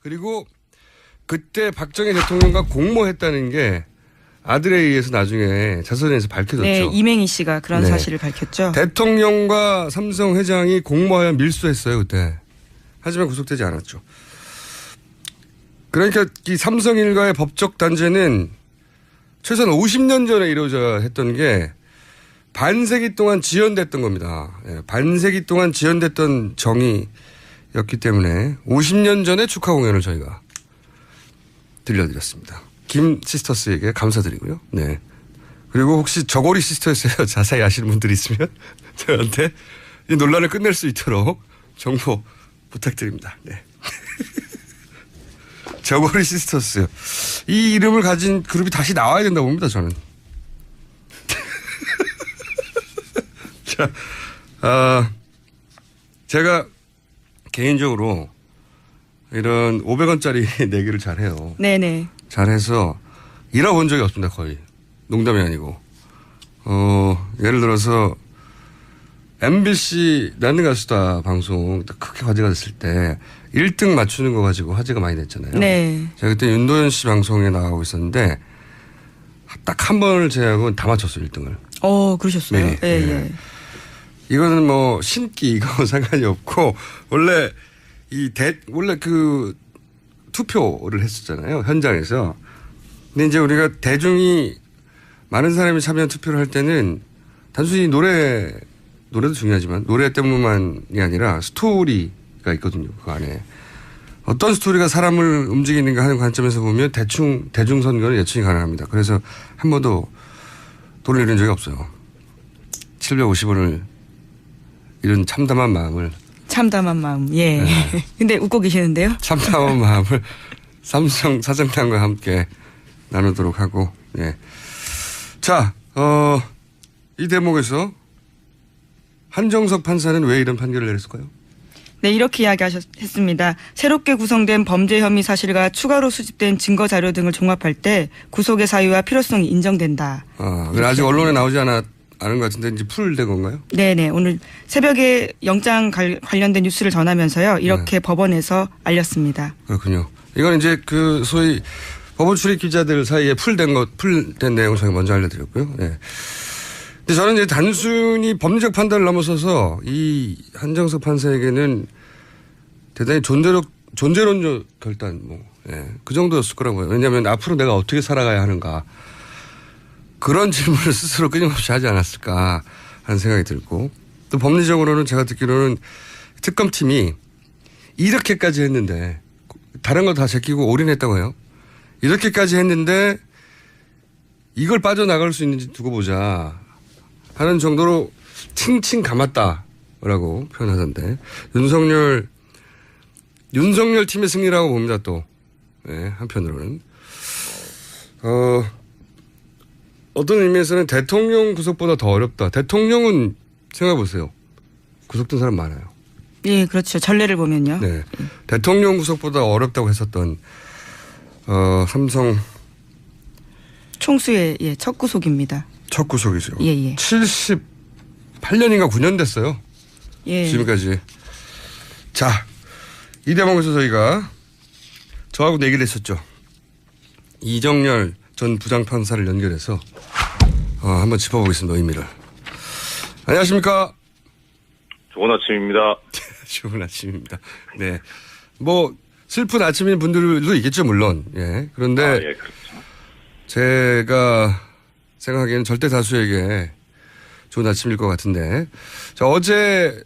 그리고 그때 박정희 대통령과 공모했다는 게 아들에 의해서 나중에 자서전에서 밝혀졌죠. 네, 이맹희 씨가 그런 네. 사실을 밝혔죠. 대통령과 삼성 회장이 공모하여 밀수했어요, 그때. 하지만 구속되지 않았죠. 그러니까 이 삼성 일가의 법적 단죄는 최소한 50년 전에 이루어져야 했던 게 반세기 동안 지연됐던 겁니다. 예, 반세기 동안 지연됐던 정의였기 때문에 50년 전에 축하 공연을 저희가 들려드렸습니다. 김 시스터스에게 감사드리고요. 네. 그리고 혹시 저고리 시스터스에서 자세히 아시는 분들이 있으면 저한테 이 논란을 끝낼 수 있도록 정보 부탁드립니다. 네. 저고리 시스터스. 이 이름을 가진 그룹이 다시 나와야 된다고 봅니다, 저는. 자, 제가 개인적으로 이런 500원짜리 내기를 잘해요. 네네. 잘해서 잃어본 적이 없습니다, 거의. 농담이 아니고. 예를 들어서 MBC 나는 가수다 방송 크게 화제가 됐을 때 1등 맞추는 거 가지고 화제가 많이 됐잖아요. 네. 제가 그때 윤도현 씨 방송에 나가고 있었는데 딱 한 번을 제외하고 다 맞췄어요, 1등을. 그러셨어요? 네. 예, 예. 이거는 뭐 신기 이거 상관이 없고 원래 원래 그 투표를 했었잖아요, 현장에서. 근데 이제 우리가 대중이 많은 사람이 참여한 투표를 할 때는 단순히 노래도 중요하지만 노래 때문만이 아니라 스토리가 있거든요, 그 안에. 어떤 스토리가 사람을 움직이는가 하는 관점에서 보면 대중 선거는 예측이 가능합니다. 그래서 한 번도 돈을 잃은 적이 없어요. 750원을 이런 참담한 마음을. 참담한 마음. 예. 네. 근데 웃고 계시는데요? 참담한 마음을 삼성 사장단과 함께 나누도록 하고, 예. 자, 이 대목에서 한정석 판사는 왜 이런 판결을 내렸을까요? 네, 이렇게 이야기했습니다. 새롭게 구성된 범죄 혐의 사실과 추가로 수집된 증거 자료 등을 종합할 때 구속의 사유와 필요성이 인정된다. 아직 언론에 나오지 않은 것 같은데 이제 풀된 건가요? 네네. 오늘 새벽에 영장 관련된 뉴스를 전하면서요. 이렇게 법원에서 알렸습니다. 그렇군요. 이건 이제 그 소위 법원 출입 기자들 사이에 풀된 내용을 저희가 먼저 알려드렸고요. 네. 근데 저는 이제 단순히 법리적 판단을 넘어서서 이 한정석 판사에게는 대단히 존재론적 결단, 그 정도였을 거라고 봐요. 왜냐하면 앞으로 내가 어떻게 살아가야 하는가. 그런 질문을 스스로 끊임없이 하지 않았을까 하는 생각이 들고, 또 법리적으로는 제가 듣기로는 특검팀이 이렇게까지 했는데, 다른 거 다 제끼고 올인했다고 해요. 이렇게까지 했는데 이걸 빠져나갈 수 있는지 두고 보자 하는 정도로 칭칭 감았다라고 표현하던데, 윤석열 팀의 승리라고 봅니다. 또 한편으로는 어떤 의미에서는 대통령 구속보다 더 어렵다. 대통령은 생각해보세요. 구속된 사람 많아요. 예, 그렇죠. 전례를 보면요. 네. 대통령 구속보다 어렵다고 했었던 삼성 총수의 첫 구속입니다. 첫 구속이죠. 예. 78년인가 9년 됐어요. 예. 지금까지. 자, 이 대목에서 저하고 내기를 했었죠. 이정열 전 부장판사를 연결해서 한번 짚어보겠습니다. 의미를. 안녕하십니까? 좋은 아침입니다. 좋은 아침입니다. 네. 뭐 슬픈 아침인 분들도 있겠죠, 물론. 예. 그런데 그렇죠. 제가 생각하기에는 절대 다수에게 좋은 아침일 것 같은데. 자, 어제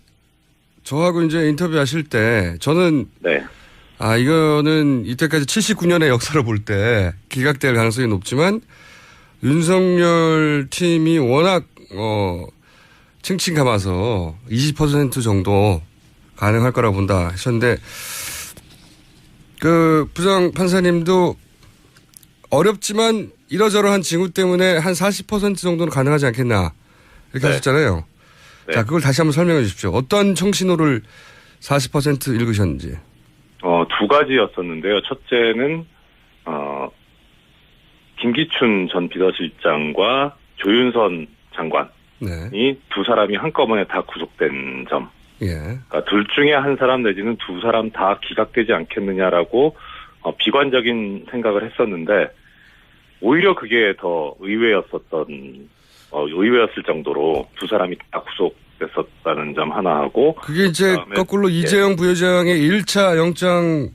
저하고 이제 인터뷰하실 때 저는 이거는 이때까지 79년의 역사를 볼 때 기각될 가능성이 높지만 윤석열 팀이 워낙 칭칭 감아서 20% 정도 가능할 거라고 본다 하셨는데, 그 부장 판사님도 어렵지만 이러저러한 징후 때문에 한 40% 정도는 가능하지 않겠나 이렇게 하셨잖아요. 네. 자, 그걸 다시 한번 설명해 주십시오. 어떤 청신호를 40% 읽으셨는지. 두 가지였었는데요. 첫째는 김기춘 전 비서실장과 조윤선 장관이 두 사람이 한꺼번에 다 구속된 점. 예. 그러니까 둘 중에 한 사람 내지는 두 사람 다 기각되지 않겠느냐라고 비관적인 생각을 했었는데 오히려 그게 더 의외였을 정도로 두 사람이 다 구속됐었다는 점 하나 하고 그게 이제 거꾸로 이재용 부회장의 1차 영장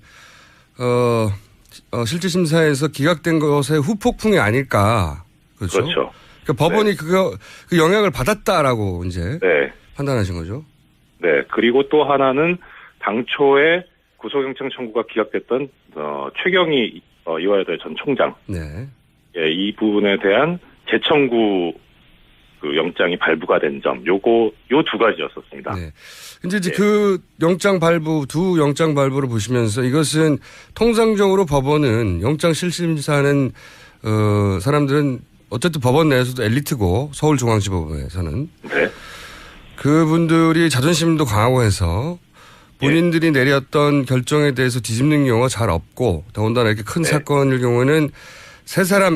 실질 심사에서 기각된 것의 후폭풍이 아닐까. 그렇죠. 그렇죠. 그러니까 법원이 그 영향을 받았다라고 이제 판단하신 거죠. 네. 그리고 또 하나는 당초에 구속영장 청구가 기각됐던 최경희 이화여대 전 총장. 네. 예, 이 부분에 대한 재청구 그 영장이 발부가 된 점, 요 두 가지였었습니다. 네. 근데 이제 그 두 영장 발부를 보시면서 이것은 통상적으로 법원은 영장 실질심사하는 사람들은 어쨌든 법원 내에서도 엘리트고 서울중앙지법에서는 네. 그분들이 자존심도 강하고 해서 본인들이 내렸던 결정에 대해서 뒤집는 경우가 잘 없고 더군다나 이렇게 큰 사건일 경우에는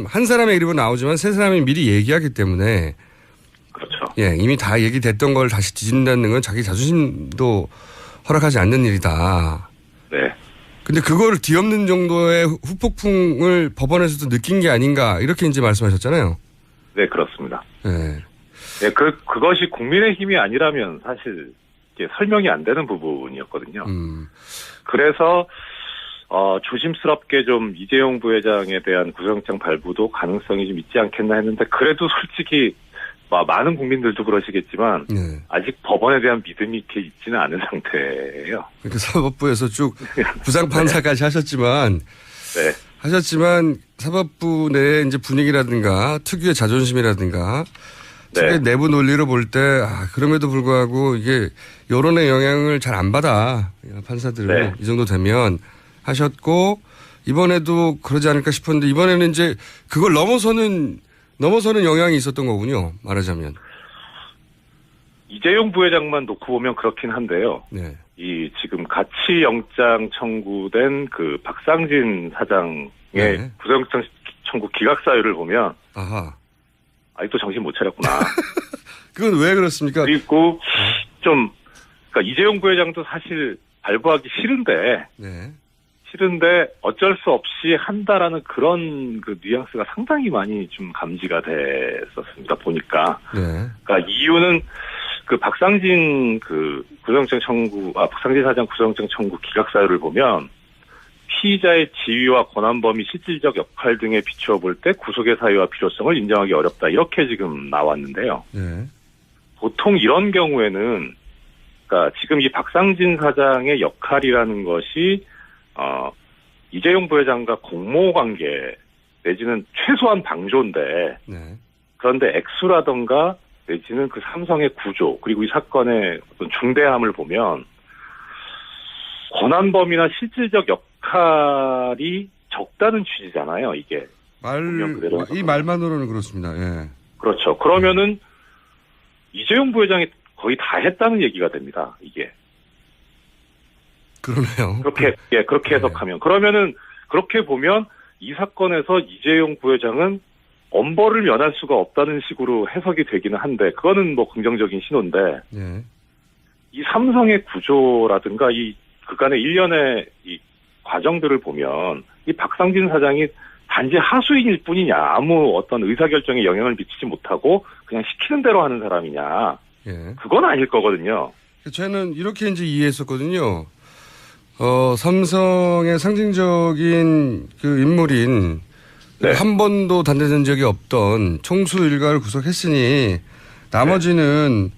한 사람의 이름은 나오지만 세 사람이 미리 얘기하기 때문에 그렇죠. 예, 이미 다 얘기됐던 걸 다시 뒤진다는 건 자기 자존심도 허락하지 않는 일이다. 네. 근데 그걸 뒤엎는 정도의 후폭풍을 법원에서도 느낀 게 아닌가 이렇게 이제 말씀하셨잖아요. 네, 그렇습니다. 네. 네, 그것이 국민의힘이 아니라면 사실 이게 설명이 안 되는 부분이었거든요. 그래서 조심스럽게 좀 이재용 부회장에 대한 구속영장 발부도 가능성이 좀 있지 않겠나 했는데 그래도 솔직히 많은 국민들도 그러시겠지만 아직 법원에 대한 믿음이 이렇게 있지는 않은 상태예요. 그러니까 사법부에서 쭉 부장판사까지 하셨지만 사법부 내의 이제 분위기라든가 특유의 자존심이라든가 특유의 내부 논리로 볼 때 그럼에도 불구하고 이게 여론의 영향을 잘 안 받아 판사들은 이 정도 되면 하셨고 이번에도 그러지 않을까 싶었는데 이번에는 이제 그걸 넘어서는 영향이 있었던 거군요. 말하자면. 이재용 부회장만 놓고 보면 그렇긴 한데요. 네. 이 지금 같이 영장 청구된 그 박상진 사장의 구속영장 청구 기각 사유를 보면 아직도 정신 못 차렸구나. 그건 왜 그렇습니까? 그리고 그러니까 이재용 부회장도 사실 발부하기 싫은데 어쩔 수 없이 한다라는 그런 그 뉘앙스가 상당히 많이 좀 감지가 됐었습니다. 보니까. 그러니까 이유는 그 박상진 박상진 사장 구속영장 청구 기각 사유를 보면 피의자의 지위와 권한 범위, 실질적 역할 등에 비추어 볼 때 구속의 사유와 필요성을 인정하기 어렵다. 이렇게 지금 나왔는데요. 보통 이런 경우에는 그러니까 지금 이 박상진 사장의 역할이라는 것이 이재용 부회장과 공모관계 내지는 최소한 방조인데 그런데 액수라든가 내지는 그 삼성의 구조 그리고 이 사건의 어떤 중대함을 보면 권한 범위나 실질적 역할이 적다는 취지잖아요. 이게 이 말만으로는 그렇습니다. 예. 그렇죠. 그러면은 이재용 부회장이 거의 다 했다는 얘기가 됩니다. 이게. 그러네요. 그렇게 해석하면. 그러면은, 그렇게 보면, 이 사건에서 이재용 부회장은 엄벌을 면할 수가 없다는 식으로 해석이 되기는 한데, 그거는 뭐 긍정적인 신호인데, 이 삼성의 구조라든가, 그간의 일련의 이 과정들을 보면, 이 박상진 사장이 단지 하수인일 뿐이냐, 아무 어떤 의사결정에 영향을 미치지 못하고, 그냥 시키는 대로 하는 사람이냐, 그건 아닐 거거든요. 저는 이렇게 이제 이해했었거든요. 삼성의 상징적인 그 인물인 한 번도 단죄된 적이 없던 총수 일가를 구속했으니 나머지는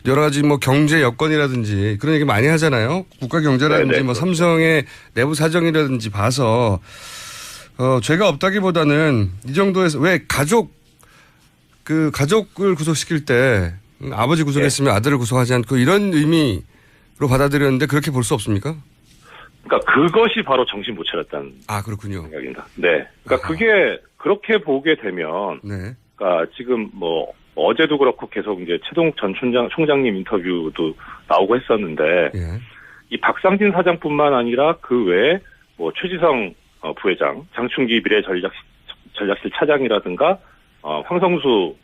여러 가지 뭐 경제 여건이라든지 그런 얘기 많이 하잖아요. 국가 경제라든지 뭐 삼성의 내부 사정이라든지 봐서 죄가 없다기보다는 이 정도에서 왜 가족을 구속시킬 때 아버지 구속했으면 아들을 구속하지 않고 이런 의미로 받아들였는데 그렇게 볼 수 없습니까? 그러니까 그것이 바로 정신 못 차렸다는 그렇군요. 생각입니다. 그러니까 그게 그렇게 보게 되면 그러니까 지금 뭐 어제도 그렇고 계속 이제 최동욱 전 총장님 인터뷰도 나오고 했었는데 이 박상진 사장뿐만 아니라 그 외에 뭐 최지성 부회장, 장충기 미래전략실 차장이라든가 황성수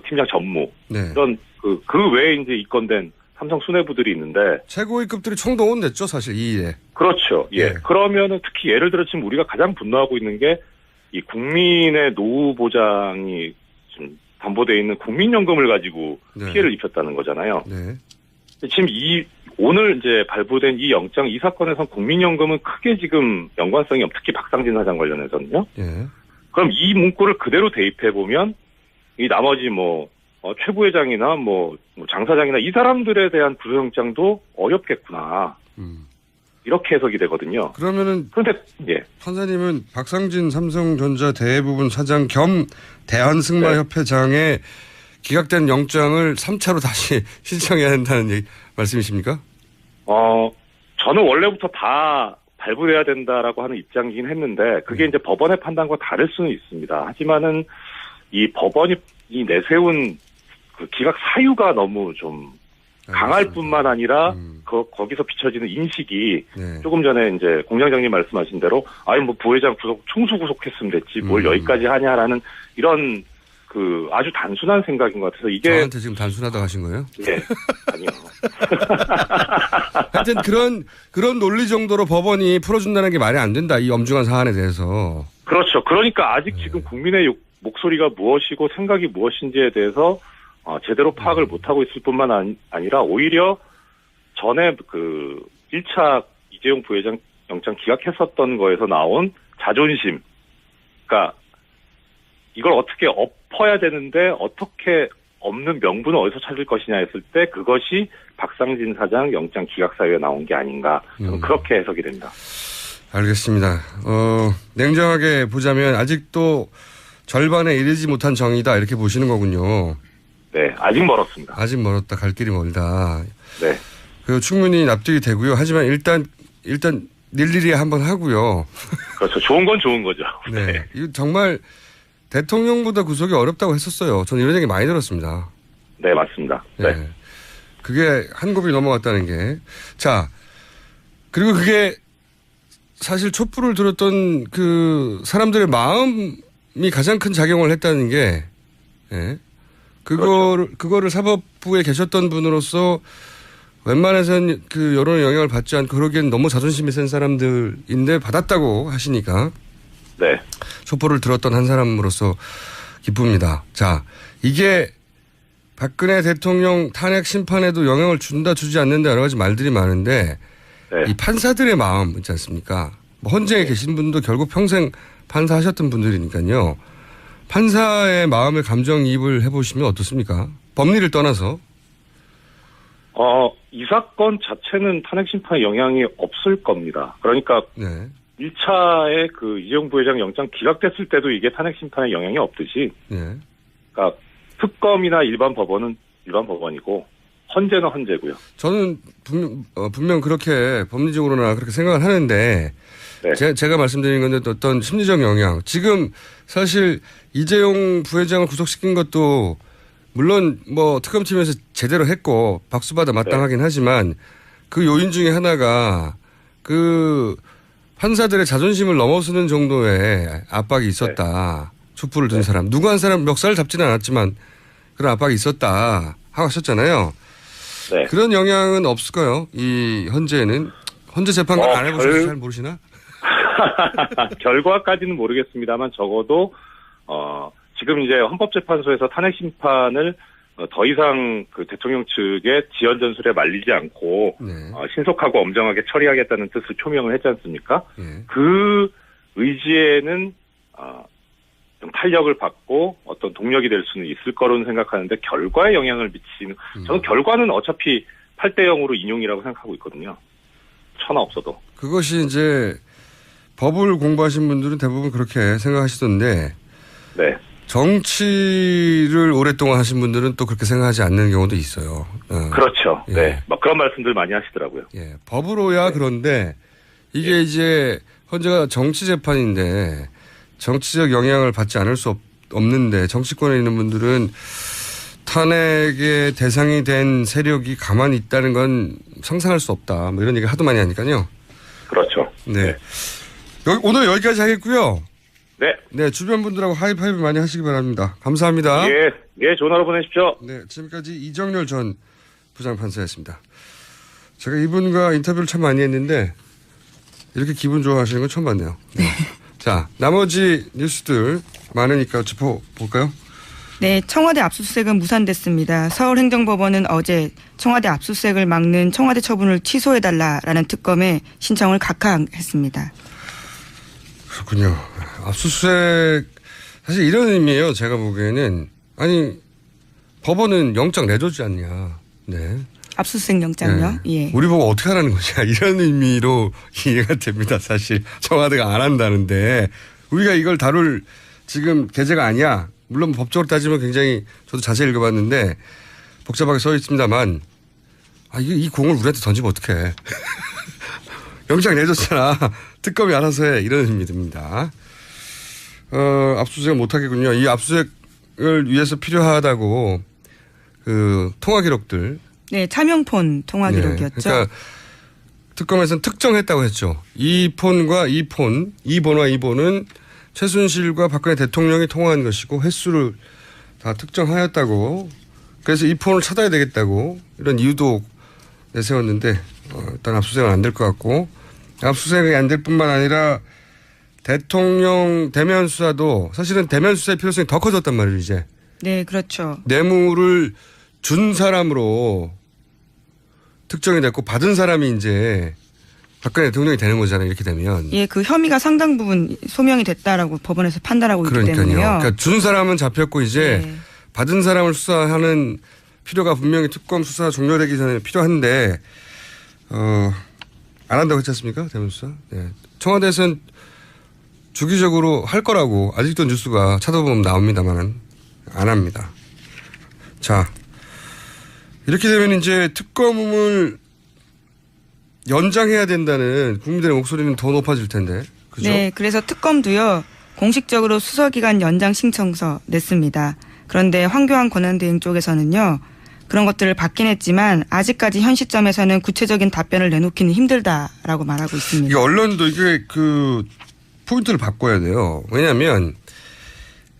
팀장 전무 이런 그 외에 이제 입건된 삼성 수뇌부들이 있는데 최고위급들이 총동원됐죠, 사실 이 일에. 그렇죠. 예. 네. 그러면은 특히 예를 들어 지금 우리가 가장 분노하고 있는 게 이 국민의 노후 보장이 좀 담보되어 있는 국민연금을 가지고 네. 피해를 입혔다는 거잖아요. 네. 지금 오늘 이제 발부된 이 영장, 이 사건에선 국민연금은 크게 지금 연관성이 특히 박상진 사장 관련해서는요. 예. 그럼 이 문구를 그대로 대입해 보면 이 나머지 최 부회장이나 장 사장이나 이 사람들에 대한 구속영장도 어렵겠구나. 이렇게 해석이 되거든요. 그러면은 그런데 예. 판사님은 박상진 삼성전자 대부분 사장 겸 대한승마협회장의 기각된 영장을 3차로 다시 신청해야 한다는 말씀이십니까? 저는 원래부터 다 발부돼야 된다라고 하는 입장이긴 했는데 그게 이제 법원의 판단과 다를 수는 있습니다. 하지만은 이 법원이 내세운 그 기각 사유가 너무 좀 강할 뿐만 아니라 거기서 비춰지는 인식이 네. 조금 전에 이제 공장장님 말씀하신 대로 부회장 총수 구속했으면 됐지 뭘 여기까지 하냐라는 이런 그 아주 단순한 생각인 것 같아서 이게 저한테 지금 단순하다고 하신 거예요? 예. 아니요. 하여튼 그런 논리 정도로 법원이 풀어준다는 게 말이 안 된다. 이 엄중한 사안에 대해서. 그렇죠. 그러니까 아직 지금 국민의 목소리가 무엇이고 생각이 무엇인지에 대해서 제대로 파악을 못하고 있을 뿐만 아니라 오히려 전에 그 1차 이재용 부회장 영장 기각했었던 거에서 나온 자존심. 그러니까 이걸 어떻게 엎어야 되는데 어떻게 없는 명분을 어디서 찾을 것이냐 했을 때 그것이 박상진 사장 영장 기각 사유에 나온 게 아닌가. 저는 그렇게 해석이 됩니다. 알겠습니다. 냉정하게 보자면 아직도 절반에 이르지 못한 정의다 이렇게 보시는 거군요. 네, 아직 멀었습니다. 아직 멀었다. 갈 길이 멀다. 네. 그 충분히 납득이 되고요. 하지만 일단 일일이 한번 하고요. 그렇죠. 좋은 건 좋은 거죠. 네. 네. 이거 정말 대통령보다 구속이 어렵다고 했었어요. 저는 이런 얘기 많이 들었습니다. 네, 맞습니다. 네. 네. 그게 한 곱이 넘어갔다는 게. 자, 그리고 그게 사실 촛불을 들었던 그 사람들의 마음이 가장 큰 작용을 했다는 게, 예. 그거를 사법부에 계셨던 분으로서 웬만해서는 그 여론의 영향을 받지 않고 그러기엔 너무 자존심이 센 사람들인데 받았다고 하시니까. 네. 촛불을 들었던 한 사람으로서 기쁩니다. 자, 이게 박근혜 대통령 탄핵 심판에도 영향을 준다 주지 않는다 여러 가지 말들이 많은데 네. 이 판사들의 마음 있지 않습니까? 헌재에 계신 분도 결국 평생 판사하셨던 분들이니까요. 판사의 마음의 감정이입을 해보시면 어떻습니까? 법리를 떠나서. 이 사건 자체는 탄핵 심판에 영향이 없을 겁니다. 그러니까 네. 1차에 그 이재용 부회장 영장 기각됐을 때도 이게 탄핵 심판에 영향이 없듯이, 네. 그러니까 특검이나 일반 법원은 일반 법원이고 헌재는 헌재고요. 저는 분명 그렇게 법리적으로나 그렇게 생각을 하는데 네. 제가 말씀드린 건데 어떤 심리적 영향. 지금 사실 이재용 부회장을 구속시킨 것도 물론 특검팀에서 제대로 했고 박수받아 마땅하긴 하지만 그 요인 중에 하나가 그 판사들의 자존심을 넘어서는 정도의 압박이 있었다. 촛불을 든 사람. 누구 한 사람 멱살을 잡지는 않았지만 그런 압박이 있었다 하고 하셨잖아요. 네. 그런 영향은 없을까요? 이 헌재는. 헌재 재판관 안 해보셔서 잘 모르시나? 결과까지는 모르겠습니다만 적어도 지금 이제 헌법재판소에서 탄핵 심판을 더 이상 그 대통령 측의 지연 전술에 말리지 않고 네. 신속하고 엄정하게 처리하겠다는 뜻을 표명을 했지 않습니까? 네. 그 의지에는 좀 탄력을 받고 어떤 동력이 될 수는 있을 거로는 생각하는데 결과에 영향을 미치는 저는 결과는 어차피 8대 0으로 인용이라고 생각하고 있거든요. 천하 없어도. 그것이 이제 법을 공부하신 분들은 대부분 그렇게 생각하시던데 네. 정치를 오랫동안 하신 분들은 또 그렇게 생각하지 않는 경우도 있어요. 그렇죠. 예. 네. 그런 말씀들 많이 하시더라고요. 예. 법으로야 네. 그런데 이게 이제 헌재가 정치 재판인데 정치적 영향을 받지 않을 수 없는데 정치권에 있는 분들은 탄핵의 대상이 된 세력이 가만히 있다는 건 상상할 수 없다. 이런 얘기 하도 많이 하니까요. 그렇죠. 네. 오늘 여기까지 하겠고요. 네. 네, 주변 분들하고 하이파이브 많이 하시기 바랍니다. 감사합니다. 예, 좋은 하루 보내십시오. 네, 지금까지 이정렬 전 부장판사였습니다. 제가 이분과 인터뷰를 참 많이 했는데 이렇게 기분 좋아하시는 건 처음 봤네요. 네. 자, 나머지 뉴스들 많으니까 짚어볼까요? 네, 청와대 압수수색은 무산됐습니다. 서울행정법원은 어제 청와대 압수수색을 막는 청와대 처분을 취소해달라라는 특검의 신청을 각하했습니다. 그렇군요. 압수수색 사실 이런 의미예요. 제가 보기에는 아니 법원은 영장 내줬지 않냐. 네. 압수수색 영장요? 네. 예. 우리 보고 어떻게 하라는 거냐 이런 의미로 이해가 됩니다. 사실 청와대가 안 한다는데 우리가 이걸 다룰 지금 계제가 아니야. 물론 법적으로 따지면 굉장히 저도 자세히 읽어봤는데 복잡하게 써 있습니다만 이 공을 우리한테 던지면 어떡해. 영장 내줬잖아. 특검이 알아서 해. 이런 의미입니다. 압수수색 못하겠군요. 이 압수수색을 위해서 필요하다고 그 통화 기록들. 네, 차명폰 통화 기록이었죠. 네, 그러니까 특검에서는 특정했다고 했죠. 이 폰과 이 폰, 이 번호와 이 번호는 최순실과 박근혜 대통령이 통화한 것이고 횟수를 다 특정하였다고. 그래서 이 폰을 찾아야 되겠다고 이런 이유도 내세웠는데 일단 압수수색은 안 될 것 같고 압수수색이 안 될 뿐만 아니라 대통령 대면 수사도 사실은 대면 수사의 필요성이 더 커졌단 말이에요 이제. 네, 그렇죠. 뇌물을 준 사람으로 특정이 됐고 받은 사람이 이제 박근혜 대통령이 되는 거잖아요. 이렇게 되면. 예, 그 혐의가 상당 부분 소명이 됐다라고 법원에서 판단하고 있기 그러니까요. 때문에요. 그러니까 준 사람은 잡혔고 이제 네. 받은 사람을 수사하는 필요가 분명히 특검 수사 종료되기 전에 필요한데 안 한다고 했지 않습니까? 대면 수사. 네. 청와대에서는 주기적으로 할 거라고 아직도 뉴스가 찾아보면 나옵니다만 안 합니다. 자, 이렇게 되면 이제 특검을 연장해야 된다는 국민들의 목소리는 더 높아질 텐데. 그죠? 네, 그래서 특검도요. 공식적으로 수사기간 연장 신청서 냈습니다. 그런데 황교안 권한대행 쪽에서는요. 그런 것들을 받긴 했지만 아직까지 현 시점에서는 구체적인 답변을 내놓기는 힘들다라고 말하고 있습니다. 이게 언론도 이게 그 포인트를 바꿔야 돼요. 왜냐하면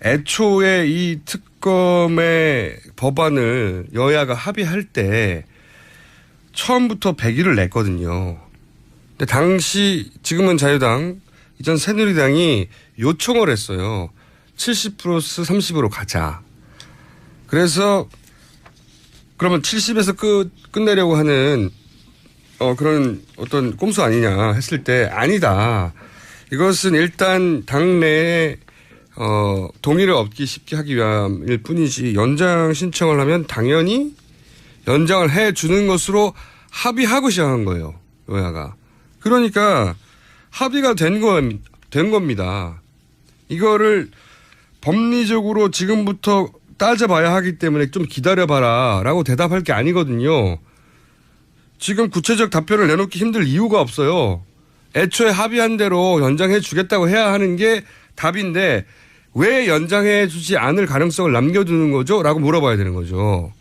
애초에 이 특검의 법안을 여야가 합의할 때 처음부터 100일을 냈거든요. 근데 당시 지금은 자유당, 이전 새누리당이 요청을 했어요. 70+30으로 가자. 그래서 그러면 70에서 끝내려고 하는 그런 어떤 꼼수 아니냐 했을 때 아니다. 이것은 일단 당내에 동의를 얻기 쉽게 하기 위함일 뿐이지 연장 신청을 하면 당연히 연장을 해주는 것으로 합의하고 시작한 거예요. 여야가. 그러니까 합의가 된 겁니다. 이거를 법리적으로 지금부터 따져봐야 하기 때문에 좀 기다려봐라 라고 대답할 게 아니거든요. 지금 구체적 답변을 내놓기 힘들 이유가 없어요. 애초에 합의한 대로 연장해 주겠다고 해야 하는 게 답인데 왜 연장해 주지 않을 가능성을 남겨두는 거죠? 라고 물어봐야 되는 거죠.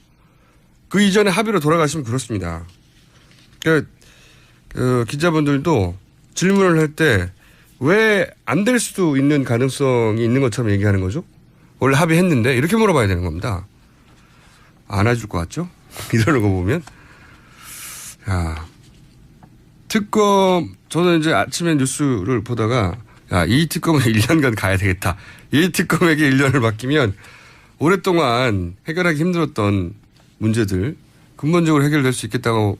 그 이전에 합의로 돌아가시면 그렇습니다. 그 기자분들도 질문을 할 때 왜 안 될 수도 있는 가능성이 있는 것처럼 얘기하는 거죠? 원래 합의했는데 이렇게 물어봐야 되는 겁니다. 안 해줄 것 같죠? 이러는 거 보면. 야, 특검 저는 이제 아침에 뉴스를 보다가 이 특검은 1년간 가야 되겠다. 이 특검에게 1년을 맡기면 오랫동안 해결하기 힘들었던 문제들 근본적으로 해결될 수 있겠다고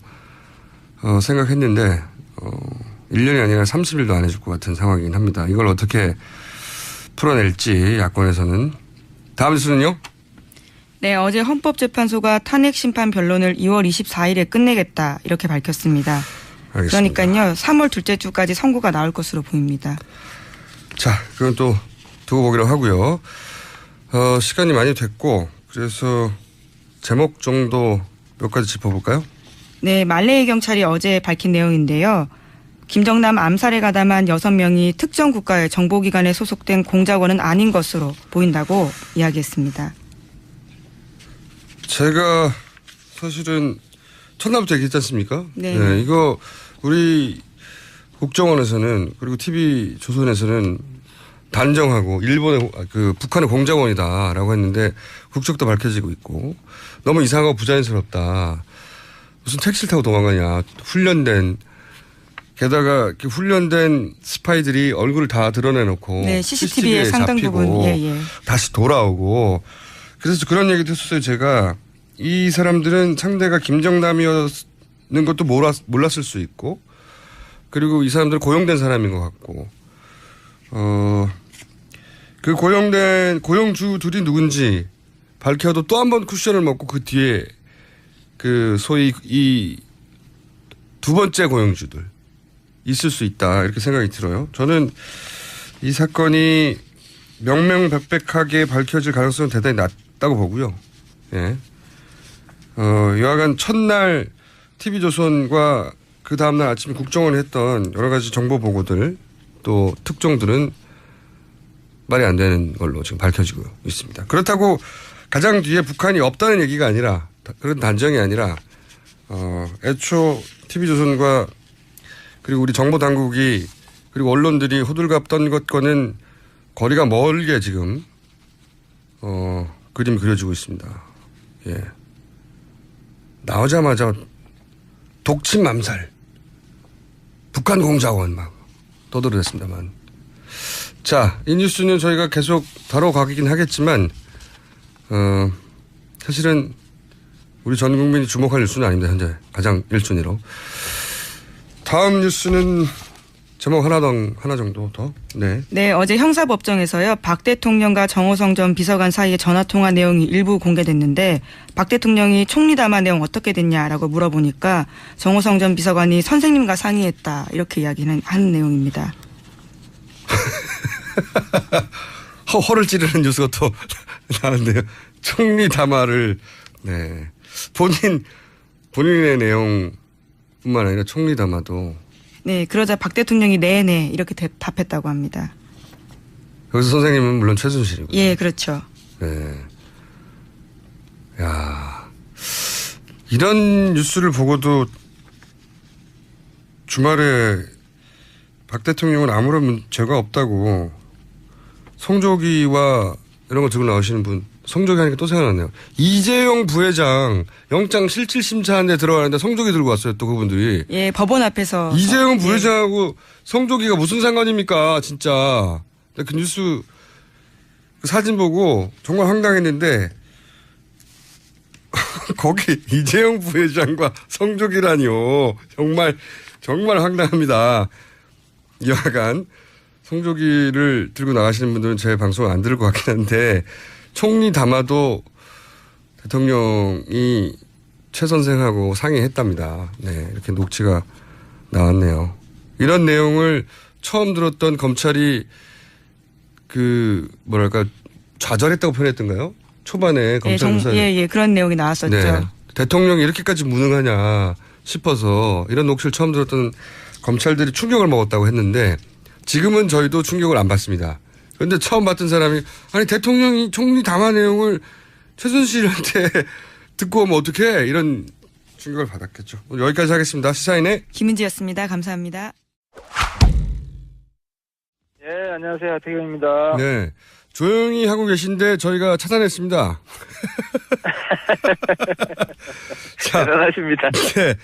생각했는데 1년이 아니라 30일도 안 해줄 것 같은 상황이긴 합니다. 이걸 어떻게 풀어낼지 야권에서는. 다음 뉴스는요? 네, 어제 헌법재판소가 탄핵 심판 변론을 2월 24일에 끝내겠다 이렇게 밝혔습니다. 알겠습니다. 그러니까요 3월 둘째 주까지 선고가 나올 것으로 보입니다. 자, 그건 또 두고 보기로 하고요. 시간이 많이 됐고 그래서 제목 정도 몇 가지 짚어볼까요? 네, 말레이 경찰이 어제 밝힌 내용인데요. 김정남 암살에 가담한 6명이 특정 국가의 정보기관에 소속된 공작원은 아닌 것으로 보인다고 이야기했습니다. 제가 사실은 첫날부터 얘기했지 않습니까? 네. 이거 우리 국정원에서는 그리고 TV조선에서는 단정하고 일본의 북한의 공작원이다라고 했는데 국적도 밝혀지고 있고 너무 이상하고 부자연스럽다. 무슨 택시를 타고 도망가냐. 훈련된 게다가 훈련된 스파이들이 얼굴을 다 드러내놓고 네, CCTV에 상당 부분 다시 돌아오고 그래서 그런 얘기도 했었어요. 제가 이 사람들은 상대가 김정남이었는 것도 몰랐을 수 있고 그리고 이 사람들은 고용된 사람인 것 같고 그 고용주들이 누군지 밝혀도 또 한 번 쿠션을 먹고 그 뒤에 그 소위 이 두 번째 고용주들 있을 수 있다 이렇게 생각이 들어요. 저는 이 사건이 명명백백하게 밝혀질 가능성은 대단히 낮다고 보고요. 예. 여하간 첫날 TV조선과 그 다음날 아침에 국정원이 했던 여러 가지 정보 보고들 또 특종들은 말이 안 되는 걸로 지금 밝혀지고 있습니다. 그렇다고 가장 뒤에 북한이 없다는 얘기가 아니라 그런 단정이 아니라 애초 TV조선과 그리고 우리 정보당국이 그리고 언론들이 호들갑 떤 것과는 거리가 멀게 지금 그림이 그려지고 있습니다. 예. 나오자마자 독침 암살 북한 공작원 막 떠들어댔습니다만 자, 이 뉴스는 저희가 계속 다뤄가긴 하겠지만 사실은 우리 전 국민이 주목할 뉴스는 아닙니다. 현재 가장 1순위로. 다음 뉴스는 제목 하나 정도 더. 네. 네, 어제 형사법정에서요. 박 대통령과 정호성 전 비서관 사이의 전화통화 내용이 일부 공개됐는데 박 대통령이 총리 담화 내용 어떻게 됐냐라고 물어보니까 정호성 전 비서관이 선생님과 상의했다 이렇게 이야기는 하는 내용입니다. 허를 찌르는 뉴스가 또 나는데요. 총리 담화를 네 본인의 내용뿐만 아니라 총리 담화도 네 그러자 박 대통령이 네네 이렇게 답했다고 합니다. 여기서 선생님은 물론 최순실이고. 예, 그렇죠. 네. 야 이런 뉴스를 보고도 주말에 박 대통령은 아무런 죄가 없다고 성조기와 이런 거 들고 나오시는 분 성조기 하니까 또 생각났네요. 이재용 부회장 영장 실질 심사하는데 들어가는데 성조기 들고 왔어요. 또 그분들이. 예, 법원 앞에서. 이재용 부회장하고 성조기가 무슨 상관입니까 진짜. 그 뉴스 그 사진 보고 정말 황당했는데 거기 이재용 부회장과 성조기라니요. 정말 황당합니다. 여하간 성조기를 들고 나가시는 분들은 제 방송을 안 들을 것 같긴 한데 총리 담화도 대통령이 최 선생하고 상의했답니다. 네, 이렇게 녹취가 나왔네요. 이런 내용을 처음 들었던 검찰이 좌절했다고 표현했던가요? 초반에 검찰 수사에. 예, 그런 내용이 나왔었죠. 네, 대통령이 이렇게까지 무능하냐 싶어서 이런 녹취를 처음 들었던 검찰들이 충격을 먹었다고 했는데 지금은 저희도 충격을 안 받습니다. 그런데 처음 봤던 사람이 아니 대통령이 총리 담화 내용을 최순실한테 듣고 오면 어떡해 이런 충격을 받았겠죠. 여기까지 하겠습니다. 시사인의 김은지였습니다. 감사합니다. 예, 안녕하세요. 하태경입니다. 네, 조용히 하고 계신데 저희가 차단했습니다. 자, 대단하십니다. 네,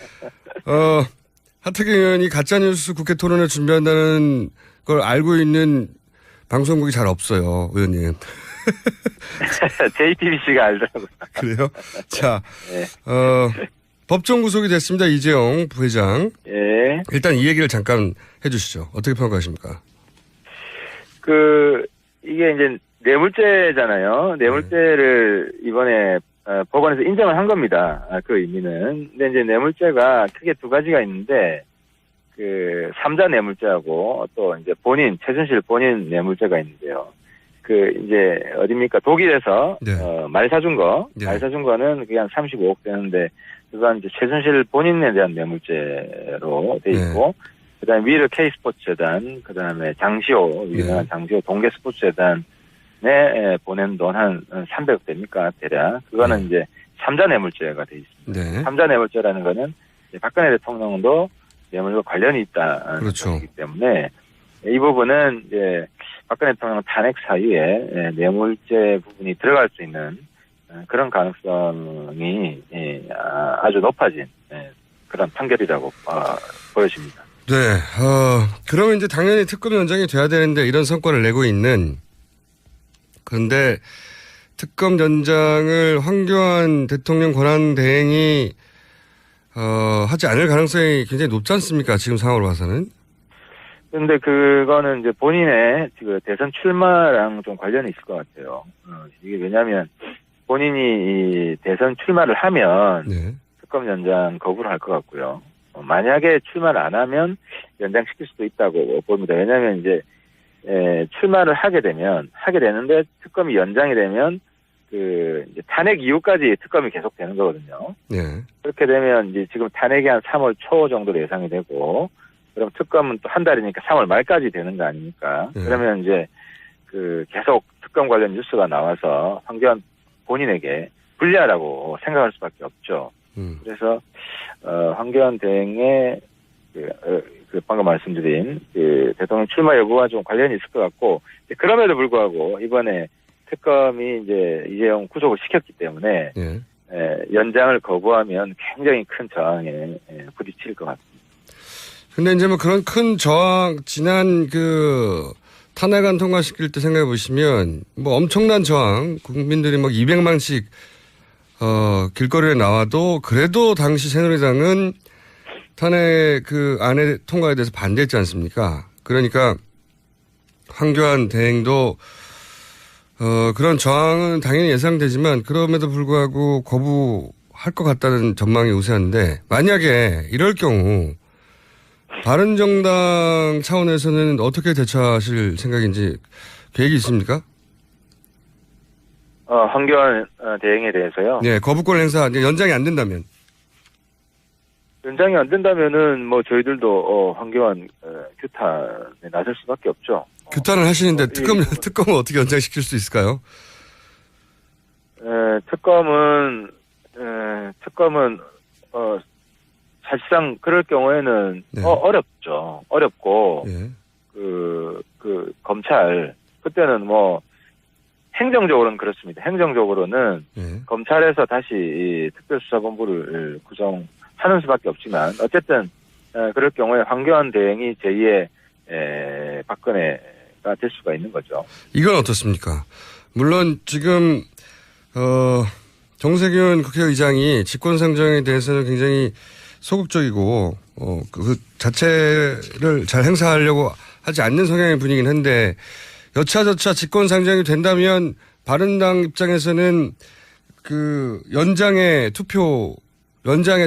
하태경 의원이 가짜뉴스 국회 토론을 준비한다는 걸 알고 있는 방송국이 잘 없어요, 의원님. JTBC가 알더라고요. 그래요? 자, 네. 법정 구속이 됐습니다. 이재용 부회장. 예. 일단 이 얘기를 잠깐 해주시죠. 어떻게 평가하십니까? 이게 이제 뇌물죄잖아요. 뇌물죄를 이번에 법원에서 인정을 한 겁니다. 그 의미는. 근데 이제 뇌물죄가 크게 두 가지가 있는데, 삼자 뇌물죄하고 또 이제 최순실 본인 뇌물죄가 있는데요. 이제 어딥니까? 독일에서, 네. 말 사준 거. 네. 말 사준 거는 그게 한 35억 되는데, 그건 이제 최순실 본인에 대한 뇌물죄로 돼 있고, 네. 그 다음에 위르 K스포츠재단, 그 다음에 장시호, 유명한 장시호 동계스포츠재단에 보낸 돈 한 300억 됩니까? 대략. 그거는 이제 삼자 뇌물죄가 돼 있습니다. 네. 삼자 뇌물죄라는 거는 박근혜 대통령도 뇌물과 관련이 있다는 그렇죠. 것이기 때문에 이 부분은 이제 박근혜 대통령 탄핵 사유에 뇌물죄 부분이 들어갈 수 있는 그런 가능성이 아주 높아진 그런 판결이라고 보여집니다. 네, 그러면 이제 당연히 특검 연장이 돼야 되는데 이런 성과를 내고 있는, 그런데 특검 연장을 황교안 대통령 권한 대행이 하지 않을 가능성이 굉장히 높지 않습니까? 지금 상황으로 봐서는. 근데 그거는 이제 본인의 그 대선 출마랑 좀 관련이 있을 것 같아요. 이게 왜냐하면 본인이 이 대선 출마를 하면 네. 특검 연장 거부를 할 것 같고요. 만약에 출마를 안 하면 연장시킬 수도 있다고 봅니다. 왜냐하면 이제 출마를 하게 되는데 특검이 연장이 되면 그 이제 탄핵 이후까지 특검이 계속되는 거거든요. 네. 그렇게 되면 이제 지금 탄핵이 한 3월 초 정도로 예상이 되고, 그럼 특검은 또 한 달이니까 3월 말까지 되는 거 아닙니까? 네. 그러면 이제 그 계속 특검 관련 뉴스가 나와서 황교안 본인에게 불리하다고 생각할 수밖에 없죠. 그래서 황교안 대행의 그 방금 말씀드린 그 대통령 출마 여부와 좀 관련이 있을 것 같고, 그럼에도 불구하고 이번에 특검이 이제 이재용 구속을 시켰기 때문에 네. 연장을 거부하면 굉장히 큰 저항에 부딪힐 것 같습니다. 근데 이제 뭐 그런 큰 저항, 지난 그 탄핵안 통과시킬 때 생각해 보시면 뭐 엄청난 저항, 국민들이 막 200만씩 길거리에 나와도 그래도 당시 새누리당은 탄핵 그 안에 통과에 대해서 반대했지 않습니까? 그러니까 황교안 대행도 그런 저항은 당연히 예상되지만 그럼에도 불구하고 거부할 것 같다는 전망이 우세한데, 만약에 이럴 경우 바른정당 차원에서는 어떻게 대처하실 생각인지 계획이 있습니까? 황교안 대행에 대해서요? 네, 거부권 행사, 연장이 안 된다면. 연장이 안 된다면은 뭐 저희들도 황교안 규탄에 나설 수밖에 없죠. 규탄을 하시는데 특검은 어떻게 연장시킬 수 있을까요? 특검은 사실상 그럴 경우에는 네. 어렵죠. 어렵고 예. 그 검찰 그때는 뭐 행정적으로는 그렇습니다. 행정적으로는 예. 검찰에서 다시 이 특별수사본부를 구성하는 수밖에 없지만, 어쨌든 그럴 경우에 황교안 대행이 제2의 박근혜가 될 수가 있는 거죠. 이건 어떻습니까? 물론 지금 정세균 국회의장이 직권상정에 대해서는 굉장히 소극적이고 그 자체를 잘 행사하려고 하지 않는 성향의 분이긴 한데, 여차저차 직권상정이 된다면 바른당 입장에서는 그 연장의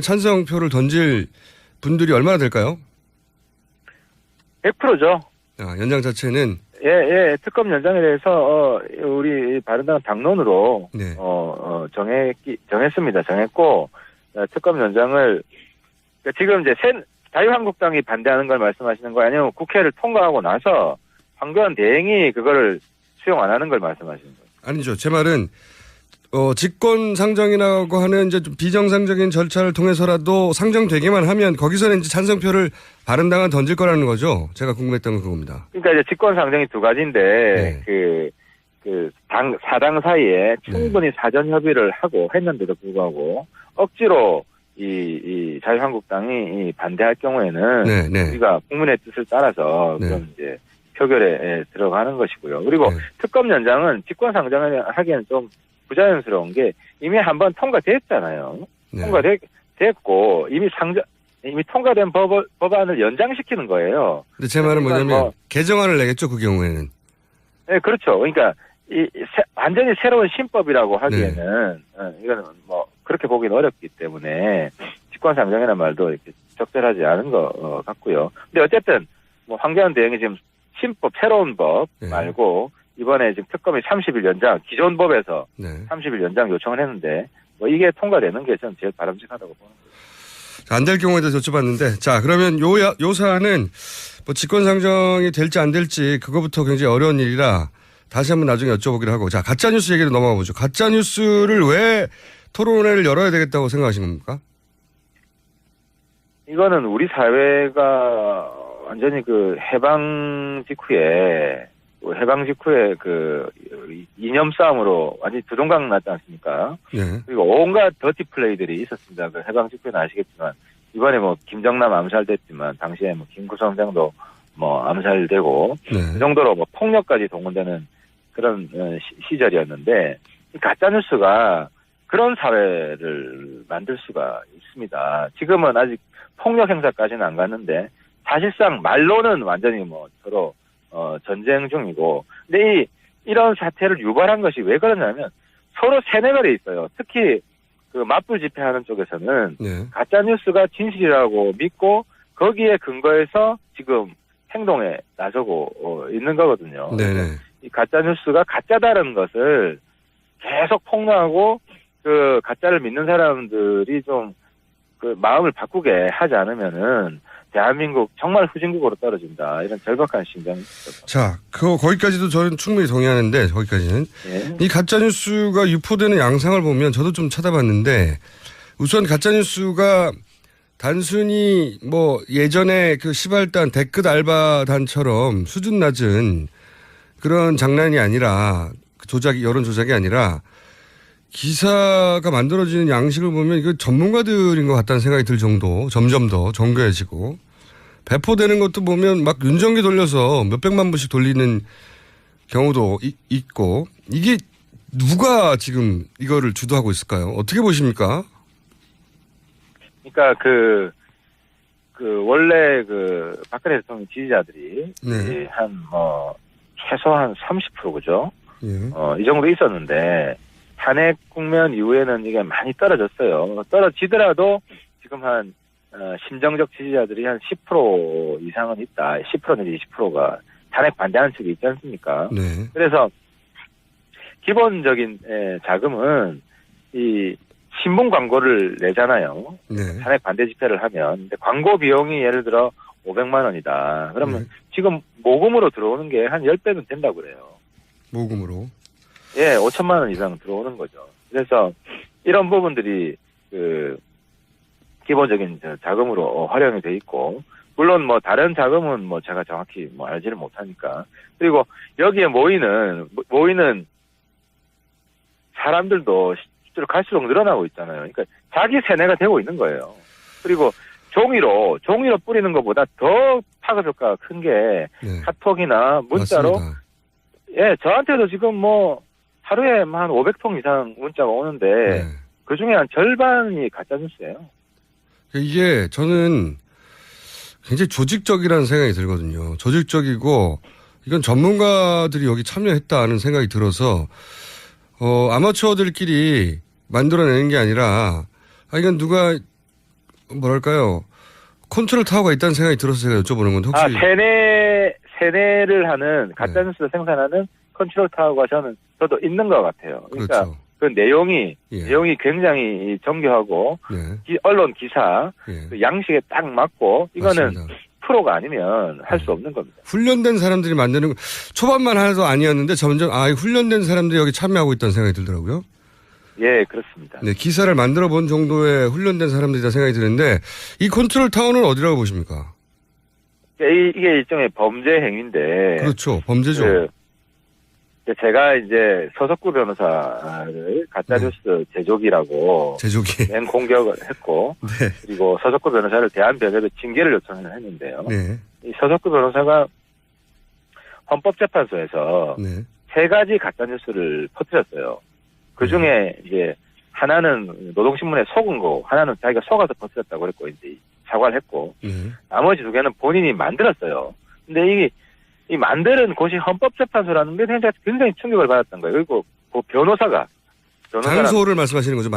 찬성표를 던질 분들이 얼마나 될까요? 100%죠. 연장 자체는. 예, 특검 연장에 대해서 우리 바른당 당론으로 네. 정했습니다. 정했고, 특검 연장을 지금 이제 자유한국당이 반대하는 걸 말씀하시는 거 아니면 국회를 통과하고 나서 황교안 대행이 그거를 수용 안 하는 걸 말씀하시는 거예요? 아니죠. 제 말은 직권상정이라고 하는 이제 좀 비정상적인 절차를 통해서라도 상정되기만 하면 거기서는 이제 찬성표를 바른당은 던질 거라는 거죠. 제가 궁금했던 건 그겁니다. 그러니까 이제 직권상정이 두 가지인데, 네. 사당 사이에 충분히 사전 협의를 하고 했는데도 불구하고 억지로 이 자유한국당이 반대할 경우에는 우리가 국민의 뜻을 따라서 그런 이제 표결에 들어가는 것이고요. 그리고 특검 연장은 직권상정을 하기에는 좀 부자연스러운 게 이미 한번 통과됐잖아요. 통과됐고 이미 통과된 법안을 연장시키는 거예요. 근데 제 말은 뭐냐면 개정안을 내겠죠, 그 경우에는. 네, 그렇죠. 그러니까 완전히 새로운 신법이라고 하기에는 이거는 뭐 그렇게 보기는 어렵기 때문에 직권상정이라는 말도 이렇게 적절하지 않은 것 같고요. 근데 어쨌든 뭐 황교안 대행이 지금 신법 새로운 법 말고 이번에 지금 특검이 30일 연장, 기존 법에서 30일 연장 요청을 했는데 뭐 이게 통과되는 게 저는 제일 바람직하다고 보는 거예요. 안 될 경우에 대해서 여쭤봤는데, 자, 그러면 요 사안은 뭐 직권상정이 될지 안 될지 그거부터 굉장히 어려운 일이라 다시 한번 나중에 여쭤보기로 하고, 자, 가짜뉴스 얘기로 넘어가 보죠. 가짜뉴스를 왜 토론회를 열어야 되겠다고 생각하시는 겁니까? 이거는 우리 사회가 완전히 그 해방 직후에 이념 싸움으로 완전히 두동강 났지 않습니까? 네. 그리고 온갖 더티 플레이들이 있었습니다. 그 해방 직후에는 아시겠지만 이번에 뭐 김정남 암살됐지만 당시에 뭐 김구성장도 뭐 암살되고 네. 그 정도로 뭐 폭력까지 동원되는 그런 시절이었는데 이 가짜 뉴스가 그런 사회를 만들 수가 있습니다. 지금은 아직 폭력 행사까지는 안 갔는데 사실상 말로는 완전히 뭐 서로 전쟁 중이고 근데 이런 사태를 유발한 것이 왜 그러냐면 서로 세뇌가 있어요. 특히 그 맞불 집회하는 쪽에서는 네. 가짜 뉴스가 진실이라고 믿고 거기에 근거해서 지금 행동에 나서고 있는 거거든요. 네네. 이 가짜 뉴스가 가짜다는 것을 계속 폭로하고 그 가짜를 믿는 사람들이 좀 그 마음을 바꾸게 하지 않으면은 대한민국 정말 후진국으로 떨어진다. 이런 절박한 심정이 있어서. 자, 거기까지도 저는 충분히 동의하는데 거기까지는 예. 이 가짜 뉴스가 유포되는 양상을 보면 저도 좀 찾아봤는데 우선 가짜 뉴스가 단순히 뭐 예전에 그 시발단 댓글 알바단처럼 수준 낮은 그런 장난이 아니라 여론 조작이 아니라 기사가 만들어지는 양식을 보면 이거 전문가들인 것 같다는 생각이 들 정도 점점 더 정교해지고 배포되는 것도 보면 막 윤정기 돌려서 몇백만 부씩 돌리는 경우도 있고 이게 누가 지금 이거를 주도하고 있을까요? 어떻게 보십니까? 그러니까 원래 박근혜 대통령 지지자들이 네. 최소한 30% 그죠? 예. 이 정도 있었는데 탄핵 국면 이후에는 이게 많이 떨어졌어요. 떨어지더라도 지금 심정적 지지자들이 한 10% 이상은 있다. 10% 내지 20%가 탄핵 반대하는 측이 있지 않습니까? 네. 그래서 기본적인 자금은 이 신문 광고를 내잖아요. 네. 탄핵 반대 집회를 하면 근데 광고 비용이 예를 들어 500만 원이다. 그러면 네. 지금 모금으로 들어오는 게 한 10배는 된다고 그래요. 모금으로. 예, 5천만 원 이상 들어오는 거죠. 그래서 이런 부분들이 기본적인 자금으로 활용이 돼 있고 물론 뭐 다른 자금은 뭐 제가 정확히 뭐 알지를 못하니까 그리고 여기에 모이는 사람들도 실제로 갈수록 늘어나고 있잖아요. 그러니까 자기 세뇌가 되고 있는 거예요. 그리고 종이로 뿌리는 것보다 더 파급 효과가 큰 게 네. 카톡이나 문자로 맞습니다. 예, 저한테도 지금 뭐 하루에 한 500통 이상 문자가 오는데 네. 그중에 한 절반이 가짜뉴스예요. 이게 저는 굉장히 조직적이라는 생각이 들거든요. 조직적이고 이건 전문가들이 여기 참여했다는 생각이 들어서 아마추어들끼리 만들어내는 게 아니라 이건 누가 뭐랄까요 컨트롤 타워가 있다는 생각이 들어서 제가 여쭤보는 건데 혹시 세뇌를 하는 가짜뉴스를 생산하는 컨트롤 타워가 저도 있는 것 같아요. 그러니까 그렇죠. 그 내용이 예. 굉장히 정교하고 네. 언론 기사 예. 그 양식에 딱 맞고 이거는 맞습니다. 프로가 아니면 할 수 없는 겁니다. 훈련된 사람들이 만드는 초반만 하나도 아니었는데 점점 훈련된 사람들이 여기 참여하고 있다는 생각이 들더라고요. 예, 그렇습니다. 네, 기사를 만들어 본 정도의 훈련된 사람들이다 생각이 드는데 이 컨트롤 타워는 어디라고 보십니까? 이게 일종의 범죄 행위인데. 그렇죠. 범죄죠. 제가 이제 서석구 변호사를 가짜뉴스 제조기라고 제조기. 맨 공격을 했고 네. 그리고 서석구 변호사를 대한변협에 징계를 요청을 했는데요. 네. 이 서석구 변호사가 헌법재판소에서 네. 3가지 가짜뉴스를 퍼뜨렸어요. 그 중에 이제 하나는 노동신문에 속은 거, 하나는 자기가 속아서 퍼뜨렸다고 그랬고 이제 사과를 했고 네. 나머지 2개는 본인이 만들었어요. 근데 이 만드는 곳이 헌법재판소라는 게 굉장히 충격을 받았던 거예요. 그리고 그 변호사가 장소를 말씀하시는 거죠.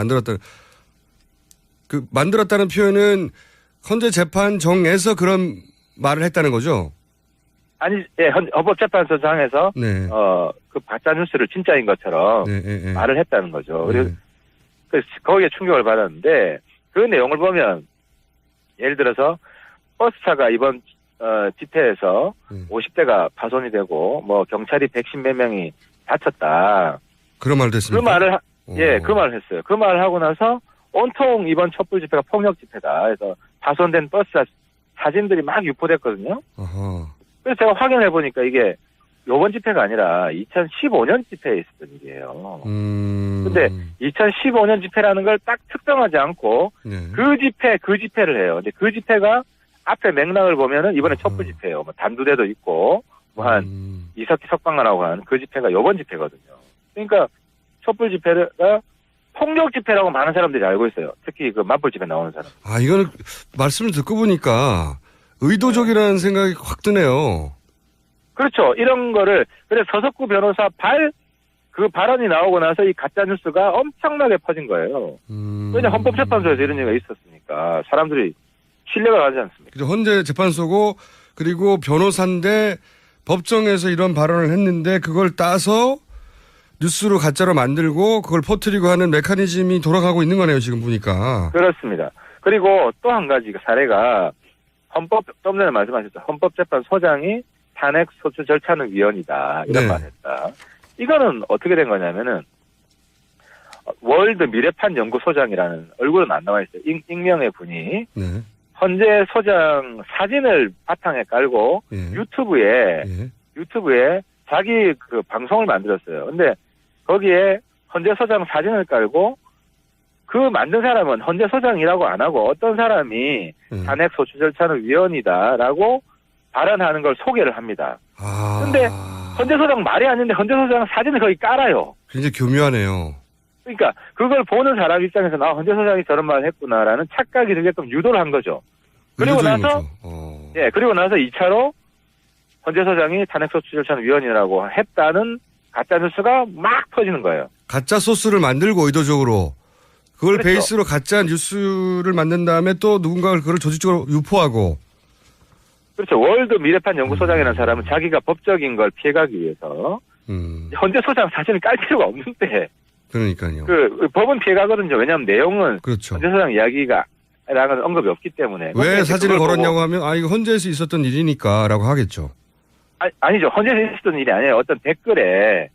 만들었다는 표현은 헌재 재판정에서 그런 말을 했다는 거죠. 아니, 예, 헌법재판소장에서 네. 그 가짜 뉴스를 진짜인 것처럼 네. 말을 했다는 거죠. 그래서 네. 거기에 충격을 받았는데 그 내용을 보면 예를 들어서 버스차가 이번 집회에서 50대가 파손이 되고 뭐 경찰이 110몇 명이 다쳤다. 그런 말도 했습니까? 그 말을 했어요. 그 말을 하고 나서 온통 이번 촛불 집회가 폭력 집회다. 그래서 파손된 버스 사진들이 막 유포됐거든요. 어허. 그래서 제가 확인해 보니까 이게 요번 집회가 아니라 2015년 집회에 있었던 일이에요. 근데 2015년 집회라는 걸 딱 특정하지 않고 네. 그 집회를 해요. 근데 그 집회가 앞에 맥락을 보면은 이번에 촛불 집회예요. 뭐 단두대도 있고 뭐 한 이석기 석방하라고 한 그 집회가 요번 집회거든요. 그러니까 촛불 집회가 폭력 집회라고 많은 사람들이 알고 있어요. 특히 그 맞불 집회 나오는 사람. 아, 이거는 말씀을 듣고 보니까 의도적이라는 생각이 확 드네요. 그렇죠. 이런 거를 그래서 서석구 변호사 그 발언이 나오고 나서 이 가짜 뉴스가 엄청나게 퍼진 거예요. 왜냐 헌법재판소에서 이런 얘기가 있었으니까 사람들이 신뢰가 가지 않습니까? 그죠. 헌재 재판소고 그리고 변호사인데 법정에서 이런 발언을 했는데 그걸 따서 뉴스로 가짜로 만들고 그걸 퍼뜨리고 하는 메커니즘이 돌아가고 있는 거네요. 지금 보니까. 그렇습니다. 그리고 또 한 가지 사례가 좀 전에 말씀하셨죠. 헌법재판소장이 탄핵 소추 절차는 위헌이다. 이런 네. 말을 했다. 이거는 어떻게 된 거냐면은 월드 미래판 연구소장이라는 얼굴은 안 나와 있어요. 익명의 분이 네. 헌재 소장 사진을 바탕에 깔고 예. 유튜브에 자기 그 방송을 만들었어요. 근데 거기에 헌재 소장 사진을 깔고 그 만든 사람은 헌재 소장이라고 안 하고 어떤 사람이 탄핵 소추 절차는 위헌이다라고 발언하는 걸 소개를 합니다. 근데 헌재 소장 말이 아닌데 헌재 소장 사진을 거기 깔아요. 굉장히 교묘하네요. 그러니까 그걸 보는 사람 입장에서 헌재 소장이 저런 말을 했구나라는 착각이 들게끔 유도를 한 거죠. 그리고 나서 그리고 나서 2차로 헌재 소장이 탄핵 소추 절차는 위헌이라고 했다는 가짜 뉴스가 막 퍼지는 거예요. 가짜 소스를 만들고 의도적으로 그걸 그렇죠. 베이스로 가짜 뉴스를 만든 다음에 또 누군가가 그걸 조직적으로 유포하고. 그렇죠. 월드 미래판 연구소장이라는 사람은 자기가 법적인 걸 피해가기 위해서 헌재 소장 사진을 깔 필요가 없는데. 그러니까요. 법은 피해가거든요. 왜냐하면 내용은 그렇죠. 헌재 소장 이야기가 라는 언급이 없기 때문에. 왜 사진을 걸었냐고 하면 이거 헌재에서 있었던 일이니까라고 하겠죠. 아니죠. 헌재에서 있었던 일이 아니에요. 어떤 댓글에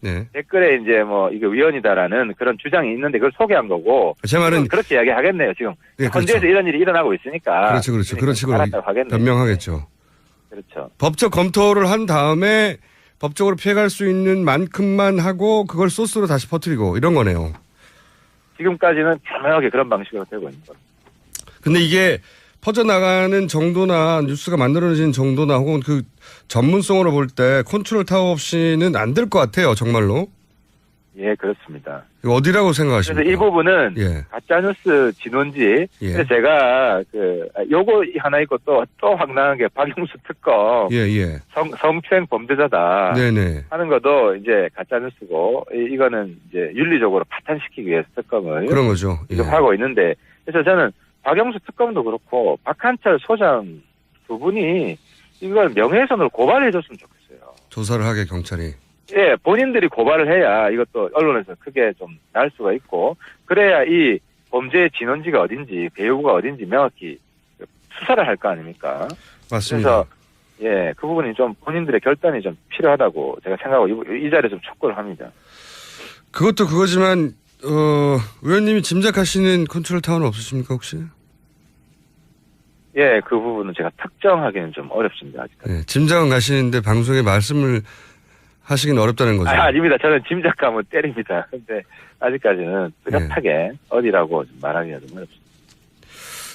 이제 뭐 이게 위헌이다라는 그런 주장이 있는데 그걸 소개한 거고. 제 말은 그렇게 이야기하겠네요. 지금 네, 헌재에서 그렇죠. 이런 일이 일어나고 있으니까. 그렇죠. 그런 식으로 변명하겠죠. 그렇죠. 법적 검토를 한 다음에 법적으로 피해갈 수 있는 만큼만 하고 그걸 소스로 다시 퍼뜨리고 이런 거네요. 지금까지는 분명하게 그런 방식으로 되고 있는 거예요. 근데 이게 퍼져나가는 정도나 뉴스가 만들어진 정도나 혹은 그 전문성으로 볼 때 컨트롤 타워 없이는 안 될 것 같아요. 정말로. 예, 그렇습니다. 이거 어디라고 생각하십니까? 그래서 이 부분은 가짜뉴스 진원지. 그래서 제가 요거 하나 있고 또 황당한 게 박영수 특검. 성추행 범죄자다. 네네. 하는 것도 이제 가짜뉴스고 이거는 이제 윤리적으로 파탄시키기 위해서 특검을. 그런 거죠. 지금 하고 있는데 그래서 저는 박영수 특검도 그렇고 박한철 소장 두 분이 이걸 명예훼손으로 고발해 줬으면 좋겠어요. 조사를 하게 경찰이. 예, 본인들이 고발을 해야 이것도 언론에서 크게 좀 날 수가 있고 그래야 이 범죄의 진원지가 어딘지 배후가 어딘지 명확히 수사를 할 거 아닙니까? 맞습니다. 그래서 그 부분이 좀 본인들의 결단이 좀 필요하다고 제가 생각하고 이 자리에 좀 촉구를 합니다. 그것도 그거지만 의원님이 짐작하시는 컨트롤 타워는 없으십니까 혹시? 예, 그 부분은 제가 특정하기는 좀 어렵습니다 아직까지. 짐작은 가시는데 방송에 말씀을 하시긴 어렵다는 거죠. 아닙니다. 저는 짐작감을 때립니다. 근데 아직까지는 뚜렷하게 어디라고 좀 말하기가 좀 어렵습니다.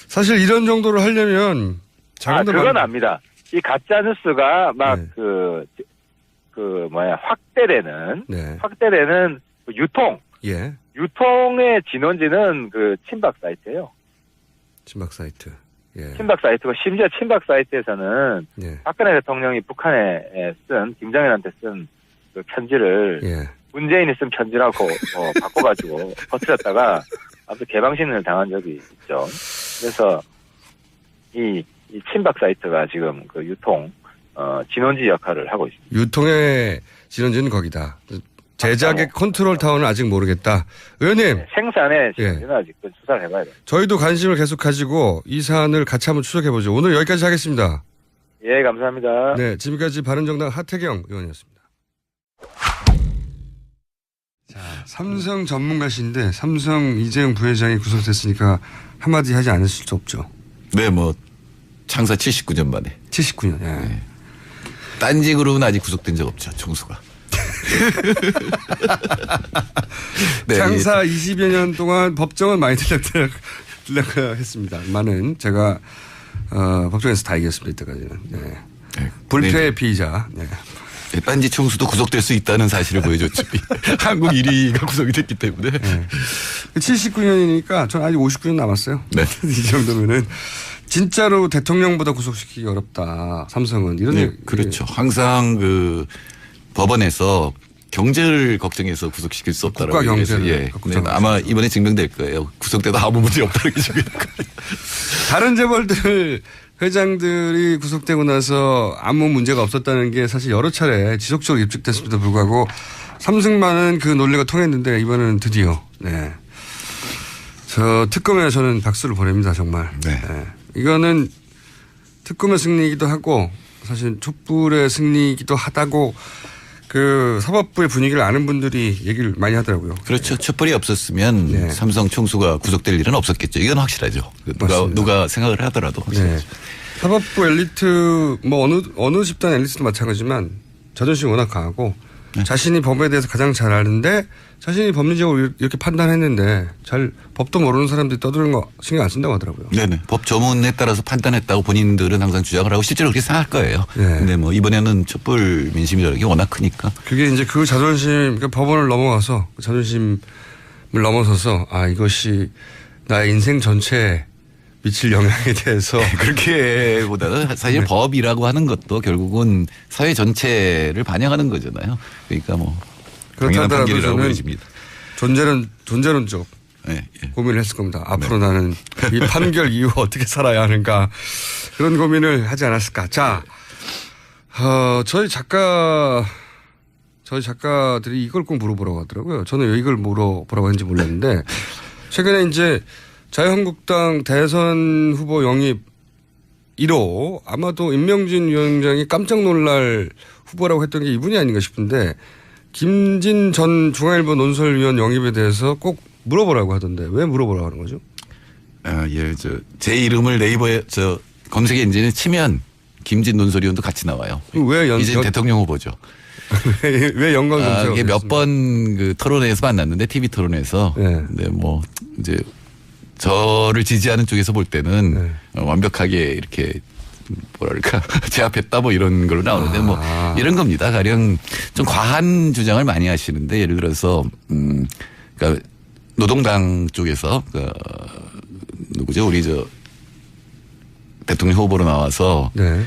사실 이런 정도로 하려면 그건 압니다. 이 가짜 뉴스가 막 확대되는 그 유통의 진원지는 그 친박 사이트예요. 친박 사이트. 친박 사이트고 심지어 친박 사이트에서는 박근혜 대통령이 북한에 쓴 김정일한테 쓴 그 편지를 문재인이 쓴 편지라고 바꿔가지고 퍼뜨렸다가 아무튼 개방신을 당한 적이 있죠. 그래서 이 친박 사이트가 지금 그 유통 진원지 역할을 하고 있습니다. 유통의 진원지는 거기다. 제작의 컨트롤 타워는 아직 모르겠다. 의원님. 생산의 진원지는 아직 수사를 해봐야 돼요. 저희도 관심을 계속 가지고 이 사안을 같이 한번 추적해보죠. 오늘 여기까지 하겠습니다. 예, 감사합니다. 네, 지금까지 바른정당 하태경 의원이었습니다. 자, 삼성 전문가신데 삼성 이재용 부회장이 구속됐으니까 한마디 하지 않으실 수 없죠. 네, 뭐 창사 79년 만에. 79년. 딴지 그룹은 아직 구속된 적 없죠. 총수가. 네. 장사 20여 년 동안 법정을 많이 들락했습니다. 많은 제가 법정에서 다 이겼습니다. 이때까지는. 네. 네. 불패의 피의자. 네. 네, 딴지 총수도 구속될 수 있다는 사실을 보여줬죠. 한국 1위가 구속이 됐기 때문에. 네. 79년이니까 전 아직 59년 남았어요. 네. 이 정도면은 진짜로 대통령보다 구속시키기 어렵다. 삼성은 이런 네, 그렇죠. 항상 그 법원에서 경제를 걱정해서 구속시킬 수 없다라고 국가 경제를 예. 네, 아마 이번에 증명될 거예요. 구속돼도 아무 문제 없다는 게 증명될 거예요. 다른 재벌들 회장들이 구속되고 나서 아무 문제가 없었다는 게 사실 여러 차례 지속적으로 입증됐음에도 불구하고 삼성만은 그 논리가 통했는데 이번에는 드디어 네. 저 특검에 저는 박수를 보냅니다. 정말. 네. 네. 이거는 특검의 승리이기도 하고 사실 촛불의 승리이기도 하다고 그 사법부의 분위기를 아는 분들이 얘기를 많이 하더라고요. 그렇죠. 촛불이 없었으면 네. 삼성 총수가 구속될 일은 없었겠죠. 이건 확실하죠. 누가 생각을 하더라도 확실하죠. 네. 사법부 엘리트 뭐 어느 집단 엘리트도 마찬가지지만 자존심이 워낙 강하고 네. 자신이 법에 대해서 가장 잘 아는데 자신이 법리적으로 이렇게 판단했는데 잘 법도 모르는 사람들이 떠드는 거 신경 안 쓴다고 하더라고요. 네네. 법 조문에 따라서 판단했다고 본인들은 항상 주장을 하고 실제로 그렇게 생각할 거예요. 네. 근데 뭐 이번에는 촛불 민심이라는 게 워낙 크니까. 그게 이제 그 자존심, 그러니까 법원을 넘어가서 그 자존심을 넘어서서 아 이것이 나의 인생 전체에 미칠 영향에 대해서 그렇게보다는 사실 네. 법이라고 하는 것도 결국은 사회 전체를 반영하는 거잖아요. 그러니까 뭐 당연한 그렇다더라도 판결이라고 저는 보여집니다. 존재론적 네, 예. 고민을 했을 겁니다. 앞으로 나는 이 판결 이후 어떻게 살아야 하는가 그런 고민을 하지 않았을까. 자, 저희 작가들이 이걸 꼭 물어보라고 하더라고요. 저는 왜 이걸 물어보라고 했는지 몰랐는데 최근에 이제 자유한국당 대선 후보 영입 1호 아마도 임명진 위원장이 깜짝 놀랄 후보라고 했던 게 이분이 아닌가 싶은데 김진 전 중앙일보 논설위원 영입에 대해서 꼭 물어보라고 하던데 왜 물어보라고 하는 거죠? 예, 제 이름을 네이버에 검색 엔진에 치면 김진 논설위원도 같이 나와요. 왜 이제 대통령 후보죠. 왜 연관 검색을 이게 몇 번 그 토론회에서 만났는데 TV 토론회에서 네. 근데 뭐 이제 저를 지지하는 쪽에서 볼 때는 네. 완벽하게 이렇게 뭐랄까 제압했다 뭐 이런 걸로 나오는데 뭐 이런 겁니다. 가령 좀 과한 주장을 많이 하시는데 예를 들어서 그러니까 노동당 쪽에서 누구죠 우리 대통령 후보로 나와서 네.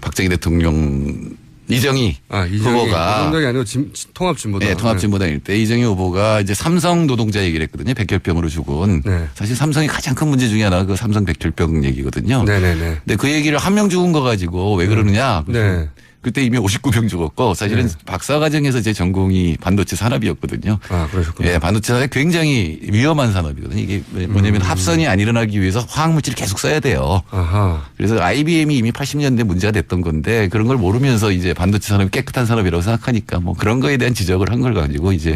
박정희 대통령 이정희 후보가 노동당이 아니고 통합진보당. 네, 통합진보당일 때 이정희 후보가 이제 삼성 노동자 얘기를 했거든요. 백혈병으로 죽은. 네. 사실 삼성의 가장 큰 문제 중에 하나가 그 삼성 백혈병 얘기거든요. 네네네. 근데 그 얘기를 한 명 죽은 거 가지고 왜 그러느냐. 네. 그때 이미 59명 죽었고 사실은 네. 박사 과정에서 제 전공이 반도체 산업이었거든요. 아, 그러셨군요. 예, 반도체 산업이 굉장히 위험한 산업이거든요. 이게 뭐냐면 합선이 안 일어나기 위해서 화학물질을 계속 써야 돼요. 아하. 그래서 IBM이 이미 80년대 문제가 됐던 건데 그런 걸 모르면서 이제 반도체 산업이 깨끗한 산업이라고 생각하니까 뭐 그런 거에 대한 지적을 한 걸 가지고 이제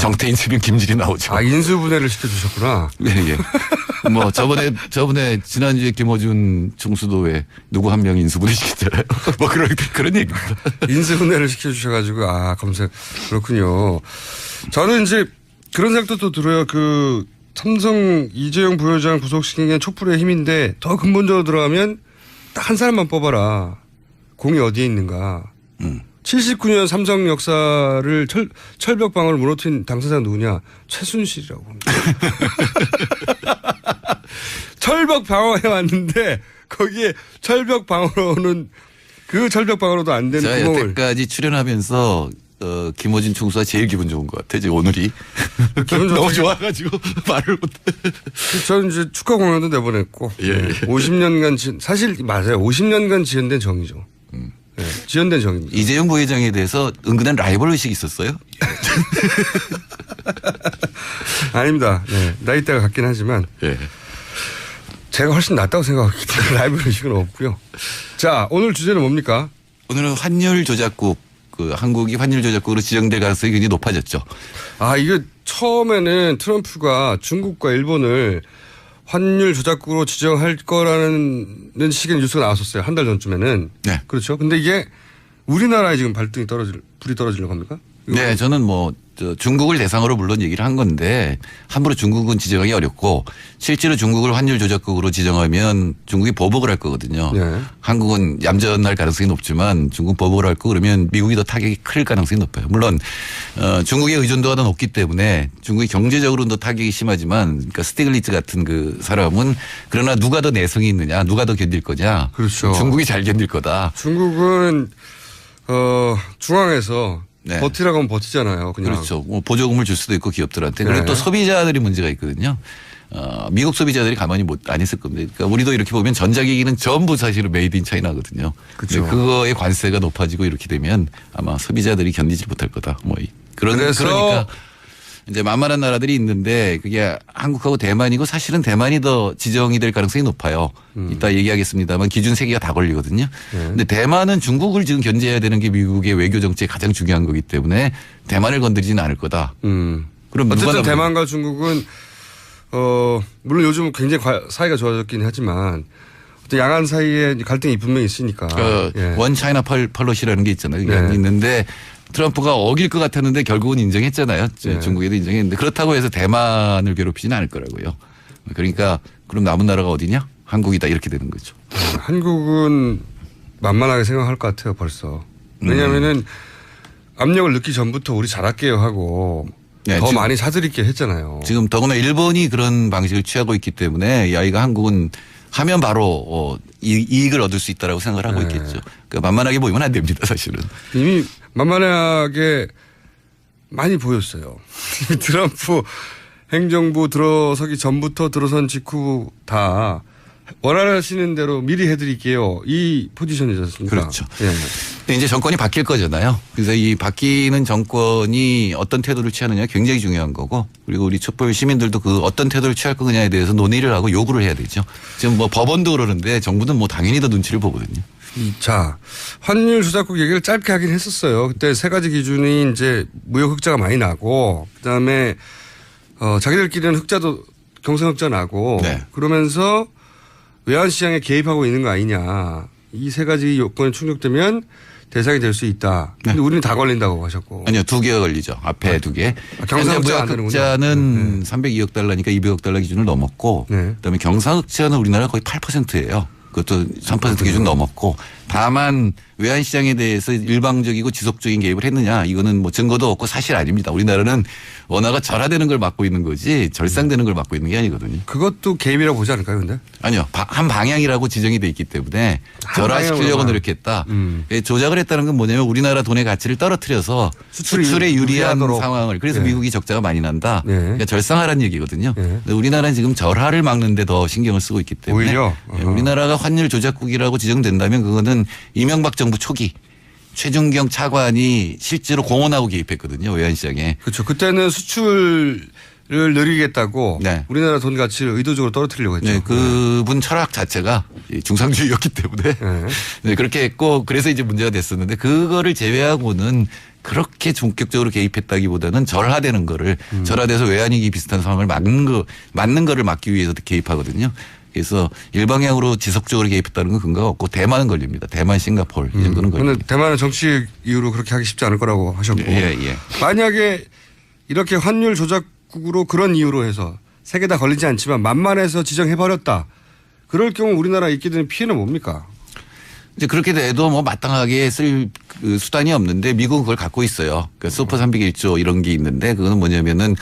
정태인 측은 김질이 나오죠. 아, 인수분해를 시켜주셨구나. 예, 예. 뭐 저번에 지난주에 김어준 총수도 왜 누구 한 명 인수분해 시켰잖아요. 뭐 그런 얘기입니다. 인수분해를 시켜주셔가지고 검색 그렇군요. 저는 이제 그런 생각도 또 들어요. 그 삼성 이재용 부회장 구속시킨 게 촛불의 힘인데 더 근본적으로 들어가면 딱 한 사람만 뽑아라. 공이 어디에 있는가. 79년 삼성 역사를 철벽방어를 무너뜨린 당사자가 누구냐. 최순실이라고 합니다. 철벽 방어해 왔는데 거기에 철벽 방어로는 그 철벽 방어로도 안 되는 제가 구멍을. 여태까지 출연하면서 김어준 총수가 제일 기분 좋은 것 같아요. 이제 오늘이. 너무 좋아가지고 말을 못해. 저는 이제 축하 공연도 내보냈고. 예. 50년간 사실 맞아요. 50년간 지연된 정이죠. 네, 지연된 정입니다. 이재용 부회장에 대해서 은근한 라이벌 의식이 있었어요? 아닙니다. 네, 나이대가 같긴 하지만. 예. 제가 훨씬 낫다고 생각하기 때문에 라이벌 의식은 없고요. 자, 오늘 주제는 뭡니까? 오늘은 환율 조작국, 한국이 환율 조작국으로 지정될 가능성이 굉장히 높아졌죠. 이게 처음에는 트럼프가 중국과 일본을 환율 조작국으로 지정할 거라는 식의 뉴스가 나왔었어요. 한 달 전쯤에는. 네. 그렇죠. 근데 이게 우리나라에 지금 불이 떨어지는 겁니까? 네, 저는 중국을 대상으로 물론 얘기를 한 건데 함부로 중국은 지정하기 어렵고 실제로 중국을 환율 조작국으로 지정하면 중국이 보복을 할 거거든요. 네. 한국은 얌전할 가능성이 높지만 중국 보복을 할 거 그러면 미국이 더 타격이 클 가능성이 높아요. 물론 중국의 의존도가 더 높기 때문에 중국이 경제적으로는 더 타격이 심하지만 그러니까 스티글리츠 같은 그 사람은 그러나 누가 더 내성이 있느냐 누가 더 견딜 거냐. 그렇죠. 중국이 잘 견딜 거다. 중국은 중앙에서 네. 버티라고 하면 버티잖아요. 그냥. 그렇죠. 보조금을 줄 수도 있고 기업들한테. 네. 그리고 또 소비자들이 문제가 있거든요. 미국 소비자들이 가만히 안 있을 겁니다. 그러니까 우리도 이렇게 보면 전자기기는 전부 사실은 메이드 인 차이나거든요. 그렇죠. 그거의 관세가 높아지고 이렇게 되면 아마 소비자들이 견디지 못할 거다. 그러니까 이제 만만한 나라들이 있는데 그게 한국하고 대만이고 사실은 대만이 더 지정이 될 가능성이 높아요. 이따 얘기하겠습니다만 기준 3개가 다 걸리거든요. 근데 대만은 중국을 지금 견제해야 되는 게 미국의 외교 정책이 가장 중요한 거기 때문에 대만을 건드리지는 않을 거다. 그럼 어쨌든 대만과 중국은 물론 요즘 굉장히 사이가 좋아졌긴 하지만 어떤 양안 사이에 갈등이 분명히 있으니까. 원 차이나 펄러시라는 게 있잖아요. 그게 네. 있는데 트럼프가 어길 것 같았는데 결국은 인정했잖아요. 네. 중국에도 인정했는데 그렇다고 해서 대만을 괴롭히지는 않을 거라고요. 그러니까 그럼 남은 나라가 어디냐? 한국이다 이렇게 되는 거죠. 한국은 만만하게 생각할 것 같아요 벌써. 왜냐하면은 압력을 넣기 전부터 우리 잘할게요 하고 네, 더 많이 사드릴게 했잖아요. 지금 더구나 일본이 그런 방식을 취하고 있기 때문에 이 아이가 한국은 하면 바로 이익을 얻을 수 있다라고 생각을 하고 네. 있겠죠. 그러니까 만만하게 보이면 안 됩니다 사실은. 이미 만만하게 많이 보였어요. 트럼프 행정부 들어서기 전부터 들어선 직후 다 원하시는 대로 미리 해드릴게요. 이 포지션이지 않습니까? 그렇죠. 예. 근데 이제 정권이 바뀔 거잖아요. 그래서 이 바뀌는 정권이 어떤 태도를 취하느냐 굉장히 중요한 거고 그리고 우리 촛불 시민들도 그 어떤 태도를 취할 거냐에 대해서 논의를 하고 요구를 해야 되죠. 지금 법원도 그러는데 정부는 당연히 더 눈치를 보거든요. 자, 환율 조작국 얘기를 짧게 하긴 했었어요. 그때 3가지 기준이 이제 무역 흑자가 많이 나고 그다음에 자기들끼리는 경선 흑자 나고 네. 그러면서 외환 시장에 개입하고 있는 거 아니냐. 이 3가지 요건이 충족되면 대상이 될 수 있다. 근데 우리는 다 걸린다고 하셨고. 아니요. 2개가 걸리죠. 앞에 2개. 경상 흑자가 안 무역 되는군요. 흑자는 302억 달러니까 200억 달러 기준을 넘었고 네. 그다음에 경상 흑자는 우리나라 거의 8%예요. 그것도 3% 기준 넘었고 다만 외환시장에 대해서 일방적이고 지속적인 개입을 했느냐 이거는 증거도 없고 사실 아닙니다. 우리나라는 원화가 절하되는 걸 막고 있는 거지 절상되는 걸 막고 있는 게 아니거든요. 그것도 개입이라고 보지 않을까요 근데? 아니요. 한 방향이라고 지정이 돼 있기 때문에 절하시키려고 노력했다. 조작을 했다는 건 뭐냐면 우리나라 돈의 가치를 떨어뜨려서 수출에 유리한 상황을 그래서 네. 미국이 적자가 많이 난다. 네. 그러니까 절상하라는 얘기거든요. 네. 근데 우리나라는 지금 절하를 막는 데 더 신경을 쓰고 있기 때문에 오히려? 우리나라가 환율 조작국이라고 지정된다면 그거는 이명박 정부 초기 최준경 차관이 실제로 공언하고 개입했거든요. 외환시장에. 그렇죠. 그때는 수출을 늘리겠다고 네. 우리나라 돈 가치를 의도적으로 떨어뜨리려고 했죠. 네, 그분 철학 자체가 중상주의였기 때문에 네. 네, 그렇게 했고 그래서 이제 문제가 됐었는데 그거를 제외하고는 그렇게 본격적으로 개입했다기보다는 절하되는 거를 절하돼서 외환위기 비슷한 상황을 맞는 거를 막기 위해서 개입하거든요. 그래서 일방향으로 지속적으로 개입했다는 건 근거가 없고 대만은 걸립니다. 대만, 싱가포르 이 정도는 걸립니다. 그런데 대만은 정치 이유로 그렇게 하기 쉽지 않을 거라고 하셨고 예. 만약에 이렇게 환율 조작국으로 그런 이유로 해서 3개 다 걸리지 않지만 만만해서 지정해버렸다. 그럴 경우 우리나라 있게 되는 피해는 뭡니까? 이제 그렇게 돼도 마땅하게 쓸 그 수단이 없는데 미국은 그걸 갖고 있어요. 그러니까 슈퍼 301조 이런 게 있는데 그거는 뭐냐면은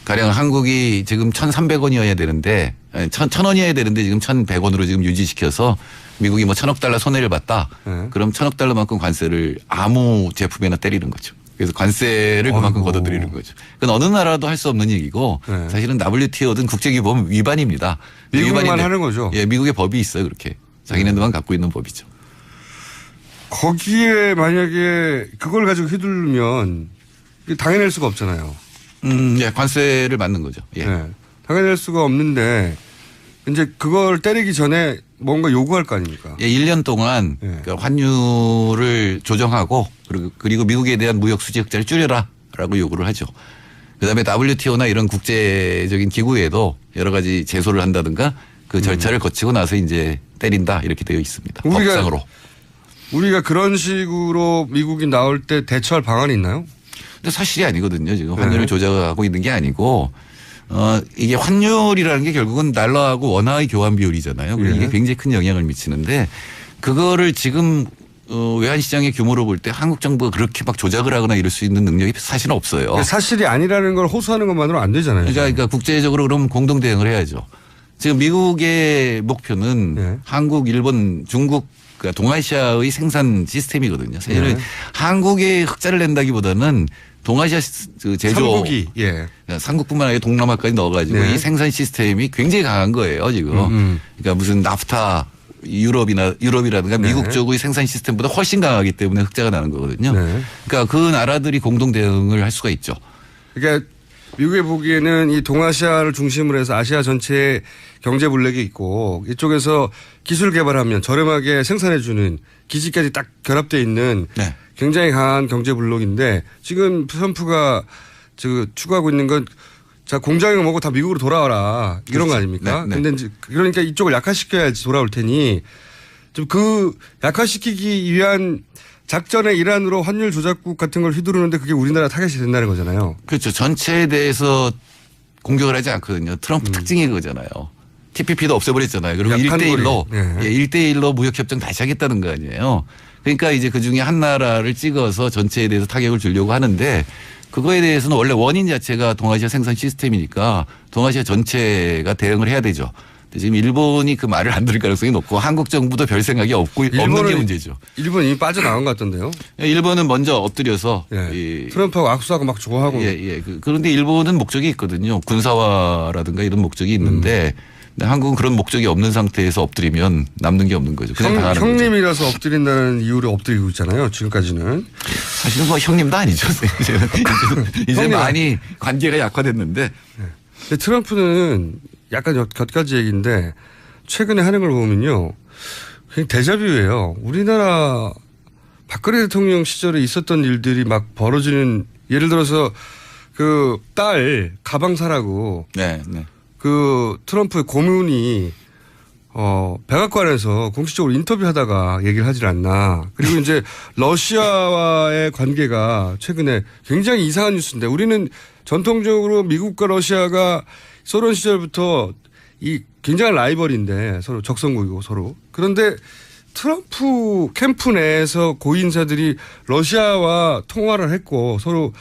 가령 한국이 지금 1,300원이어야 되는데 1,000원이어야 되는데 지금 1,100원으로 지금 유지시켜서 미국이 1,000억 달러 손해를 봤다. 네. 그럼 1,000억 달러만큼 관세를 아무 제품에나 때리는 거죠. 그래서 관세를 그만큼 걷어들이는 거죠. 그건 어느 나라도 할 수 없는 얘기고 네. 사실은 WTO든 국제기구법 위반입니다. 미국만 위반인데 하는 거죠. 예, 미국의 법이 있어요. 그렇게 자기네들만 갖고 있는 법이죠. 거기에 만약에 그걸 가지고 휘둘르면 당해낼 수가 없잖아요. 예, 관세를 맞는 거죠. 예. 네. 당해낼 수가 없는데 이제 그걸 때리기 전에 뭔가 요구할 거 아닙니까? 예, 1년 동안 네. 그 환율을 조정하고 그리고 미국에 대한 무역 수지 흑자를 줄여라라고 요구를 하죠. 그다음에 WTO나 이런 국제적인 기구에도 여러 가지 제소를 한다든가 그 절차를 거치고 나서 이제 때린다 이렇게 되어 있습니다. 우리가 법상으로. 우리가 그런 식으로 미국이 나올 때 대처할 방안이 있나요? 근데 사실이 아니거든요. 지금 환율을 조작하고 있는 게 아니고 이게 환율이라는 게 결국은 달러하고 원화의 교환 비율이잖아요. 그래서 이게 굉장히 큰 영향을 미치는데 그거를 지금 외환시장의 규모로 볼 때 한국 정부가 그렇게 막 조작을 하거나 이럴 수 있는 능력이 사실은 없어요. 사실이 아니라는 걸 호소하는 것만으로 안 되잖아요. 그러니까 국제적으로 그럼 공동 대응을 해야죠. 지금 미국의 목표는 한국, 일본, 중국, 그러니까 동아시아의 생산 시스템이거든요. 사실은 한국에 흑자를 낸다기보다는 동아시아 제조 삼국이 삼국뿐만 아니라 동남아까지 넣어가지고 이 생산 시스템이 굉장히 강한 거예요 지금. 그러니까 무슨 나프타 유럽이라든가 미국 쪽의 생산 시스템보다 훨씬 강하기 때문에 흑자가 나는 거거든요. 그러니까 그 나라들이 공동 대응을 할 수가 있죠. 그러니까 미국이 보기에는 이 동아시아를 중심으로 해서 아시아 전체에 경제 블록이 있고 이쪽에서 기술 개발하면 저렴하게 생산해주는 기지까지 딱 결합되어 있는 굉장히 강한 경제 블록인데 지금 트럼프가 추구하고 있는 건 자, 공장이 뭐고 다 미국으로 돌아와라. 이런 거 아닙니까? 근데 이제 그러니까 이쪽을 약화시켜야지 돌아올 테니 좀 그 약화시키기 위한 작전의 일환으로 환율 조작국 같은 걸 휘두르는데 그게 우리나라 타겟이 된다는 거잖아요. 그렇죠. 전체에 대해서 공격을 하지 않거든요. 트럼프 특징이 그거잖아요. TPP도 없애버렸잖아요. 그리고 1대1로 1대1로 무역협정 다시 하겠다는 거 아니에요. 그러니까 이제 그중에 한 나라를 찍어서 전체에 대해서 타격을 주려고 하는데 그거에 대해서는 원래 원인 자체가 동아시아 생산 시스템이니까 동아시아 전체가 대응을 해야 되죠. 근데 지금 일본이 그 말을 안 들을 가능성이 높고 한국 정부도 별 생각이 없는 게 문제죠. 일본 이미 빠져나간 것 같던데요. 일본은 먼저 엎드려서 트럼프하고 악수하고 막 좋아하고. 그런데 일본은 목적이 있거든요. 군사화라든가 이런 목적이 있는데 근데 한국은 그런 목적이 없는 상태에서 엎드리면 남는 게 없는 거죠. 그냥 당하는 형님이라서 엎드린다는 이유로 엎드리고 있잖아요. 지금까지는. 사실은 뭐 형님도 아니죠. 이제 많이 관계가 약화됐는데. 근데 트럼프는 약간 곁가지 얘기인데 최근에 하는 걸 보면요. 그냥 데자뷰예요. 우리나라 박근혜 대통령 시절에 있었던 일들이 막 벌어지는 예를 들어서 그 딸 가방 사라고. 그 트럼프의 고문이 백악관에서 공식적으로 인터뷰하다가 얘기를 하질 않나. 그리고 이제 러시아와의 관계가 최근에 굉장히 이상한 뉴스인데 우리는 전통적으로 미국과 러시아가 소련 시절부터 이 굉장한 라이벌인데 서로 적성국이고 서로. 그런데 트럼프 캠프 내에서 고위인사들이 러시아와 통화를 했고 서로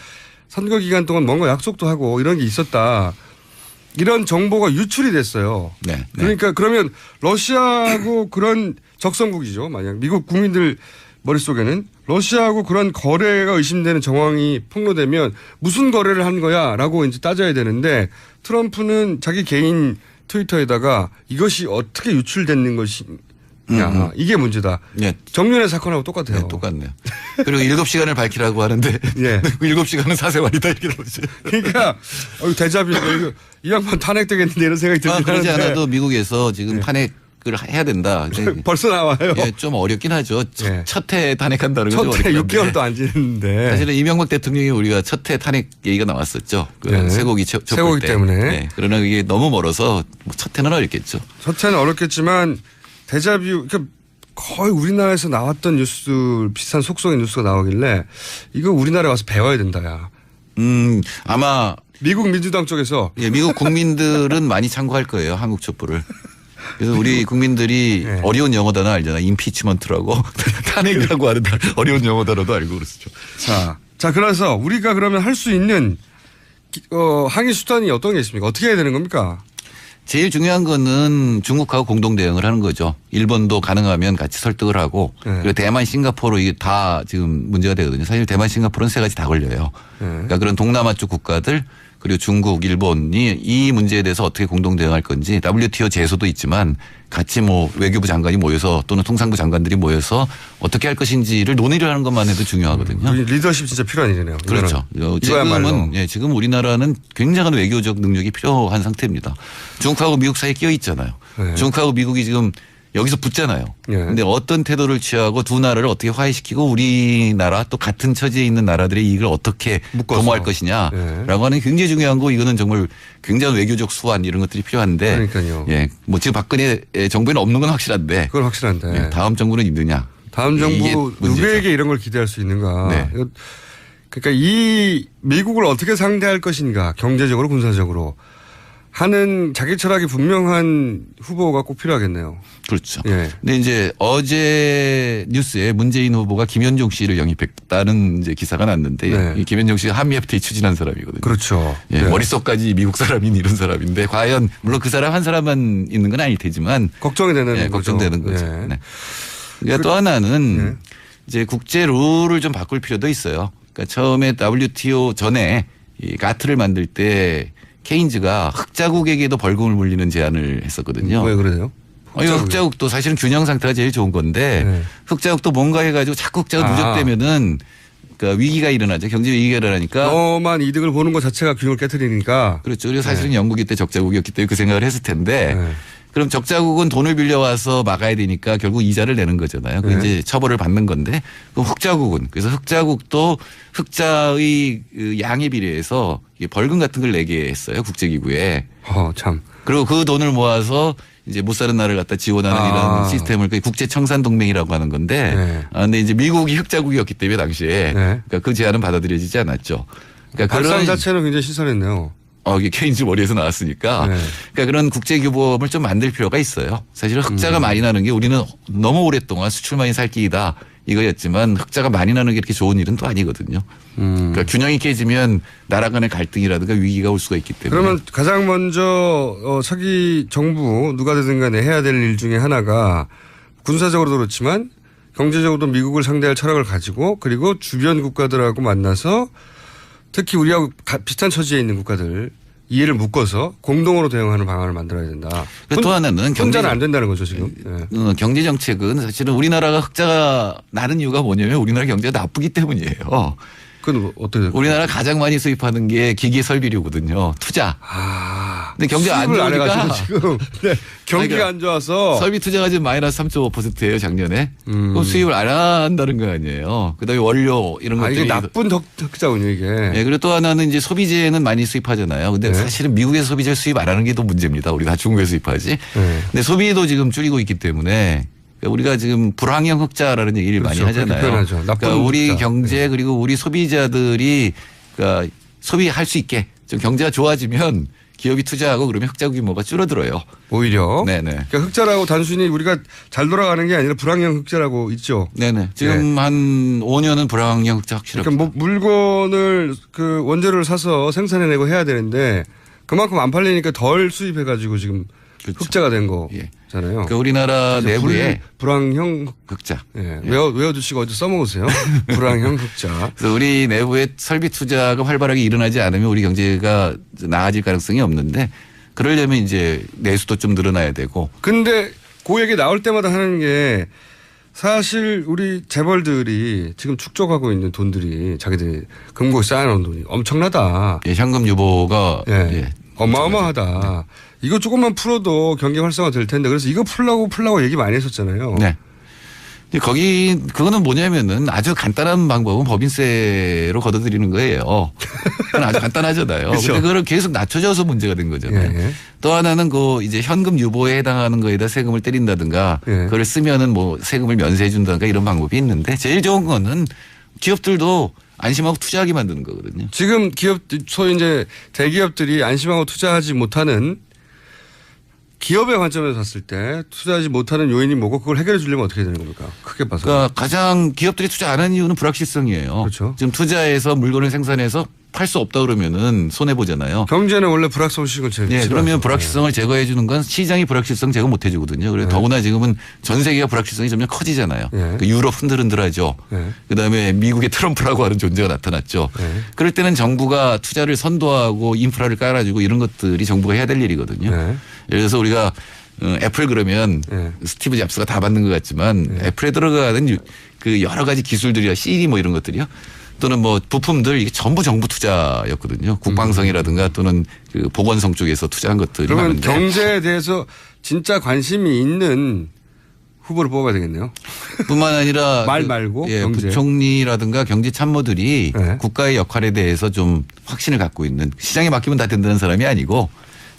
선거 기간 동안 뭔가 약속도 하고 이런 게 있었다. 이런 정보가 유출이 됐어요. 그러니까 그러면 러시아하고 그런 적성국이죠. 만약 미국 국민들 머릿속에는 러시아하고 그런 거래가 의심되는 정황이 폭로되면 무슨 거래를 한 거야 라고 이제 따져야 되는데 트럼프는 자기 개인 트위터에다가 이것이 어떻게 유출되는 것이냐 이게 문제다. 정윤회 사건하고 똑같아요. 똑같네요. 그리고 7시간을 밝히라고 하는데 7시간은 사생활이다 이렇게 나오죠. 그러니까 데자뷰 이 양반 탄핵되겠는데 이런 생각이 들긴 그러지 하는데. 않아도 미국에서 지금 탄핵을 해야 된다. 벌써 나와요. 좀 어렵긴 하죠. 첫 해 탄핵한다는 거죠. 첫 해 6개월도 안 지났는데. 사실은 이명박 대통령이 우리가 첫 해 탄핵 얘기가 나왔었죠. 쇠고기 촛불 때. 때문에. 그러나 이게 너무 멀어서 첫 해는 어렵겠죠. 첫 해는 어렵겠지만 데자뷰 그러니까 거의 우리나라에서 나왔던 뉴스 비슷한 속성의 뉴스가 나오길래 이거 우리나라에 와서 배워야 된다. 야. 아마 미국 민주당 쪽에서 미국 국민들은 많이 참고할 거예요. 한국 촛불을. 그래서 우리 국민들이 어려운 영어 단어 알잖아. 임피치먼트라고 탄핵이라고 하는 어려운 영어 단어도 알고 그렇죠. 자 그래서 우리가 그러면 할 수 있는 항의 수단이 어떤 게 있습니까? 어떻게 해야 되는 겁니까? 제일 중요한 거는 중국하고 공동 대응을 하는 거죠. 일본도 가능하면 같이 설득을 하고 그리고 대만, 싱가포르 이게 다 지금 문제가 되거든요. 사실 대만, 싱가포르는 세 가지 다 걸려요. 그러니까 그런 동남아 쪽 국가들 그리고 중국, 일본이 이 문제에 대해서 어떻게 공동 대응할 건지 WTO 제소도 있지만 같이 뭐 외교부 장관이 모여서 또는 통상부 장관들이 모여서 어떻게 할 것인지를 논의를 하는 것만 해도 중요하거든요. 리더십 진짜 필요한 일이네요. 그렇죠. 지금 우리나라는 굉장한 외교적 능력이 필요한 상태입니다. 중국하고 미국 사이에 끼어 있잖아요. 중국하고 미국이 지금 여기서 붙잖아요. 그런데 어떤 태도를 취하고 두 나라를 어떻게 화해시키고 우리나라 또 같은 처지에 있는 나라들의 이익을 어떻게 도모할 것이냐라고 하는 굉장히 중요한 거 이거는 정말 굉장한 외교적 수완 이런 것들이 필요한데 그러니까요. 뭐 지금 박근혜 정부에는 없는 건 확실한데 그건 확실한데 다음 정부는 있느냐. 다음 정부 누구에게 이런 걸 기대할 수 있는가. 네. 그러니까 이 미국을 어떻게 상대할 것인가, 경제적으로 군사적으로 하는 자기 철학이 분명한 후보가 꼭 필요하겠네요. 그렇죠. 예. 근데 이제 어제 뉴스에 문재인 후보가 김현종 씨를 영입했다는 이제 기사가 났는데 네. 이 김현종 씨가 한미 FTA 추진한 사람이거든요. 그렇죠. 예, 네. 머릿속까지 미국 사람인 이런 사람인데 과연 물론 그 사람 한 사람만 있는 건 아닐 테지만 걱정이 되는 예, 거죠. 걱정되는 거죠. 예. 네. 그러니까 또 하나는 이제 국제 룰을 좀 바꿀 필요도 있어요. 그러니까 처음에 WTO 전에 이 가트를 만들 때 케인즈가 흑자국에게도 벌금을 물리는 제안을 했었거든요. 왜 그래요? 흑자국도 사실은 균형 상태가 제일 좋은 건데 네. 흑자국도 뭔가 해가지고 자꾸 흑자가 누적되면은 그러니까 위기가 일어나죠. 경제 위기가 일어나니까. 너만 이득을 보는 것 자체가 균형을 깨뜨리니까. 그렇죠. 그리고 사실은 영국이 때 적자국이었기 때문에 그 생각을 했을 텐데 그럼 적자국은 돈을 빌려와서 막아야 되니까 결국 이자를 내는 거잖아요. 그 이제 처벌을 받는 건데 그럼 흑자국은 그래서 흑자국도 흑자의 그 양에 비례해서 벌금 같은 걸 내게 했어요. 국제기구에. 참. 그리고 그 돈을 모아서 이제 못 사는 나라를 갖다 지원하는 이런 시스템을 국제 청산 동맹이라고 하는 건데. 근데 이제 미국이 흑자국이었기 때문에 당시에 그러니까 그 제안은 받아들여지지 않았죠. 그러니까 발상 그런 자체는 굉장히 신선했네요. 이게 케인즈 머리에서 나왔으니까. 그러니까 그런 국제 규범을 좀 만들 필요가 있어요. 사실은 흑자가 많이 나는 게 우리는 너무 오랫동안 수출만이 살 길이다 이거였지만 흑자가 많이 나는 게 이렇게 좋은 일은 또 아니거든요. 그러니까 균형이 깨지면 나라 간의 갈등이라든가 위기가 올 수가 있기 때문에. 그러면 가장 먼저 차기 정부 누가 되든 간에 해야 될 일 중에 하나가 군사적으로도 그렇지만 경제적으로도 미국을 상대할 철학을 가지고 그리고 주변 국가들하고 만나서 특히 우리하고 비슷한 처지에 있는 국가들 이해를 묶어서 공동으로 대응하는 방안을 만들어야 된다. 또 하나는 혼자는 안 된다는 거죠 지금. 경제 정책은 사실은 우리나라가 흑자가 나는 이유가 뭐냐면 우리나라 경제가 나쁘기 때문이에요. 그건 어떻게 될까요? 우리나라 가장 많이 수입하는 게 기계 설비료거든요. 투자. 근데 경제가 안 좋으니까 지금 경기가 안 좋아서 설비 투자가 지금 마이너스 3.5%예요 작년에. 그럼 수입을 안 한다는 거 아니에요. 그다음에 원료 이런 것들이 이게 나쁜 흑자군요 이게. 네, 그리고 또 하나는 이제 소비재는 많이 수입하잖아요. 근데 사실은 미국에서 소비재 수입 안 하는 게 더 문제입니다. 우리 다 중국에서 수입하지. 근데 소비도 지금 줄이고 있기 때문에. 우리가 지금 불황형 흑자라는 얘기를 그렇죠. 많이 하잖아요. 그러니까 우리 흑자. 경제 그리고 우리 소비자들이 그러니까 소비할 수 있게 좀 경제가 좋아지면 기업이 투자하고 그러면 흑자 규모가 줄어들어요. 오히려. 네네. 그러니까 흑자라고 단순히 우리가 잘 돌아가는 게 아니라 불황형 흑자라고 있죠. 네네. 지금 한 5년은 불황형 흑자 확실하게. 그러니까 물건을 그 원재료를 사서 생산해내고 해야 되는데 그만큼 안 팔리니까 덜 수입해가지고 지금 그렇죠. 흑자가 된 거잖아요. 그러니까 우리나라 내부에 불황형 흑자. 외워두시고 어디 써먹으세요. 불황형 흑자. 그래서 우리 내부에 설비 투자가 활발하게 일어나지 않으면 우리 경제가 나아질 가능성이 없는데 그러려면 이제 내수도 좀 늘어나야 되고. 근데 그 얘기 나올 때마다 하는 게 사실 우리 재벌들이 지금 축적하고 있는 돈들이 자기들이 금고에 쌓아놓은 돈이 엄청나다. 현금 유보가 어마어마하다. 이거 조금만 풀어도 경기 활성화 될 텐데 그래서 이거 풀라고 얘기 많이 했었잖아요. 네. 그거는 뭐냐면은 아주 간단한 방법은 법인세로 걷어들이는 거예요. 그건 아주 간단하잖아요. 그렇죠. 근데 그걸 계속 낮춰져서 문제가 된 거잖아요. 또 하나는 이제 현금 유보에 해당하는 거에다 세금을 때린다든가 그걸 쓰면은 뭐 세금을 면세해 준다든가 이런 방법이 있는데 제일 좋은 거는 기업들도 안심하고 투자하게 만드는 거거든요. 지금 소위 이제 대기업들이 안심하고 투자하지 못하는 기업의 관점에서 봤을 때 투자하지 못하는 요인이 뭐고 그걸 해결해 주려면 어떻게 되는 겁니까? 크게 봐서. 그러니까 가장 기업들이 투자 안 하는 이유는 불확실성이에요. 그렇죠. 지금 투자해서 물건을 생산해서 팔 수 없다 그러면은 손해 보잖아요. 경제는 원래 불확실성을 제일 그러면 불확실성을 제거해 주는 건 시장이 불확실성 제거 못 해주거든요. 그래서 더구나 지금은 전 세계가 불확실성이 점점 커지잖아요. 그 유럽 흔들흔들하죠. 그다음에 미국의 트럼프라고 하는 존재가 나타났죠. 그럴 때는 정부가 투자를 선도하고 인프라를 깔아주고 이런 것들이 정부가 해야 될 일이거든요. 예를 들어서 우리가 애플 그러면 스티브 잡스가 다 만든 것 같지만 애플에 들어가는 그 여러 가지 기술들이야 CD 뭐 이런 것들이요. 또는 뭐 부품들 이게 전부 정부 투자였거든요. 국방성이라든가 또는 그 보건성 쪽에서 투자한 것들이 그러면 많은데. 경제에 대해서 진짜 관심이 있는 후보를 뽑아야 되겠네요. 뿐만 아니라 말 말고 경제. 부총리라든가 경제 참모들이 국가의 역할에 대해서 좀 확신을 갖고 있는 시장에 맡기면 다 된다는 사람이 아니고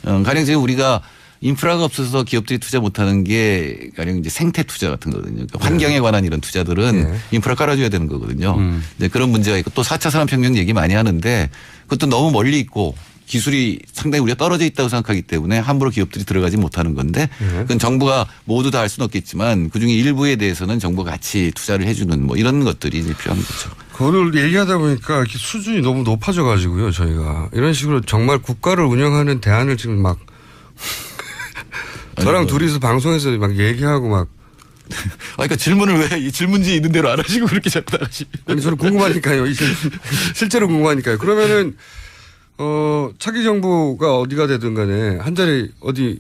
가령 지금 우리가 인프라가 없어서 기업들이 투자 못하는 게 가령 이제 생태 투자 같은 거거든요. 그러니까 환경에 관한 이런 투자들은 인프라 깔아줘야 되는 거거든요. 이제 그런 문제가 있고 또 4차 산업혁명 얘기 많이 하는데 그것도 너무 멀리 있고 기술이 상당히 우리가 떨어져 있다고 생각하기 때문에 함부로 기업들이 들어가지 못하는 건데 그건 정부가 모두 다 할 수는 없겠지만 그중에 일부에 대해서는 정부가 같이 투자를 해주는 뭐 이런 것들이 이제 필요한 거죠. 그걸 얘기하다 보니까 이렇게 수준이 너무 높아져 가지고요. 저희가 이런 식으로 정말 국가를 운영하는 대안을 지금 막 저랑 둘이서 방송에서 막 얘기하고 막 그러니까 질문을 왜 이 질문지 있는 대로 안 하시고 그렇게 자꾸 나가시면. 아니 저는 궁금하니까요. 실제로 궁금하니까요. 그러면은 차기 정부가 어디가 되든 간에 한 자리 어디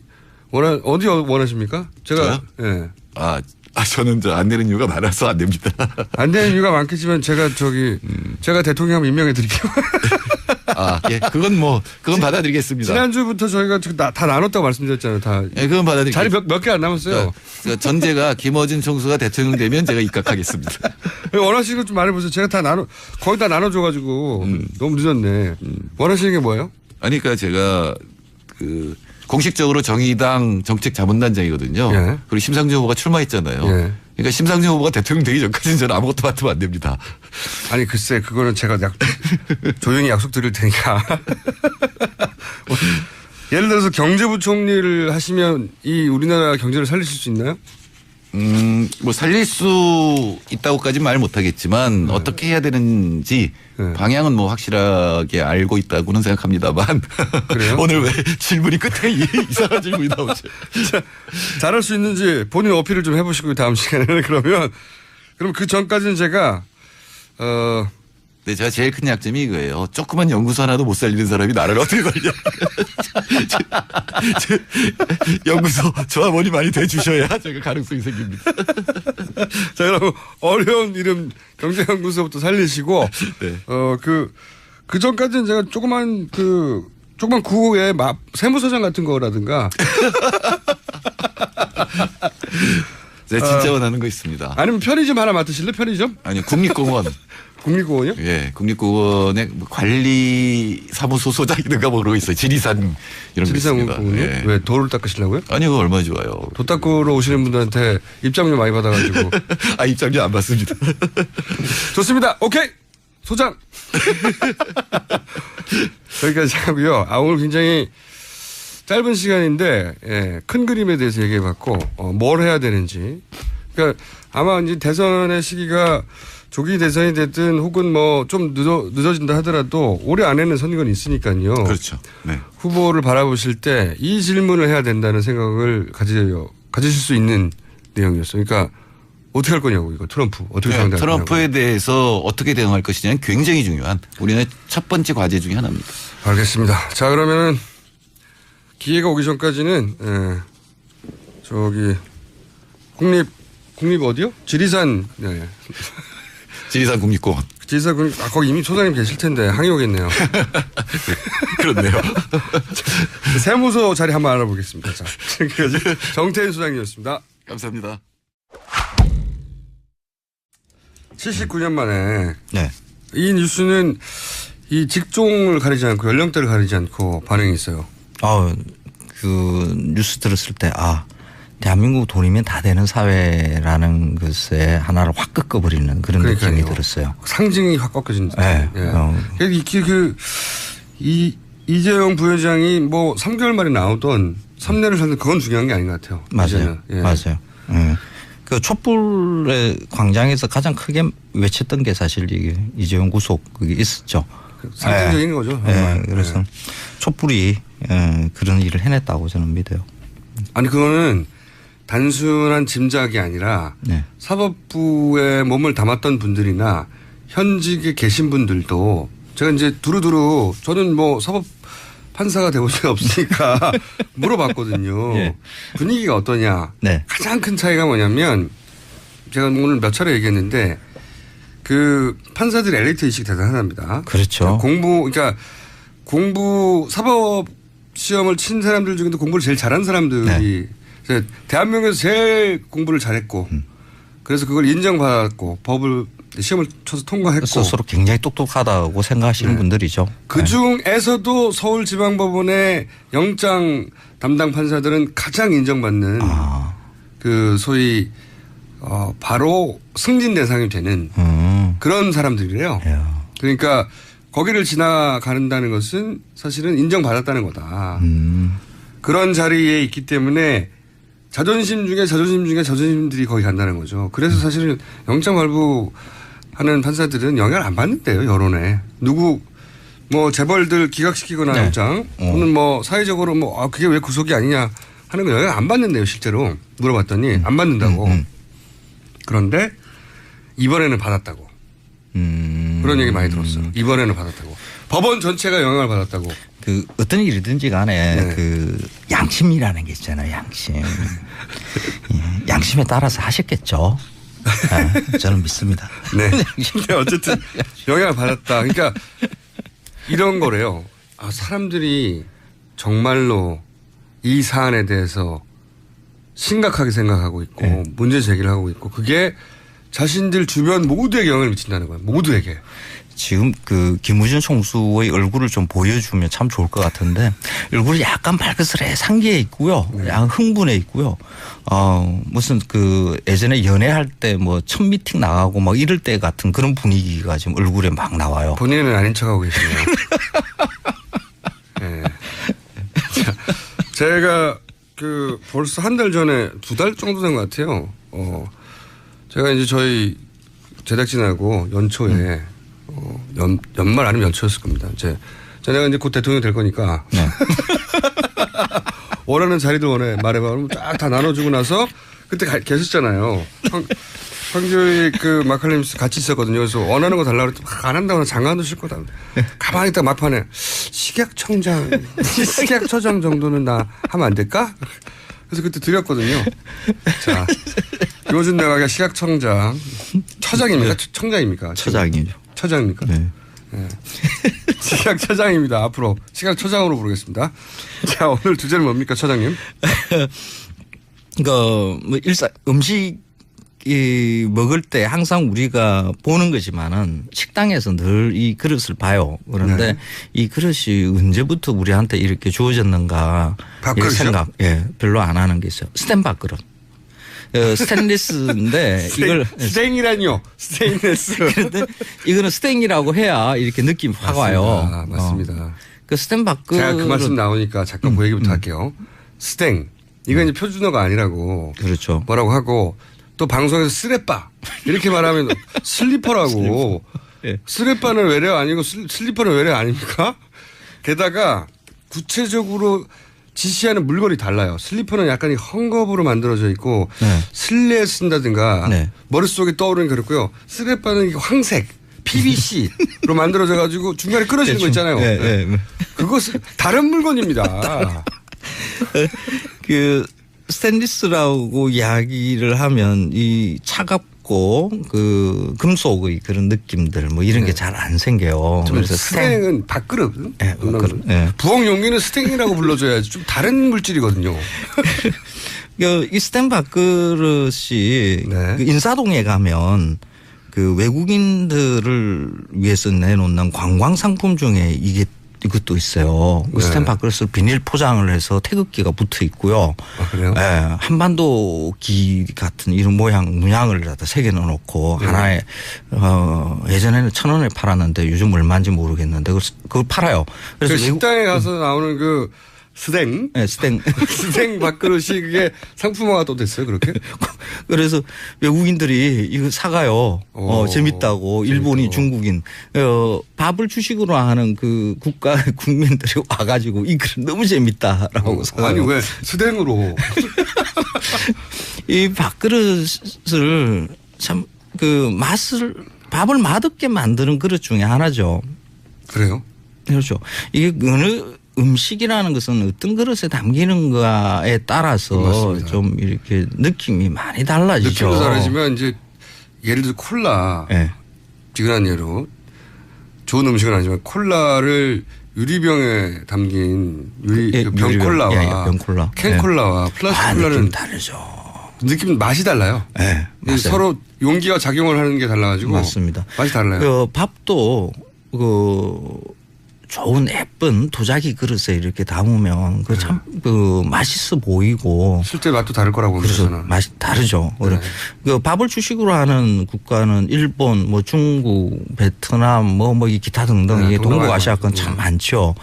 원하십니까? 제가 저요? 예. 저는 안 되는 이유가 많아서 안 됩니다. 안 되는 이유가 많겠지만 제가 대통령 임명해 드릴게요. 예. 그건 받아들이겠습니다. 지난주부터 저희가 다 나눴다고 말씀드렸잖아요. 다. 예, 그건 받아들이겠습니다. 자리 몇 개 안 남았어요. 그러니까 전제가 김어준 총수가 대통령 되면 제가 입각하겠습니다. 원하시는 것 좀 말해보세요. 제가 거의 다 나눠줘가지고 너무 늦었네. 원하시는 게 뭐예요? 아니, 그러니까 제가 공식적으로 정의당 정책자문단장이거든요. 예. 그리고 심상정 후보가 출마했잖아요. 예. 그러니까 심상정 후보가 대통령 되기 전까지는 저는 아무것도 맡으면 안 됩니다. 아니 글쎄 그거는 제가 조용히 약속 드릴 테니까. 예를 들어서 경제부총리를 하시면 이 우리나라 경제를 살리실 수 있나요? 뭐 살릴 수 있다고까지는 말 못하겠지만 어떻게 해야 되는지 방향은 뭐 확실하게 알고 있다고는 생각합니다만 그래요? 오늘 왜 질문이 끝에 이상한 질문이 나오죠? 잘할 수 있는지 본인 어필을 좀 해보시고 다음 시간에는 그럼 그 전까지는 제가 네, 제가 제일 큰 약점이 이거예요. 조그만 연구소 하나도 못 살리는 사람이 나를 어떻게 살려? 연구소 조합원이 많이 돼주셔야 제가 가능성이 생깁니다. 자, 그럼 어려운 이름 경제연구소부터 살리시고, 네. 그 전까지는 제가 조그만 구호에 세무서장 같은 거라든가. 제가 진짜 원하는 거 있습니다. 아니면 편의점 하나 맡으실래? 편의점? 아니요, 국립공원. 국립공원이요? 예, 국립공원의 관리 사무소 소장이든가 뭐 그러고 있어요. 지리산 이런 거 있습니다. 지리산 예. 왜 돌을 닦으시려고요? 아니요, 그거 얼마나 좋아요. 도 닦으러 오시는 분들한테 입장료 많이 받아가지고. 입장료 안 받습니다. 좋습니다. 오케이! 소장! 여기까지 하고요. 오늘 굉장히 짧은 시간인데, 큰 그림에 대해서 얘기해봤고, 뭘 해야 되는지. 그러니까 아마 이제 대선의 시기가 조기 대선이 됐든 혹은 뭐 좀 늦어진다 하더라도 올해 안에는 선거는 있으니까요. 그렇죠. 네. 후보를 바라보실 때 이 질문을 해야 된다는 생각을 가지실 수 있는 내용이었어요. 그러니까 어떻게 할 거냐고 이거 트럼프 어떻게 상대할 거냐고. 트럼프에 대해서 어떻게 대응할 것이냐는 굉장히 중요한 우리나라의 첫 번째 과제 중에 하나입니다. 알겠습니다. 자 그러면은 기회가 오기 전까지는 국립 어디요? 지리산. 네. 지리산 국립공원. 지리산 국립 거기 이미 소장님 계실 텐데 항의 오겠네요. 그렇네요. 세무서 자리 한번 알아보겠습니다. 자, 지금까지 정태인 소장님이었습니다. 감사합니다. 79년 만에 네. 이 뉴스는 이 직종을 가리지 않고 연령대를 가리지 않고 반응이 있어요. 그 뉴스 들었을 때 대한민국 돈이면 다 되는 사회라는 것에 하나를 확 꺾어버리는 그런 느낌이 들었어요. 상징이 확 꺾여진. 네. 이재용 부회장이 뭐 3개월 만에 나오던 3년을 살던 그건 중요한 게 아닌 것 같아요. 맞아요. 맞아요. 그 촛불의 광장에서 가장 크게 외쳤던 게 사실 이게 이재용 구속 그게 있었죠. 상징적인 거죠. 그래서 촛불이 그런 일을 해냈다고 저는 믿어요. 아니 그거는 단순한 짐작이 아니라 사법부에 몸을 담았던 분들이나 현직에 계신 분들도 제가 이제 두루두루 저는 뭐 사법 판사가 되고 적이 없으니까 물어봤거든요. 분위기가 어떠냐. 가장 큰 차이가 뭐냐면 제가 오늘 몇 차례 얘기했는데 그 판사들의 엘리트 의식이 대단합니다. 그렇죠. 그러니까 사법 시험을 친 사람들 중에도 공부를 제일 잘한 사람들이 대한민국에서 제일 공부를 잘했고 그래서 그걸 인정받았고 법을 시험을 쳐서 통과했고 스스로 굉장히 똑똑하다고 생각하시는 분들이죠. 그중에서도 서울지방법원의 영장 담당 판사들은 가장 인정받는 그 소위 바로 승진 대상이 되는 그런 사람들이래요. 그러니까 거기를 지나간다는 것은 사실은 인정받았다는 거다. 그런 자리에 있기 때문에 자존심 중에 자존심들이 거기 간다는 거죠. 그래서 사실은 영장 발부하는 판사들은 영향을 안 받는데요, 여론에. 누구 뭐 재벌들 기각시키거나 영장 또는 뭐 사회적으로 뭐 그게 왜 구속이 아니냐 하는 거 영향 안 받는데요, 실제로. 물어봤더니 안 받는다고. 그런데 이번에는 받았다고. 그런 얘기 많이 들었어요. 이번에는 받았다고. 법원 전체가 영향을 받았다고. 그 어떤 일이든지 간에 그 양심이라는 게 있잖아요. 양심. 양심에 따라서 하셨겠죠. 네, 저는 믿습니다. 네. 근데 어쨌든 영향을 받았다. 그러니까 이런 거래요. 사람들이 정말로 이 사안에 대해서 심각하게 생각하고 있고 문제 제기를 하고 있고 그게 자신들 주변 모두에게 영향을 미친다는 거예요. 모두에게. 지금 그 김우준 총수의 얼굴을 좀 보여주면 참 좋을 것 같은데 얼굴이 약간 발그스레 상기해 있고요. 약간 흥분해 있고요. 무슨 그 예전에 연애할 때 뭐 첫 미팅 나가고 막 이럴 때 같은 그런 분위기가 지금 얼굴에 막 나와요. 본인은 아닌 척하고 계시네요. 네. 제가 그 벌써 한 달 전에 2달 정도 된 것 같아요. 제가 이제 저희 제작진하고 연초에 연말 아니면 연초였을 겁니다. 내가 이제 곧 대통령이 될 거니까. 네. 원하는 자리도 말해봐. 그러면 쫙 다 나눠주고 나서 그때 계셨잖아요. 황교익 그 마칼림스 같이 있었거든요. 그래서 원하는 거 달라고 했더니 안 한다고 장관도 싫고 다. 가만히 있다 막판에 식약처장 정도는 나 하면 안 될까? 그래서 그때 드렸거든요. 자, 김어준 내가 식약청장 처장입니까? 청장입니까? 처장이죠. 처장입니까? 네. 네. 식약처장입니다. 앞으로 식약처장으로 부르겠습니다. 자, 오늘 주제는 뭡니까, 처장님? 뭐 음식 먹을 때 항상 우리가 보는 거지만은 식당에서 늘 이 그릇을 봐요. 그런데 이 그릇이 언제부터 우리한테 이렇게 주어졌는가 생각 별로 안 하는 게 있어요. 스탠바 그릇. 스테인리스인데 이걸 스테인이라니요. 스테인리스. 그런데 이거는 스테인이라고 해야 이렇게 느낌이 확 와요. 맞습니다. 그 스탠바 그릇. 제가 그 말씀 나오니까 잠깐 그 얘기부터 할게요. 스테인. 이건 이제 표준어가 아니라고. 그렇죠. 뭐라고 하고 또 방송에서 쓰레빠 이렇게 말하면 슬리퍼라고. 쓰레빠는 외래 아니고 슬리퍼는 외래 아닙니까? 게다가 구체적으로 지시하는 물건이 달라요. 슬리퍼는 약간 이 헝겊으로 만들어져 있고 실내에 쓴다든가 머릿속에 떠오르는 게 그렇고요. 쓰레빠는 황색 PVC로 만들어져 가지고 중간에 끊어지는 거 있잖아요. 그것은 다른 물건입니다. 그 스테인리스라고 이야기를 하면 이 차갑고 그 금속의 그런 느낌들 뭐 이런 게 잘 안 생겨요. 그래서 스탱은 밥그릇. 부엌 용기는 스탱이라고 불러줘야지 좀 다른 물질이거든요. 이 스탱 밥그릇이 그 인사동에 가면 그 외국인들을 위해서 내놓는 관광 상품 중에 이것도 있어요. 그 스탠 밥그릇을 비닐 포장을 해서 태극기가 붙어 있고요. 그래요? 한반도기 같은 이런 문양을 갖다 새겨 넣어놓고 하나에 예전에는 1,000원에 팔았는데 요즘 얼마인지 모르겠는데 그걸 팔아요. 그래서 식당에 가서 나오는 그 스탱. 스탱 밥그릇이 그게 상품화가 또 됐어요, 그렇게? 그래서 외국인들이 이거 사가요. 재밌다고. 일본이 중국인. 밥을 주식으로 하는 그 국민들이 와가지고 이 그릇 너무 재밌다라고 사가요. 아니, 왜 스탱으로. 이 밥그릇을 참 그 밥을 맛없게 만드는 그릇 중에 하나죠. 그래요? 그렇죠. 이게 어느 음식이라는 것은 어떤 그릇에 담기는가에 따라서 맞습니다. 좀 이렇게 느낌이 많이 달라지죠. 느낌도 다르지만 이제 예를 들어 콜라. 지근한 예로 좋은 음식은 아니지만 콜라를 유리병에 담긴 병콜라와 캔콜라와 플라스틱 콜라는 다르죠. 느낌 맛이 달라요. 서로 용기와 작용을 하는 게 달라가지고. 맞습니다. 맛이 달라요. 그 밥도 좋은 예쁜 도자기 그릇에 이렇게 담으면 그 참 맛있어 보이고 실제 맛도 다를 거라고 봅니다. 그래서 저는. 맛이 다르죠. 그 밥을 주식으로 하는 국가는 일본, 뭐 중국, 베트남, 뭐 이 기타 등등 이게 동북아시아권 참 많죠.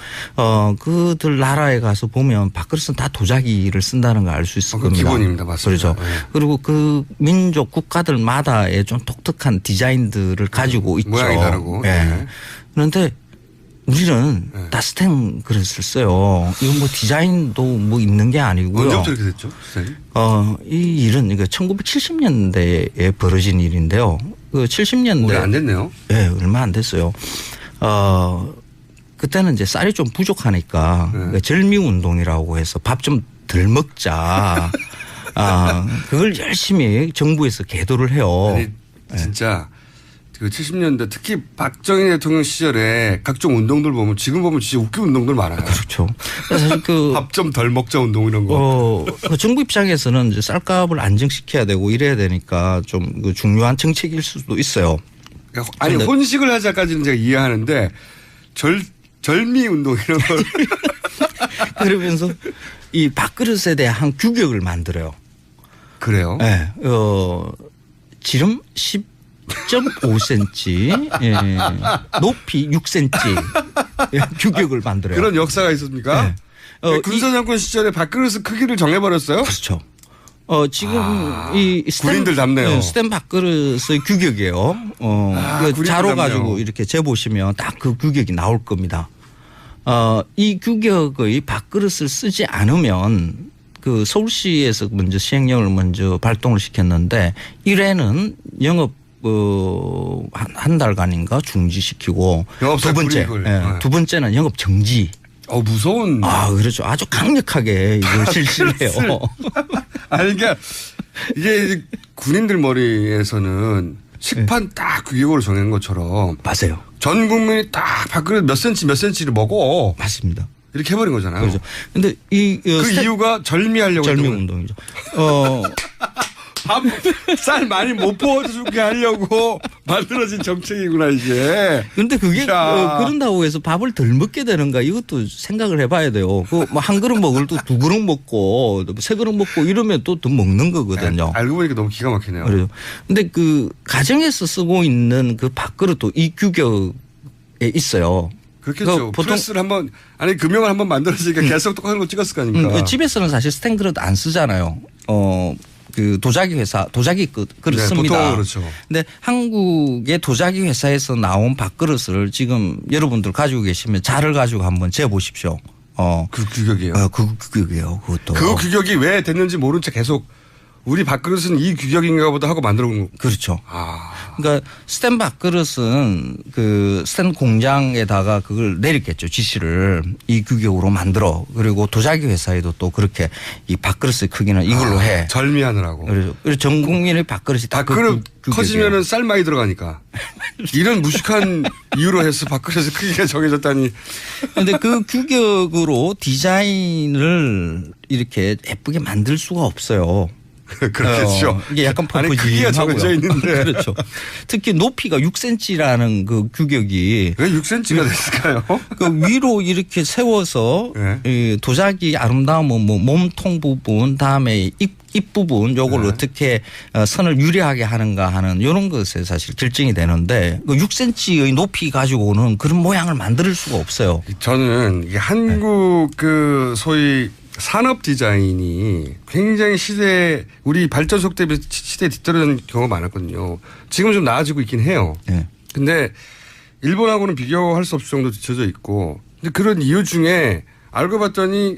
그들 나라에 가서 보면 밥그릇은 다 도자기를 쓴다는 걸 알 수 있을 겁니다. 기본입니다, 맞습니다. 그렇죠. 그리고 그 민족 국가들마다의 좀 독특한 디자인들을 가지고 있죠. 모양이 다르고. 네. 그런데 우리는 다 스텐 그릇을 써요. 이건 뭐 디자인도 뭐 있는 게 아니고요. 언제부터 이렇게 됐죠? 디자인이? 이 일은 이거 1970년대에 벌어진 일인데요. 그 70년대. 오래 안 됐네요. 네, 얼마 안 됐어요. 그때는 이제 쌀이 좀 부족하니까 절미 운동이라고 해서 밥 좀 덜 먹자. 그걸 열심히 정부에서 계도를 해요. 아니, 진짜 그 70년대 특히 박정희 대통령 시절에 각종 운동들 보면 지금 보면 진짜 웃긴 운동들 많아요. 그렇죠. 사실 밥 좀 덜 먹자 운동 이런 거. 그 정부 입장에서는 이제 쌀값을 안정시켜야 되고 이래야 되니까 좀 그 중요한 정책일 수도 있어요. 아니 혼식을 하자까지는 제가 이해하는데 절미 운동 이런 걸 그러면서 이 밥그릇에 대한 규격을 만들어요. 그래요? 네. 지름 10.5cm, 예. 높이 6cm 규격을 만들어요. 그런 역사가 있었습니까? 네. 군사정권 시절에 밥그릇 크기를 정해버렸어요? 그렇죠. 지금 이 군인들 답네요. 스텐 밥그릇의 규격이에요. 자로 가지고 이렇게 재보시면 딱 그 규격이 나올 겁니다. 이 규격의 밥그릇을 쓰지 않으면 그 서울시에서 먼저 시행령을 먼저 발동을 시켰는데 1회는 영업 한 달간인가 중지시키고 두 번째는 영업 정지. 무서운. 그렇죠. 아주 강력하게 이걸 실시를 해요. 아니, 그러니까 이게 군인들 머리에서는 식판 딱 규격으로 정한 것처럼. 맞아요. 전 국민이 딱 밥그릇 몇 센치를 먹어. 맞습니다. 이렇게 해버린 거잖아요. 그렇죠. 근데 그 이유가 절미하려고. 절미 운동이죠. 쌀 많이 못 부어주게 하려고 만들어진 정책이구나 이게. 그런데 그게 그런다고 해서 밥을 덜 먹게 되는가 이것도 생각을 해봐야 돼요. 그 뭐 한 그릇 먹을 또 두 그릇 먹고 세 그릇 먹고 이러면 또 더 먹는 거거든요. 알고 보니까 너무 기가 막히네요. 그래요. 근데 그 가정에서 쓰고 있는 그 밥그릇도 이 규격에 있어요. 그렇겠죠. 보통 프레스를 한번 금형을 한번 만들었으니까 계속 똑같은 거 찍었을 거 아닙니까. 집에서는 사실 스텐 그릇 안 쓰잖아요. 그 도자기 그릇 네, 씁니다. 보통은 그렇죠. 근데 한국의 도자기 회사에서 나온 밥그릇을 지금 여러분들 가지고 계시면 자를 가지고 한번 재보십시오. 그 규격이에요. 그 규격이에요. 그것도. 그 규격이 왜 됐는지 모른 채 계속 우리 밥그릇은 이 규격인가 보다 하고 만들어 온 거. 그렇죠. 그러니까 스텐 밥그릇은 그 스텐 공장에다가 그걸 내렸겠죠. 지시를 이 규격으로 만들어. 그리고 도자기 회사에도 또 그렇게 이 밥그릇의 크기는 이걸로 해. 절미하느라고. 그래서 전 국민의 밥그릇이 다 밥그릇 커지면은 쌀 많이 들어가니까. 이런 무식한 이유로 해서 밥그릇의 크기가 정해졌다니. 그런데 그 규격으로 디자인을 이렇게 예쁘게 만들 수가 없어요. 그렇겠죠. 이게 약간 크기가 정해져 있는데. 그렇죠. 특히 높이가 6cm라는 그 규격이. 왜 6cm가 됐을까요? 그 위로 이렇게 세워서 이 도자기 아름다움은 뭐 몸통 부분 다음에 입 부분 요걸 어떻게 선을 유리하게 하는가 하는 이런 것에 사실 결정이 되는데 그 6cm의 높이 가지고는 그런 모양을 만들 수가 없어요. 저는 이게 한국 그 소위 산업 디자인이 굉장히 우리 발전 속도에 비해서 시대에 뒤떨어진 경우가 많았거든요. 지금 좀 나아지고 있긴 해요. 근데 일본하고는 비교할 수 없을 정도 뒤쳐져 있고. 근데 그런 이유 중에 알고 봤더니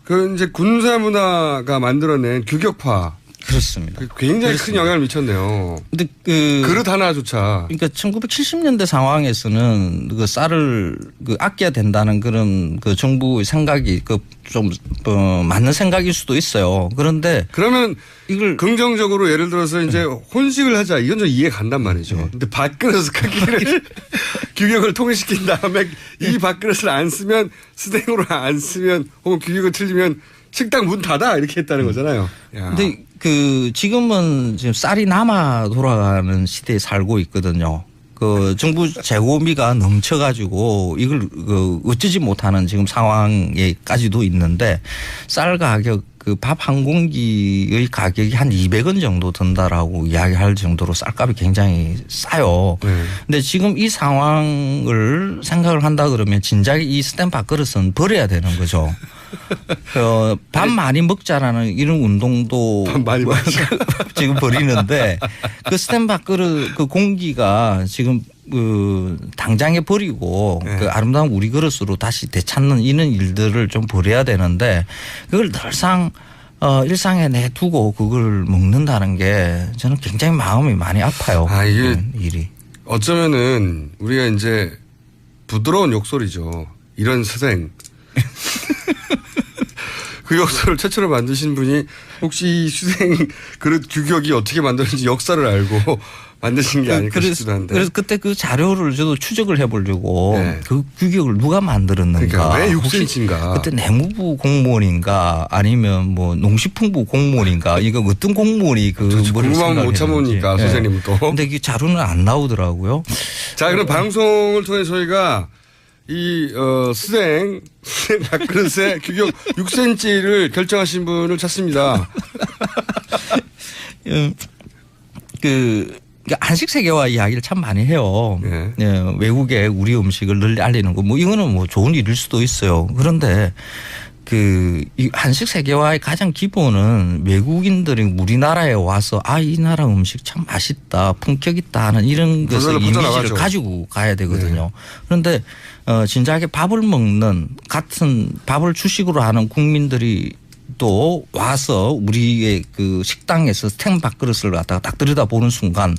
그 이제 군사 문화가 만들어낸 규격화. 그렇습니다. 굉장히 큰 영향을 미쳤네요. 근데 그릇 하나조차. 그러니까 1970년대 상황에서는 그 쌀을 아껴야 된다는 그런 그 정부의 생각이 좀 맞는 생각일 수도 있어요. 그런데 그러면 이걸 긍정적으로 예를 들어서 이제 혼식을 하자 이건 좀 이해 간단 말이죠. 근데 밥그릇 크기를 규격을 통일시킨 다음에 이 밥그릇을 안 쓰면 스탱으로 안 쓰면 혹은 규격을 틀리면 식당 문 닫아 이렇게 했다는 거잖아요. 근데 지금은 지금 쌀이 남아 돌아가는 시대에 살고 있거든요. 정부 재고비가 넘쳐가지고 이걸 어쩌지 못하는 지금 상황에까지도 있는데 쌀 가격 밥 한 공기의 가격이 한 200원 정도 든다라고 이야기할 정도로 쌀값이 굉장히 싸요. 근데 지금 이 상황을 생각을 한다 그러면 진작에 이 스탠 밥그릇은 버려야 되는 거죠. 밥 많이 먹자라는 이런 운동도 많이 지금 벌이는데 그 스탠 밥그릇 그 공기가 지금 당장에 버리고 그 아름다운 우리 그릇으로 다시 되찾는 이런 일들을 좀 벌여야 되는데 그걸 늘상 일상에 내두고 그걸 먹는다는 게 저는 굉장히 마음이 많이 아파요. 이게 일이. 어쩌면은 우리가 이제 부드러운 욕설이죠. 이런 스생. 그 역사를 최초로 만드신 분이 혹시 이 수생 그릇 규격이 어떻게 만들었는지 역사를 알고 만드신 게 아닐까 싶기도 한데. 그래서 그때 그 자료를 저도 추적을 해보려고 그 규격을 누가 만들었는가. 그러니까 왜 6cm인가. 그때 내무부 공무원인가 아니면 뭐 농식품부 공무원인가 이거 어떤 공무원이 궁금하면 못 참으니까 선생님은 또. 근데 그 자료는 안 나오더라고요. 자, 그럼 방송을 통해 저희가 이 수생 밥그릇의 규격 6cm를 결정하신 분을 찾습니다. 한식 세계화 이야기를 참 많이 해요. 외국에 우리 음식을 널리 알리는 거 뭐 이거는 뭐 좋은 일일 수도 있어요. 그런데 이 한식 세계화의 가장 기본은 외국인들이 우리나라에 와서 이 나라 음식 참 맛있다, 품격 있다 하는 이런 것을 이미지를 가지고 가야 되거든요. 그런데 진작에 밥을 먹는 같은 밥을 주식으로 하는 국민들이 또 와서 우리의 그 식당에서 스탠 밥그릇을 갖다가 딱 들여다보는 순간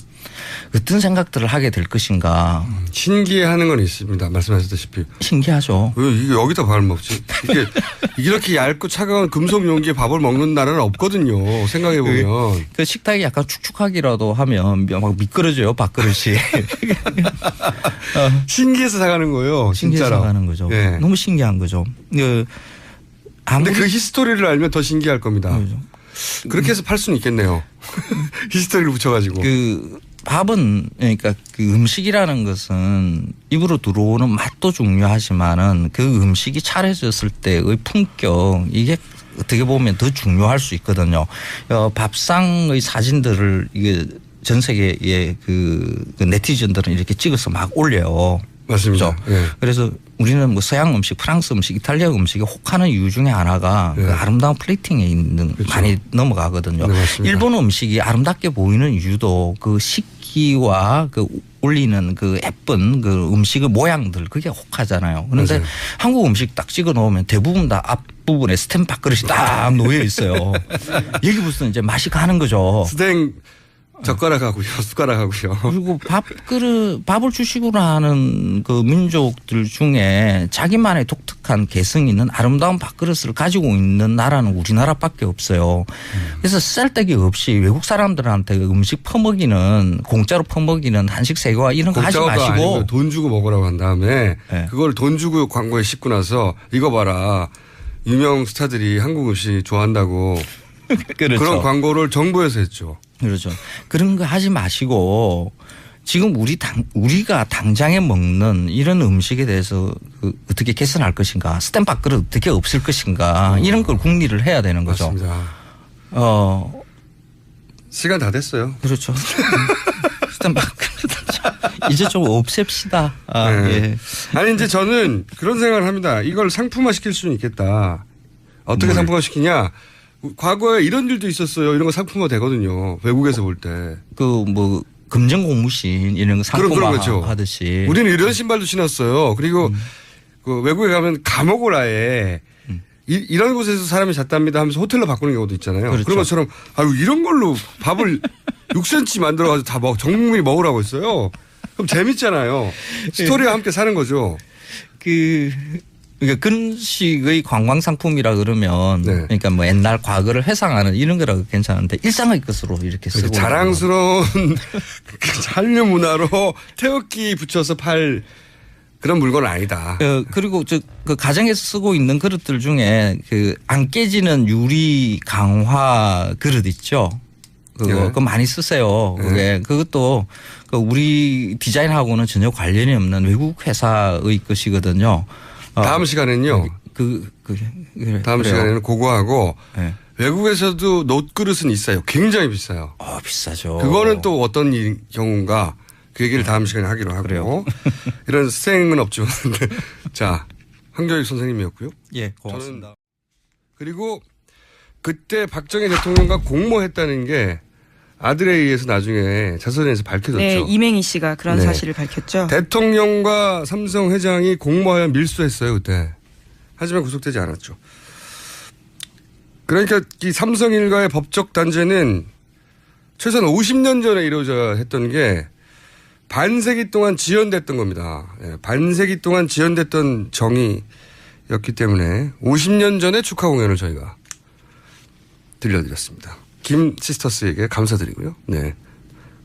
어떤 생각들을 하게 될 것인가. 신기해하는 건 있습니다. 말씀하셨다시피. 신기하죠. 왜 이게 여기다 밥을 먹지? 이게 이렇게 얇고 차가운 금속 용기에 밥을 먹는 나라는 없거든요. 생각해 보면. 그 식탁이 약간 축축하기라도 하면 막 미끄러져요 밥그릇이. 신기해서 사가는 거예요. 신기해서 진짜로. 사가는 거죠. 네. 너무 신기한 거죠. 근데 그 히스토리를 알면 더 신기할 겁니다. 그렇죠. 그렇게 해서 팔 수는 있겠네요. 히스토리를 붙여가지고. 밥은 그러니까 그 음식이라는 것은 입으로 들어오는 맛도 중요하지만은 그 음식이 차려졌을 때의 품격 이게 어떻게 보면 더 중요할 수 있거든요. 밥상의 사진들을 이게 전 세계의 그 네티즌들은 이렇게 찍어서 막 올려요. 맞습니다. 그렇죠? 네. 그래서 우리는 뭐 서양 음식, 프랑스 음식, 이탈리아 음식에 혹하는 이유 중에 하나가 그 아름다운 플레이팅에 있는 그렇죠. 많이 넘어가거든요. 네, 일본 음식이 아름답게 보이는 이유도 그 식기와 그 올리는 그 예쁜 그 음식의 모양들 그게 혹하잖아요. 그런데 맞아요. 한국 음식 딱 찍어 놓으면 대부분 다 앞부분에 스탠 밥그릇이 딱 놓여 있어요. 여기 무슨 이제 맛이 가는 거죠. 스탱 젓가락하고요, 숟가락하고요. 그리고 밥을 주식으로 하는 그 민족들 중에 자기만의 독특한 개성이 있는 아름다운 밥그릇을 가지고 있는 나라는 우리나라밖에 없어요. 그래서 쓸데기 없이 외국 사람들한테 음식 퍼먹이는 공짜로 퍼먹이는 한식 세계화 이런 거 하지 마시고 돈 주고 먹으라고 한 다음에 그걸 돈 주고 광고에 싣고 나서 이거 봐라. 유명 스타들이 한국 음식 좋아한다고 그렇죠. 그런 광고를 정부에서 했죠. 그렇죠. 그런 거 하지 마시고 지금 우리가 당장에 먹는 이런 음식에 대해서 어떻게 개선할 것인가, 스탠 밥그릇 어떻게 없을 것인가 이런 걸 궁리를 해야 되는 거죠. 맞습니다. 시간 다 됐어요. 그렇죠. 스탠 밥그릇 이제 좀 없앱시다. 예. 아니 이제 저는 그런 생각을 합니다. 이걸 상품화 시킬 수는 있겠다. 어떻게 상품화 시키냐? 과거에 이런 일도 있었어요. 이런 거 상품화 되거든요. 외국에서 볼 때. 뭐 금전 고무신 이런 거 상품화 그렇죠. 하듯이. 우리는 이런 신발도 신었어요. 그리고 그 외국에 가면 감옥을 아예 이런 곳에서 사람이 잤답니다 하면서 호텔로 바꾸는 경우도 있잖아요. 그렇죠. 그런 것처럼 이런 걸로 밥을 6cm 만들어가지고 다 전 국민이 먹으라고 했어요. 그럼 재밌잖아요. 스토리와 함께 사는 거죠. 그러니까 그런 식의 관광 상품이라 그러면 그러니까 뭐 옛날 과거를 회상하는 이런 거라도 괜찮은데 일상의 것으로 이렇게 쓰고 자랑스러운 한류 문화로 태극기 붙여서 팔 그런 물건은 아니다. 그리고 그 가정에서 쓰고 있는 그릇들 중에 그 안 깨지는 유리 강화 그릇 있죠. 그거 많이 쓰세요. 그게 그것도 그 우리 디자인하고는 전혀 관련이 없는 외국 회사의 것이거든요. 다음 시간에는요. 다음 시간에는 그거하고 네. 외국에서도 놋그릇은 있어요. 굉장히 비싸요. 비싸죠. 그거는 또 어떤 경우인가 그 얘기를 다음 시간에 하기로 하고요. 이런 생은 없지만 자 황교익 선생님이었고요. 예, 고맙습니다. 그리고 그때 박정희 대통령과 공모했다는 게 아들에 의해서 나중에 자서전에서 밝혀졌죠. 네, 이맹희 씨가 그런 네. 사실을 밝혔죠. 대통령과 삼성 회장이 공모하여 밀수했어요 그때. 하지만 구속되지 않았죠. 그러니까 이 삼성 일가의 법적 단죄는 최소한 50년 전에 이루어져야 했던 게 반세기 동안 지연됐던 겁니다. 예, 반세기 동안 지연됐던 정의였기 때문에 50년 전에 축하 공연을 저희가 들려드렸습니다. 김 시스터스에게 감사드리고요. 네.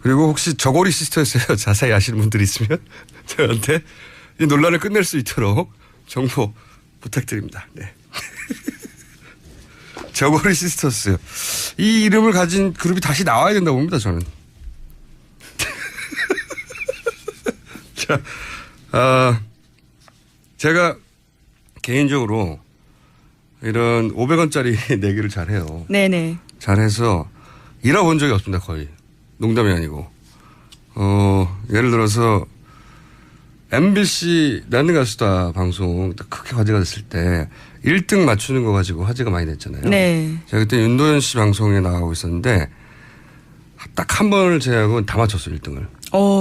그리고 혹시 저고리 시스터스에 자세히 아시는 분들이 있으면 저한테 이 논란을 끝낼 수 있도록 정보 부탁드립니다. 네. 저고리 시스터스. 이 이름을 가진 그룹이 다시 나와야 된다고 봅니다, 저는. 자, 제가 개인적으로 이런 500원짜리 내기를 잘해요. 네네. 잘해서 잃어본 적이 없습니다, 거의. 농담이 아니고. 예를 들어서 MBC 나는 가수다 방송 크게 화제가 됐을 때 1등 맞추는 거 가지고 화제가 많이 됐잖아요. 네. 제가 그때 윤도현 씨 방송에 나가고 있었는데 딱 한 번을 제외하고 다 맞췄어요, 1등을.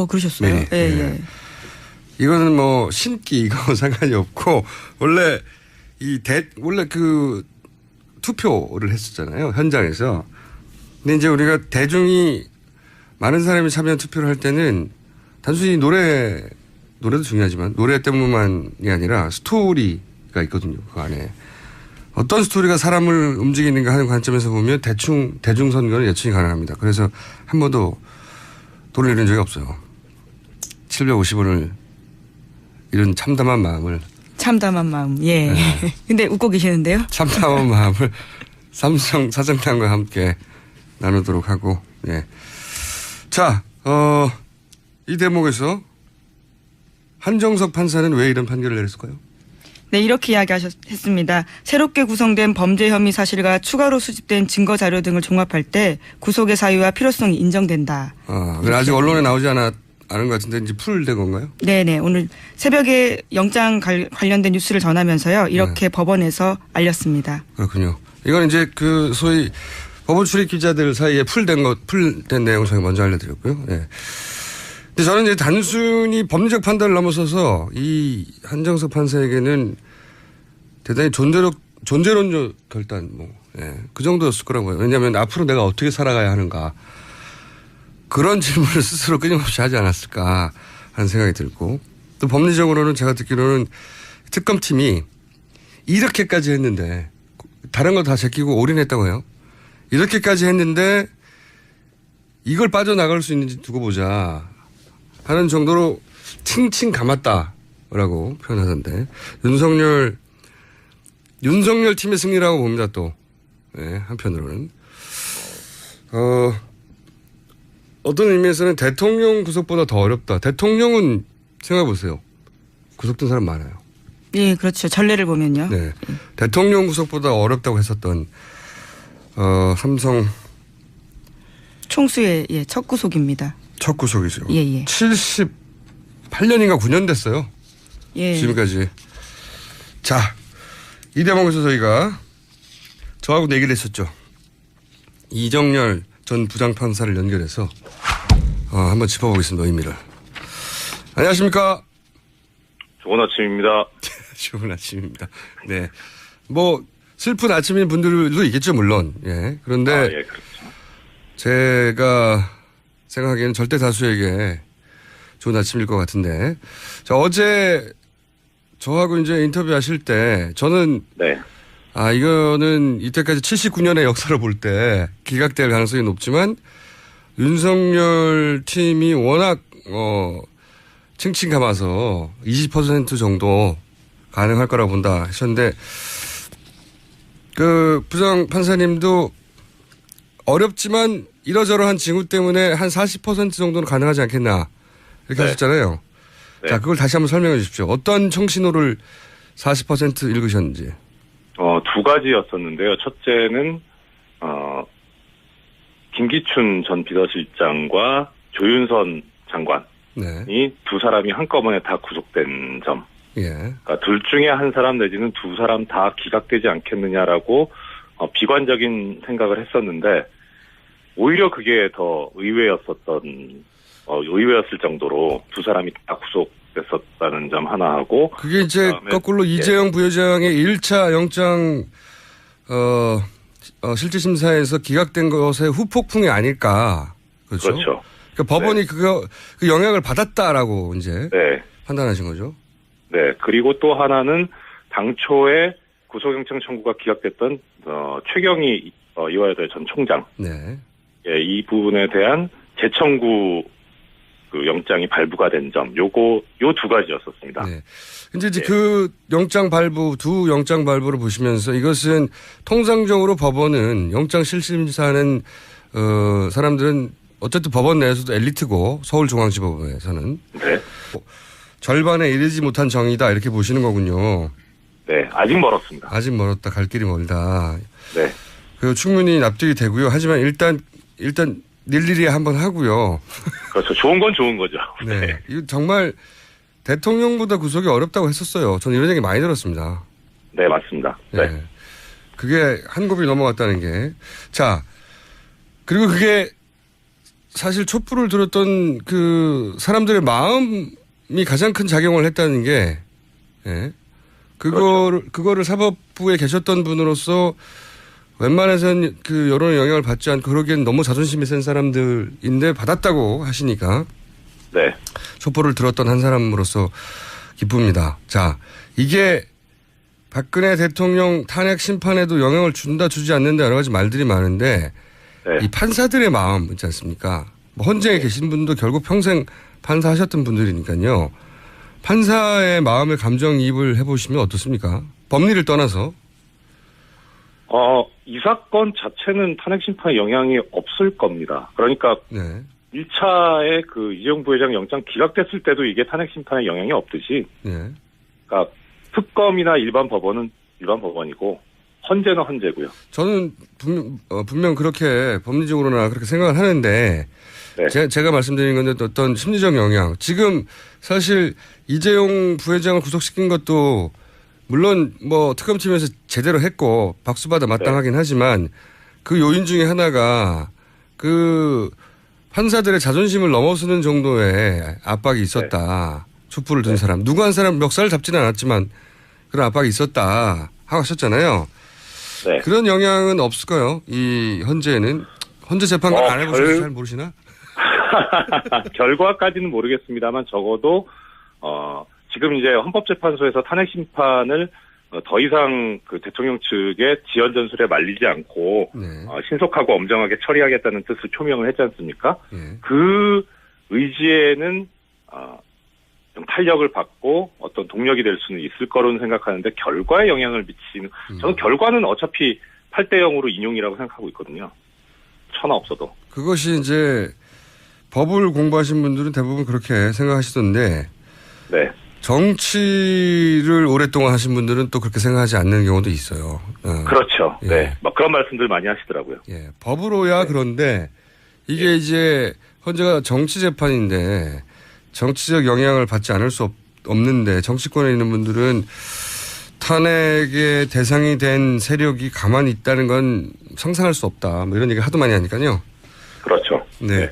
그러셨어요? 네. 예, 예. 이거는 뭐 신기 이거 상관이 없고 원래 원래 그 투표를 했었잖아요, 현장에서. 근데 이제 우리가 대중이 많은 사람이 참여한 투표를 할 때는 단순히 노래도 중요하지만 노래 때문만이 아니라 스토리가 있거든요, 그 안에. 어떤 스토리가 사람을 움직이는가 하는 관점에서 보면 대충 선거는 예측이 가능합니다. 그래서 한 번도 돈을 잃은 적이 없어요. 750원을 이런 참담한 마음을. 참담한 마음. 예. 네. 근데 웃고 계시는데요? 참담한 마음을 삼성 사장단과 함께 나누도록 하고, 예. 자, 이 대목에서 한정석 판사는 왜 이런 판결을 내렸을까요? 네, 이렇게 이야기했습니다. 새롭게 구성된 범죄 혐의 사실과 추가로 수집된 증거 자료 등을 종합할 때 구속의 사유와 필요성이 인정된다. 아직 언론에 나오지 않은 것 같은데 이제 풀된 건가요? 네네. 오늘 새벽에 영장 관련된 뉴스를 전하면서요. 이렇게 법원에서 알렸습니다. 그렇군요. 이건 이제 그 소위 법원 출입 기자들 사이에 풀된 내용 저희 먼저 알려드렸고요. 예. 근데 저는 이제 단순히 법리적 판단을 넘어서서 이 한정석 판사에게는 대단히 존재론적 결단, 그 정도였을 거라고요. 왜냐하면 앞으로 내가 어떻게 살아가야 하는가. 그런 질문을 스스로 끊임없이 하지 않았을까 하는 생각이 들고, 또 법리적으로는 제가 듣기로는 특검팀이 이렇게까지 했는데, 다른 거 다 제끼고 올인했다고 해요. 이렇게까지 했는데 이걸 빠져나갈 수 있는지 두고 보자 하는 정도로 칭칭 감았다라고 표현하던데, 윤석열 팀의 승리라고 봅니다. 또 한편으로는 어떤 의미에서는 대통령 구속보다 더 어렵다. 대통령은 생각해보세요. 구속된 사람 많아요. 예, 그렇죠. 전례를 보면요. 네. 대통령 구속보다 어렵다고 했었던 삼성 총수의 첫 구속입니다. 첫 구속이죠. 예. 78년인가 9년 됐어요. 예. 지금까지. 자, 이 대목에서 저하고 내기를 했었죠. 이정열 전 부장판사를 연결해서 한번 짚어보겠습니다. 의미를. 안녕하십니까? 좋은 아침입니다. 좋은 아침입니다. 네. 뭐 슬픈 아침인 분들도 있겠죠, 물론. 예. 그런데 예, 그렇죠. 제가 생각하기에는 절대 다수에게 좋은 아침일 것 같은데. 자, 어제 저하고 이제 인터뷰하실 때 저는 이거는 이때까지 79년의 역사를 볼 때 기각될 가능성이 높지만 윤석열 팀이 워낙 층층 감아서 20% 정도 가능할 거라고 본다 하셨는데 그 부장 판사님도 어렵지만 이러저러한 징후 때문에 한 40% 정도는 가능하지 않겠나 이렇게 하셨잖아요. 네. 자, 그걸 다시 한번 설명해 주십시오. 어떤 청신호를 40% 읽으셨는지. 두 가지였었는데요. 첫째는 김기춘 전 비서실장과 조윤선 장관이 네. 두 사람이 한꺼번에 다 구속된 점. 예. 그러니까 둘 중에 한 사람 내지는 두 사람 다 기각되지 않겠느냐라고 비관적인 생각을 했었는데 오히려 그게 더 의외였을 정도로 두 사람이 다 구속됐었다는 점 하나 하고 그게 이제 거꾸로 이재용 부회장의 1차 영장 실질심사에서 기각된 것의 후폭풍이 아닐까. 그렇죠. 그렇죠. 그러니까 법원이 그 영향을 받았다라고 이제 네. 판단하신 거죠. 네. 그리고 또 하나는 당초에 구속영장 청구가 기각됐던 최경희 이화여대 전 총장. 네. 예, 이 부분에 대한 재청구 그 영장이 발부가 된 점, 요 두 가지였었습니다. 네. 이제 그 영장 발부, 두 영장 발부를 보시면서 이것은 통상적으로 법원은 영장 실질심사하는 사람들은 어쨌든 법원 내에서도 엘리트고 서울중앙지법에서는 네. 절반에 이르지 못한 정의다 이렇게 보시는 거군요. 네, 아직 멀었습니다. 아직 멀었다, 갈 길이 멀다. 네. 그 충분히 납득이 되고요. 하지만 일단 일일이 한번 하고요. 그렇죠. 좋은 건 좋은 거죠. 네. 네. 이거 정말 대통령보다 구속이 어렵다고 했었어요. 저는 이런 얘기 많이 들었습니다. 네, 맞습니다. 네. 네. 그게 한 곱이 넘어갔다는 게. 자, 그리고 그게 사실 촛불을 들었던 그 사람들의 마음이 가장 큰 작용을 했다는 게, 예. 그거를 사법부에 계셨던 분으로서 웬만해서는 그 여론의 영향을 받지 않고 그러기엔 너무 자존심이 센 사람들인데 받았다고 하시니까. 네. 촛불을 들었던 한 사람으로서 기쁩니다. 자, 이게 박근혜 대통령 탄핵 심판에도 영향을 준다 주지 않는다 여러 가지 말들이 많은데 네. 이 판사들의 마음 있지 않습니까? 뭐 헌재에 계신 분도 결국 평생 판사하셨던 분들이니까요. 판사의 마음의 감정이입을 해보시면 어떻습니까? 법리를 떠나서. 이 사건 자체는 탄핵 심판에 영향이 없을 겁니다. 그러니까 네. 1차에 그 이재용 부회장 영장 기각됐을 때도 이게 탄핵 심판에 영향이 없듯이, 네. 그러니까 특검이나 일반 법원은 일반 법원이고 헌재는 헌재고요. 저는 분명 그렇게 법리적으로나 그렇게 생각을 하는데 네. 제가 말씀드린 건데 어떤 심리적 영향. 지금 사실 이재용 부회장을 구속시킨 것도 물론 뭐 특검팀에서 제대로 했고 박수받아 마땅하긴 하지만 그 요인 중에 하나가 그 판사들의 자존심을 넘어서는 정도의 압박이 있었다. 촛불을 든 사람. 누구 한 사람 멱살을 잡지는 않았지만 그런 압박이 있었다 하고 하셨잖아요. 네. 그런 영향은 없을까요? 이 헌재는. 헌재 재판관 안 해보셔서 잘 모르시나? 결과까지는 모르겠습니다만 적어도 지금 이제 헌법재판소에서 탄핵 심판을 더 이상 그 대통령 측의 지연 전술에 말리지 않고 네. 신속하고 엄정하게 처리하겠다는 뜻을 표명을 했지 않습니까? 네. 그 의지에는 좀 탄력을 받고 어떤 동력이 될 수는 있을 거로는 생각하는데 결과에 영향을 미치는 저는 결과는 어차피 8대0으로 인용이라고 생각하고 있거든요. 천하 없어도. 그것이 이제 법을 공부하신 분들은 대부분 그렇게 생각하시던데 네. 정치를 오랫동안 하신 분들은 또 그렇게 생각하지 않는 경우도 있어요. 그렇죠. 예. 네. 막 그런 말씀들 많이 하시더라고요. 예. 법으로야 그런데 이게 이제 헌재가 정치 재판인데 정치적 영향을 받지 않을 수 없는데 정치권에 있는 분들은 탄핵의 대상이 된 세력이 가만히 있다는 건 상상할 수 없다. 뭐 이런 얘기 하도 많이 하니까요. 그렇죠. 네.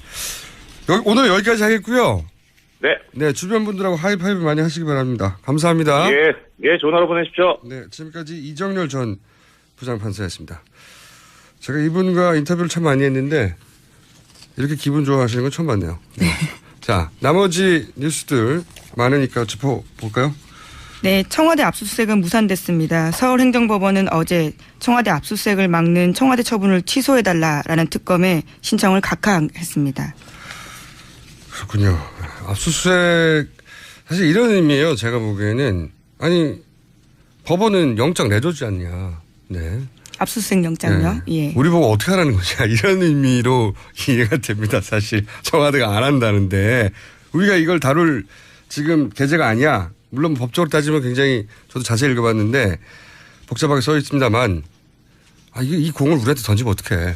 오늘 여기까지 하겠고요. 네. 네, 주변 분들하고 하이파이브 많이 하시기 바랍니다. 감사합니다. 예, 예, 좋은 하루 보내십시오. 네, 지금까지 이정렬 전 부장판사였습니다. 제가 이분과 인터뷰를 참 많이 했는데 이렇게 기분 좋아하시는 건 처음 봤네요. 네. 자, 나머지 뉴스들 많으니까 짚어볼까요? 네, 청와대 압수수색은 무산됐습니다. 서울행정법원은 어제 청와대 압수수색을 막는 청와대 처분을 취소해달라라는 특검에 신청을 각하했습니다. 그렇군요. 압수수색 사실 이런 의미예요. 제가 보기에는 아니 법원은 영장 내줬지 않냐. 네. 압수수색 영장요? 네. 예. 우리 보고 어떻게 하라는 거냐. 이런 의미로 이해가 됩니다. 사실 청와대가 안 한다는데 우리가 이걸 다룰 지금 계제가 아니야. 물론 법적으로 따지면 굉장히 저도 자세히 읽어봤는데 복잡하게 써 있습니다만 이 공을 우리한테 던지면 어떡해.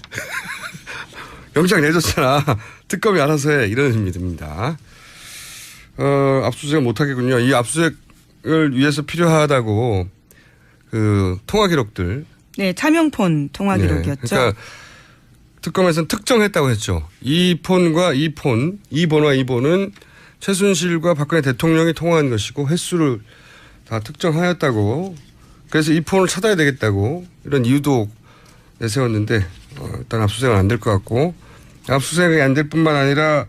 영장 내줬잖아. 특검이 알아서 해. 이런 의미입니다. 압수수색 못하겠군요. 이 압수수색을 위해서 필요하다고 그 통화 기록들. 네, 차명폰 통화 기록이었죠. 네, 그러니까 특검에서는 특정했다고 했죠. 이 폰과 이 폰, 이 번호와 이 번은 최순실과 박근혜 대통령이 통화한 것이고 횟수를 다 특정하였다고. 그래서 이 폰을 찾아야 되겠다고 이런 이유도 내세웠는데 일단 압수수색은 안 될 것 같고 압수수색이 안 될 뿐만 아니라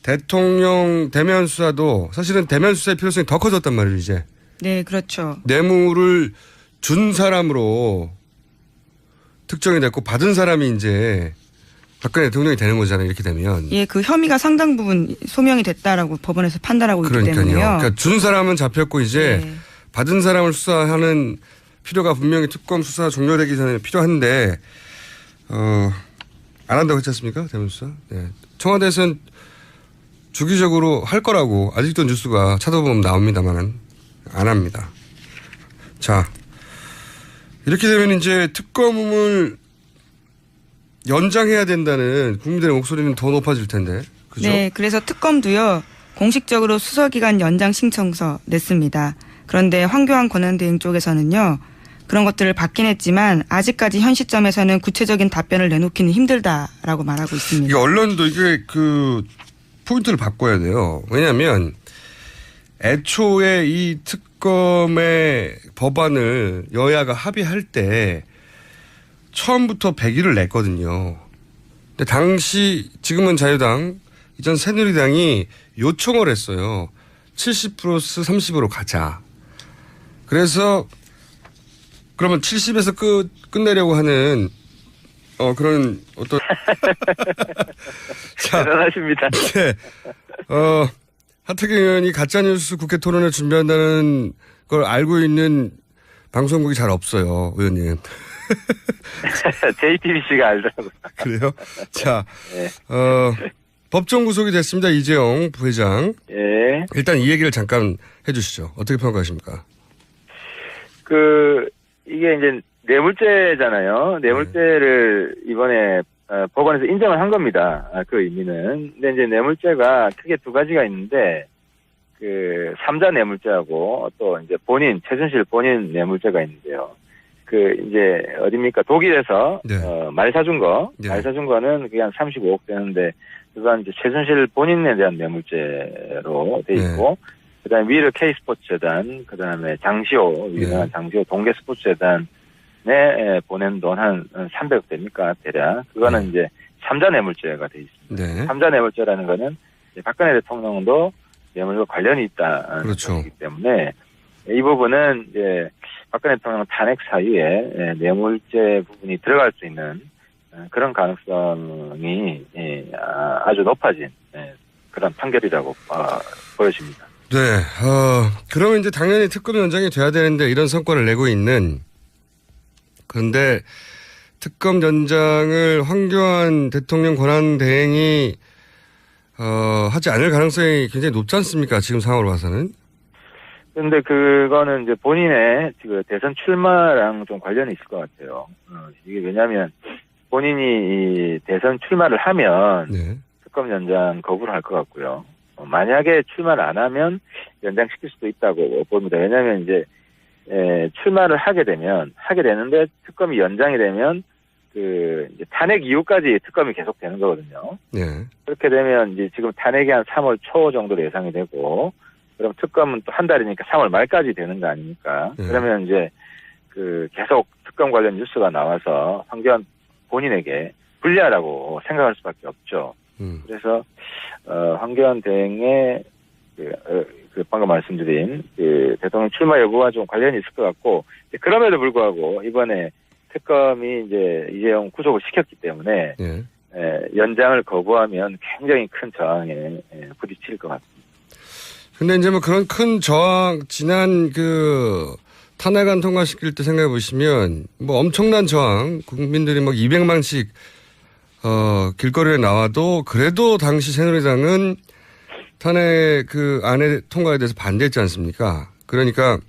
대통령 대면 수사도 사실은 대면 수사의 필요성이 더 커졌단 말이에요 이제. 네, 그렇죠. 뇌물을 준 사람으로 특정이 됐고 받은 사람이 이제 박근혜 대통령이 되는 거잖아요. 이렇게 되면. 예, 그 혐의가 상당 부분 소명이 됐다라고 법원에서 판단하고 그러니까요. 있기 때문에요. 그러니까 준 사람은 잡혔고 이제 네. 받은 사람을 수사하는 필요가 분명히 특검 수사 종료되기 전에 필요한데 안 한다고 했지 않습니까? 대면 수사. 네. 청와대에서는 주기적으로 할 거라고 아직도 뉴스가 찾아보면 나옵니다만은 안 합니다. 자. 이렇게 되면 이제 특검을 연장해야 된다는 국민들의 목소리는 더 높아질 텐데. 그죠? 네, 그래서 특검도요. 공식적으로 수사기간 연장 신청서 냈습니다. 그런데 황교안 권한대행 쪽에서는요. 그런 것들을 받긴 했지만 아직까지 현 시점에서는 구체적인 답변을 내놓기는 힘들다라고 말하고 있습니다. 이게 언론도 이게 그 포인트를 바꿔야 돼요. 왜냐하면 애초에 이 특검의 법안을 여야가 합의할 때 처음부터 100일을 냈거든요. 근데 당시 지금은 자유당, 이전 새누리당이 요청을 했어요. 70 플러스 30으로 가자. 그래서 그러면 70에서 끝내려고 하는 그런 어떤 자, 대단하십니다. 네. 하태경 의원이 가짜뉴스 국회 토론을 준비한다는 걸 알고 있는 방송국이 잘 없어요, 의원님. JTBC가 알더라고요. 그래요? 자, 네. 법정 구속이 됐습니다. 이재용 부회장. 예. 일단 이 얘기를 잠깐 해주시죠. 어떻게 평가하십니까? 이게 이제 뇌물죄잖아요. 뇌물죄를 이번에 법원에서 인정을 한 겁니다. 그 의미는. 근데 이제 뇌물죄가 크게 두 가지가 있는데, 삼자 뇌물죄하고 또 이제 최순실 본인 뇌물죄가 있는데요. 이제 어딥니까? 독일에서, 네. 말 사준 거. 네. 말 사준 거는 그게 한 35억 되는데, 그건 이제 최순실 본인에 대한 뇌물죄로 돼 있고, 네. 그 다음에 위르 K스포츠재단, 그 다음에 장시호, 유명한 장시호 동계스포츠재단, 네, 보낸 돈 한 300억 됩니까, 대략. 그거는 이제 삼자 뇌물죄가 돼 있습니다. 네. 삼자 뇌물죄라는 거는 박근혜 대통령도 뇌물과 관련이 있다는 그렇죠. 것이기 때문에 이 부분은 이제 박근혜 대통령 탄핵 사유에 뇌물죄 부분이 들어갈 수 있는 그런 가능성이 아주 높아진 그런 판결이라고 보여집니다. 네. 그러면 이제 당연히 특검 연장이 돼야 되는데 이런 성과를 내고 있는 그런데 특검 연장을 황교안 대통령 권한대행이 하지 않을 가능성이 굉장히 높지 않습니까? 지금 상황으로 봐서는. 그런데 그거는 이제 본인의 대선 출마랑 좀 관련이 있을 것 같아요. 이게 왜냐하면 본인이 이 대선 출마를 하면 네. 특검 연장 거부를 할 것 같고요. 만약에 출마를 안 하면 연장시킬 수도 있다고 봅니다. 왜냐하면 이제 출마를 하게 되는데 특검이 연장이 되면 이제 탄핵 이후까지 특검이 계속 되는 거거든요. 네. 그렇게 되면 이제 지금 탄핵이 한 3월 초 정도로 예상이 되고, 그럼 특검은 또 한 달이니까 3월 말까지 되는 거 아닙니까? 네. 그러면 이제 계속 특검 관련 뉴스가 나와서 황교안 본인에게 불리하다고 생각할 수밖에 없죠. 그래서 황교안 대행의 방금 말씀드린 대통령 출마 여부와 좀 관련이 있을 것 같고, 그럼에도 불구하고 이번에 특검이 이제 이재용 구속을 시켰기 때문에 네. 연장을 거부하면 굉장히 큰 저항에 부딪힐 것 같습니다. 근데 이제 뭐 그런 큰 저항, 지난 탄핵안 통과시킬 때 생각해 보시면 뭐 엄청난 저항, 국민들이 막 200만씩 길거리에 나와도 그래도 당시 새누리당은 탄핵 안에 통과에 대해서 반대했지 않습니까? 그러니까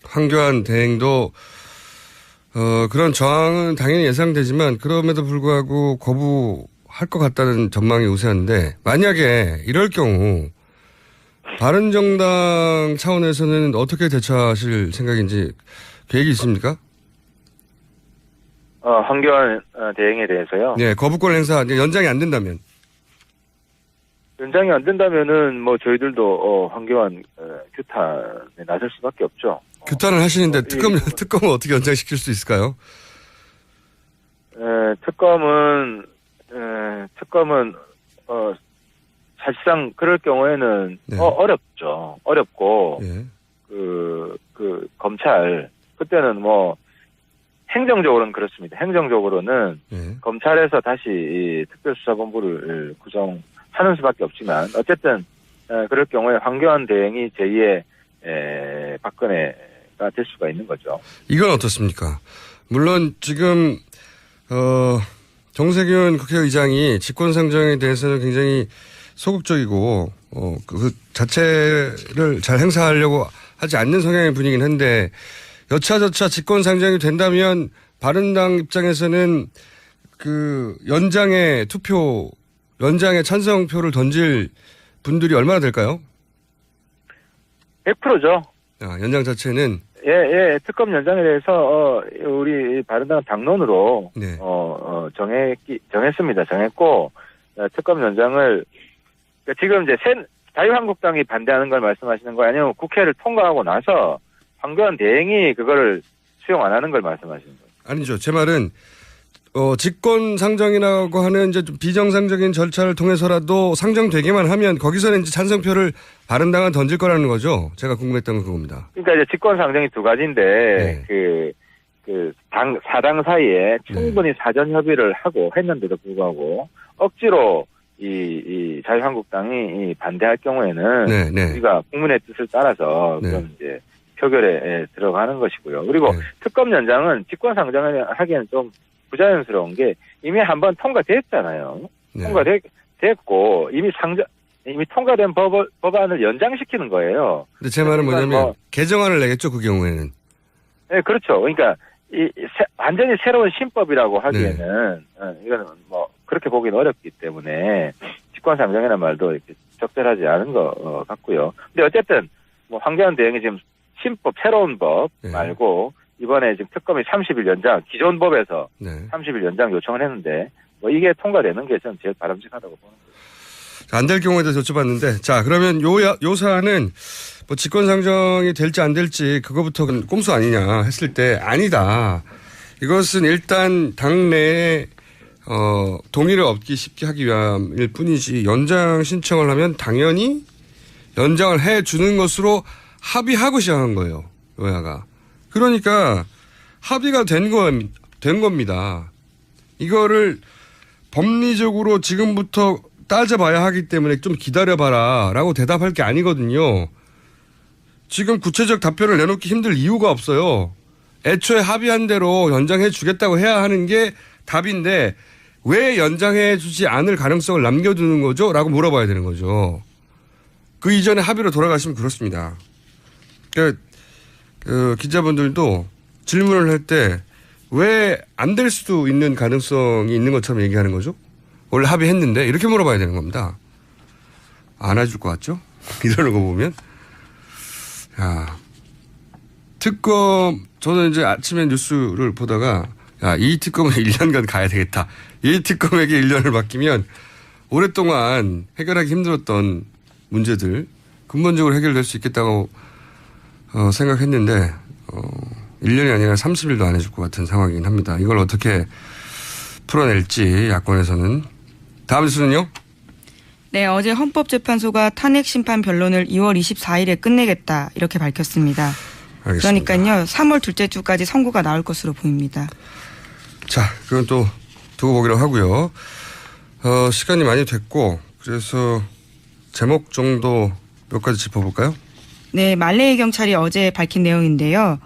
황교안 대행도 그런 저항은 당연히 예상되지만 그럼에도 불구하고 거부할 것 같다는 전망이 우세한데 만약에 이럴 경우 바른정당 차원에서는 어떻게 대처하실 생각인지 계획이 있습니까? 황교안 대행에 대해서요? 네, 거부권 행사 연장이 안 된다면. 연장이 안 된다면은 뭐 저희들도 황교안 규탄에 나설 수밖에 없죠. 규탄을 하시는데 특검은 어떻게 연장시킬 수 있을까요? 특검은 사실상 그럴 경우에는 네. 어렵죠. 어렵고 예. 검찰 그때는 뭐 행정적으로는 그렇습니다. 행정적으로는 예. 검찰에서 다시 이 특별수사본부를 구성하는 수밖에 없지만 어쨌든 그럴 경우에 황교안 대행이 제2의 박근혜가 될 수가 있는 거죠. 이건 어떻습니까? 물론 지금 정세균 국회의장이 직권상정에 대해서는 굉장히 소극적이고 그 자체를 잘 행사하려고 하지 않는 성향의 분이긴 한데 여차저차 직권상정이 된다면 바른당 입장에서는 연장의 찬성표를 던질 분들이 얼마나 될까요? 100%죠. 연장 자체는 예, 특검 연장에 대해서 우리 바른당 당론으로 네. 정했습니다. 정했고 특검 연장을 지금 이제 자유한국당이 반대하는 걸 말씀하시는 거 아니면 국회를 통과하고 나서 황교안 대행이 그거를 수용 안 하는 걸 말씀하시는 거예요? 아니죠. 제 말은 직권상정이라고 하는 이제 좀 비정상적인 절차를 통해서라도 상정되기만 하면 거기서는 이제 찬성표를 바른당은 던질 거라는 거죠. 제가 궁금했던 건 그겁니다. 그러니까 이제 직권상정이 두 가지인데 네. 사당 사이에 충분히 사전 협의를 하고 했는데도 불구하고 억지로 이 자유한국당이 반대할 경우에는 네. 우리가 국민의 뜻을 따라서 네. 그런 이제 표결에 들어가는 것이고요. 그리고 네. 특검 연장은 직권상정을 하기에는 좀 부자연스러운 게 이미 한번 통과됐잖아요. 네. 통과됐고 이미 통과된 법안을 연장시키는 거예요. 근데 제 말은 그러니까 뭐냐면 개정안을 내겠죠. 그 경우에는. 네, 그렇죠. 그러니까 완전히 새로운 신법이라고 하기에는 이거는 뭐 그렇게 보기는 어렵기 때문에 직권상정이라는 말도 이렇게 적절하지 않은 것 같고요. 근데 어쨌든 뭐 황교안 대행이 지금 신법 새로운 법 네. 말고 이번에 지금 특검이 30일 연장 기존 법에서 네. 30일 연장 요청을 했는데 뭐 이게 통과되는 게 저는 제일 바람직하다고 보는 거예요. 안 될 경우에 대해서 여쭤봤는데 자 그러면 요 사안은 뭐 직권상정이 될지 안 될지 그거부터 꼼수 아니냐 했을 때 아니다. 이것은 일단 당내에 동의를 얻기 쉽게 하기 위함일 뿐이지 연장 신청을 하면 당연히 연장을 해주는 것으로 합의하고 시작한 거예요. 여야가. 그러니까 합의가 된 겁니다. 이거를 법리적으로 지금부터 따져봐야 하기 때문에 좀 기다려봐라 라고 대답할 게 아니거든요. 지금 구체적 답변을 내놓기 힘들 이유가 없어요. 애초에 합의한 대로 연장해 주겠다고 해야 하는 게 답인데 왜 연장해 주지 않을 가능성을 남겨두는 거죠? 라고 물어봐야 되는 거죠. 그 이전에 합의로 돌아가시면 그렇습니다. 기자분들도 질문을 할 때 왜 안 될 수도 있는 가능성이 있는 것처럼 얘기하는 거죠? 원래 합의했는데 이렇게 물어봐야 되는 겁니다. 안 해줄 것 같죠? 이러는 거 보면. 야, 특검 저는 이제 아침에 뉴스를 보다가 이 특검은 1년간 가야 되겠다. 이 특검에게 1년을 맡기면 오랫동안 해결하기 힘들었던 문제들 근본적으로 해결될 수 있겠다고 생각했는데 1년이 아니라 30일도 안 해줄 것 같은 상황이긴 합니다. 이걸 어떻게 풀어낼지 야권에서는. 다음 뉴스는요? 네, 어제 헌법재판소가 탄핵 심판 변론을 2월 24일에 끝내겠다 이렇게 밝혔습니다. 알겠습니다. 그러니까요 3월 둘째 주까지 선고가 나올 것으로 보입니다. 자, 그건 또 두고 보기로 하고요. 시간이 많이 됐고 그래서 제목 정도 몇 가지 짚어볼까요? 네, 말레이 경찰이 어제 밝힌 내용인데요.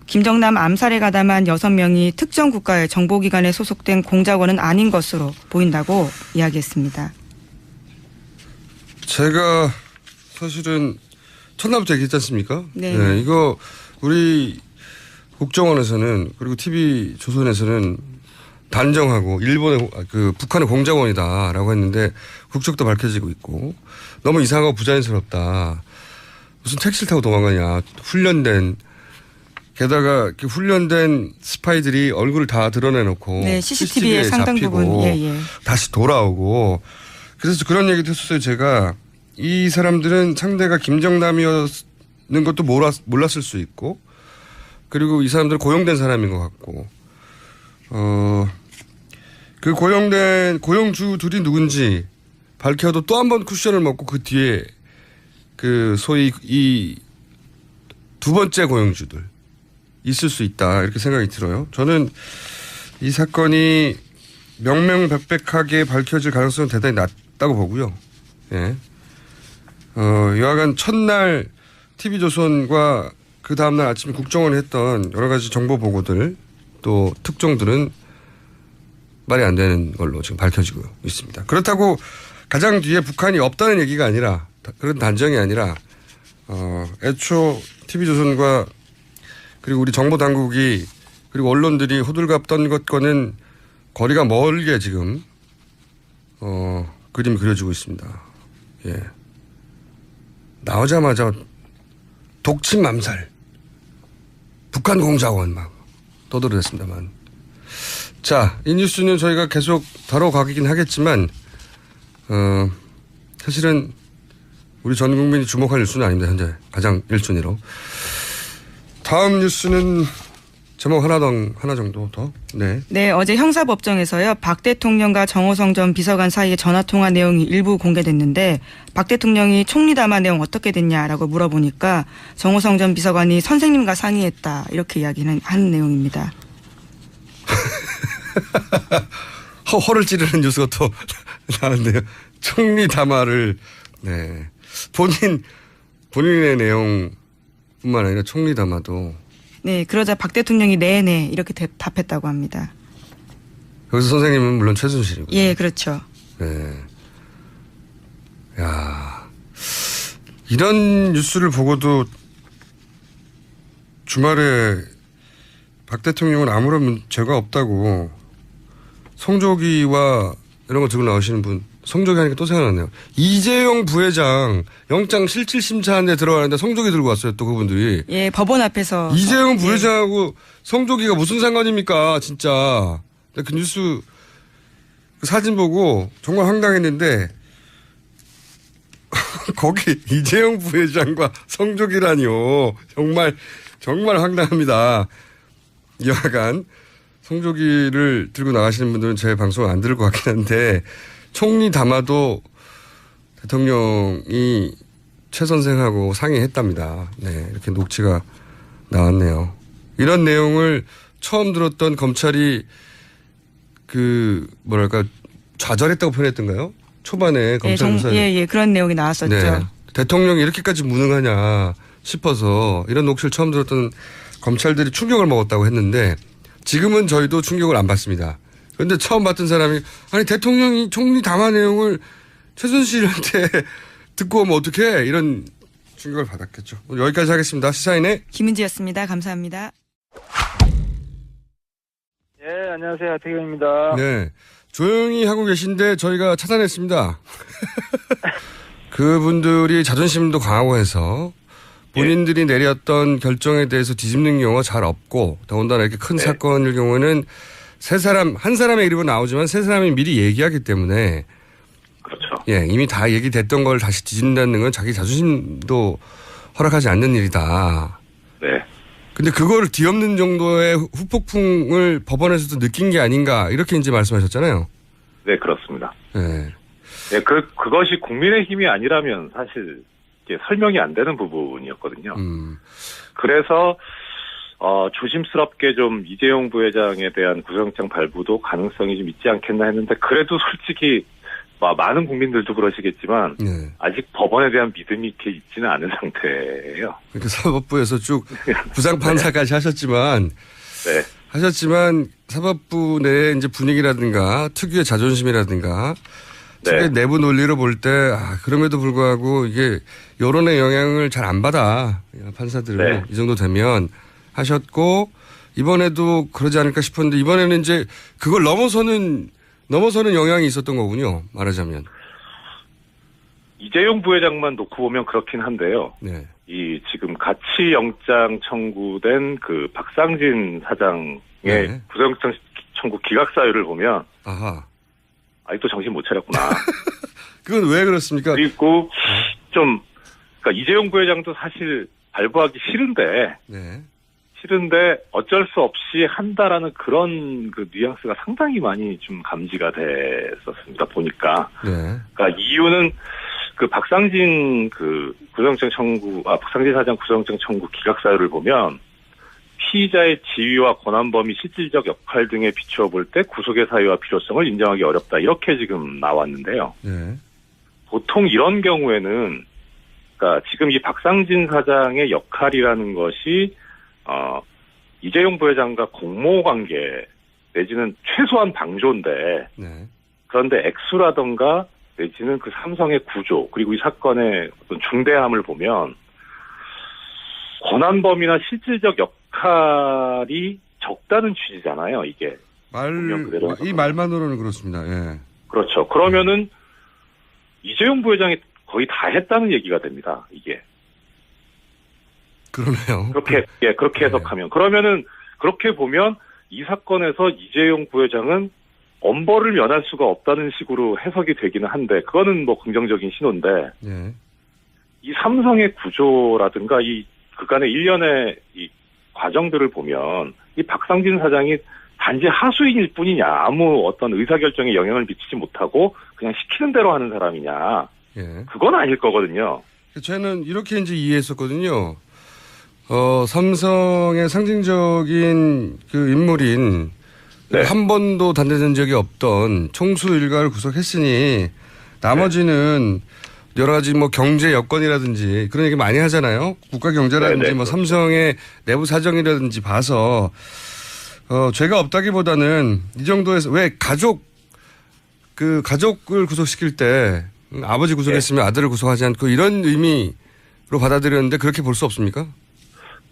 김정남 암살에 가담한 6명이 특정 국가의 정보기관에 소속된 공작원은 아닌 것으로 보인다고 이야기했습니다. 제가 사실은 첫날부터 얘기했지 않습니까? 네. 네, 이거 우리 국정원에서는 그리고 TV조선에서는 단정하고 일본의 북한의 공작원이다라고 했는데 국적도 밝혀지고 있고 너무 이상하고 부자연스럽다. 무슨 택시를 타고 도망가냐. 훈련된 게다가 훈련된 스파이들이 얼굴을 다 드러내놓고 네, CCTV에 상당 부분 다시 돌아오고 그래서 그런 얘기도 했었어요. 제가 이 사람들은 상대가 김정남이었는 것도 몰랐을 수 있고 그리고 이 사람들은 고용된 사람인 것 같고 그 고용주들이 누군지 밝혀도 또 한 번 쿠션을 먹고 그 뒤에 그 소위 이 두 번째 고용주들 있을 수 있다 이렇게 생각이 들어요. 저는 이 사건이 명명백백하게 밝혀질 가능성은 대단히 낮다고 보고요. 예. 여하간 첫날 TV조선과 그 다음날 아침에 국정원이 했던 여러 가지 정보 보고들 또 특종들은 말이 안 되는 걸로 지금 밝혀지고 있습니다. 그렇다고 가장 뒤에 북한이 없다는 얘기가 아니라 그런 단정이 아니라 애초 TV조선과 그리고 우리 정보당국이 그리고 언론들이 호들갑 떤 것과는 거리가 멀게 지금 그림이 그려지고 있습니다. 예. 나오자마자 독침 맘살 북한 공작원 막 떠들어댔습니다만 자, 이 뉴스는 저희가 계속 다뤄가긴 하겠지만 사실은 우리 전 국민이 주목할 뉴스는 아닙니다. 현재 가장 1순위로. 다음 뉴스는 제목 하나 정도 더. 네. 네, 어제 형사법정에서요. 박 대통령과 정호성 전 비서관 사이의 전화통화 내용이 일부 공개됐는데 박 대통령이 총리 담화 내용 어떻게 됐냐라고 물어보니까 정호성 전 비서관이 선생님과 상의했다 이렇게 이야기는 하는 내용입니다. 허를 찌르는 뉴스가 또 나는데요. 총리 담화를 네 본인의 내용뿐만 아니라 총리 담화도 네, 그러자 박 대통령이 네네 이렇게 답했다고 합니다. 여기서 선생님은 물론 최순실이고. 예, 그렇죠. 네. 야, 이런 뉴스를 보고도 주말에 박 대통령은 아무런 죄가 없다고 성조기와 이런 거 들고 나오시는 분, 성조기 하니까 또 생각났네요. 이재용 부회장 영장 실질 심사하는데 들어가는데 성조기 들고 왔어요. 또 그분들이. 예, 법원 앞에서. 이재용 부회장하고 성조기가 무슨 상관입니까? 진짜. 그 뉴스 그 사진 보고 정말 황당했는데 거기 이재용 부회장과 성조기라니요. 정말 황당합니다. 여하간 성조기를 들고 나가시는 분들은 제 방송을 안 들을 것 같긴 한데 총리 담화도 대통령이 최 선생하고 상의했답니다. 네, 이렇게 녹취가 나왔네요. 이런 내용을 처음 들었던 검찰이 좌절했다고 표현했던가요? 초반에 검찰 수사. 예, 그런 내용이 나왔었죠. 네, 대통령이 이렇게까지 무능하냐 싶어서 이런 녹취를 처음 들었던 검찰들이 충격을 먹었다고 했는데 지금은 저희도 충격을 안 받습니다. 그런데 처음 봤던 사람이 아니 대통령이 총리 담화 내용을 최순실한테 듣고 오면 어떡해 이런 충격을 받았겠죠. 여기까지 하겠습니다. 시사인의 김은지였습니다. 감사합니다. 예, 안녕하세요. 하태경입니다. 네, 조용히 하고 계신데 저희가 차단했습니다. 그분들이 자존심도 강하고 해서 본인들이 내렸던 결정에 대해서 뒤집는 경우가 잘 없고 더군다나 이렇게 큰 사건일 경우에는 한 사람의 이름은 나오지만 세 사람이 미리 얘기하기 때문에 그렇죠. 예, 이미 다 얘기됐던 걸 다시 뒤집는다는 건 자기 자존심도 허락하지 않는 일이다. 네. 근데 그걸 뒤엎는 정도의 후폭풍을 법원에서도 느낀 게 아닌가 이렇게 이제 말씀하셨잖아요. 네, 그렇습니다. 네. 네, 그것이 국민의 힘이 아니라면 사실 이게 설명이 안 되는 부분이었거든요. 그래서 조심스럽게 좀 이재용 부회장에 대한 구속영장 발부도 가능성이 좀 있지 않겠나 했는데 그래도 솔직히 많은 국민들도 그러시겠지만 네. 아직 법원에 대한 믿음이 이렇게 있지는 않은 상태예요. 그러니까 사법부에서 쭉 부장판사까지 하셨지만 네. 사법부 내의 이제 분위기라든가 특유의 자존심이라든가 특유의 네. 내부 논리로 볼 때 그럼에도 불구하고 이게 여론의 영향을 잘 안 받아 판사들은 네. 이 정도 되면 하셨고 이번에도 그러지 않을까 싶었는데 이번에는 이제 그걸 넘어서는 영향이 있었던 거군요. 말하자면. 이재용 부회장만 놓고 보면 그렇긴 한데요. 네. 이 지금 가치 영장 청구된 그 박상진 사장의 네. 구속영장 청구 기각 사유를 보면 아하. 아직도 정신 못 차렸구나. 그건 왜 그렇습니까? 그리고 그러니까 이재용 부회장도 사실 발부하기 싫은데 어쩔 수 없이 한다라는 그런 그 뉘앙스가 상당히 많이 좀 감지가 됐었습니다. 보니까. 네. 그러니까 이유는 그 박상진 박상진 사장 구속영장 청구 기각 사유를 보면 피의자의 지위와 권한 범위, 실질적 역할 등에 비추어 볼 때 구속의 사유와 필요성을 인정하기 어렵다. 이렇게 지금 나왔는데요. 네. 보통 이런 경우에는 그러니까 지금 이 박상진 사장의 역할이라는 것이 이재용 부회장과 공모 관계 내지는 최소한 방조인데 네. 그런데 액수라던가 내지는 그 삼성의 구조 그리고 이 사건의 어떤 중대함을 보면 권한 범위나 실질적 역할이 적다는 취지잖아요. 이게 이 말만으로는 그렇습니다. 예. 그렇죠. 그러면은 이재용 부회장이 거의 다 했다는 얘기가 됩니다. 이게. 그러네요. 그렇게 해석하면. 그러면은, 그렇게 보면, 이 사건에서 이재용 부회장은 엄벌을 면할 수가 없다는 식으로 해석이 되기는 한데, 그거는 뭐 긍정적인 신호인데, 네. 이 삼성의 구조라든가, 이 그간의 일련의 이 과정들을 보면, 이 박상진 사장이 단지 하수인일 뿐이냐, 아무 어떤 의사결정에 영향을 미치지 못하고, 그냥 시키는 대로 하는 사람이냐, 예. 그건 아닐 거거든요. 저는 이렇게 이제 이해했었거든요. 삼성의 상징적인 그 인물인 네. 한 번도 단죄된 적이 없던 총수 일가를 구속했으니 나머지는 여러 가지 뭐 경제 여건이라든지 그런 얘기 많이 하잖아요. 국가 경제라든지 네네, 뭐 그렇죠. 삼성의 내부 사정이라든지 봐서 죄가 없다기보다는 이 정도에서 왜 가족을 구속시킬 때 아버지 구속했으면 아들을 구속하지 않고 이런 의미로 받아들였는데 그렇게 볼 수 없습니까?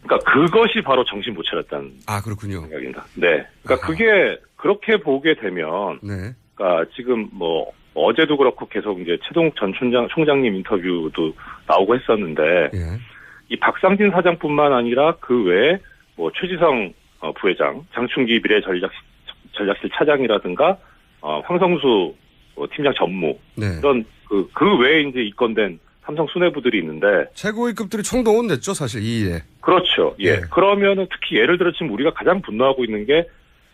그러니까 그것이 바로 정신 못 차렸다는 그렇군요. 생각입니다. 네. 그러니까 그게 그렇게 보게 되면, 네. 그러니까 지금 뭐 어제도 그렇고 계속 이제 최동 전 총장님 인터뷰도 나오고 했었는데, 예. 이 박상진 사장뿐만 아니라 그 외에 뭐 최지성 부회장, 장충기 미래전략실 차장이라든가 황성수 팀장 전무 네. 이런 그 외에 이제 입건된 삼성 수뇌부들이 있는데 최고위급들이 총동원됐죠, 사실 이 일에. 그렇죠. 예. 네. 그러면은 특히 예를 들어 지금 우리가 가장 분노하고 있는 게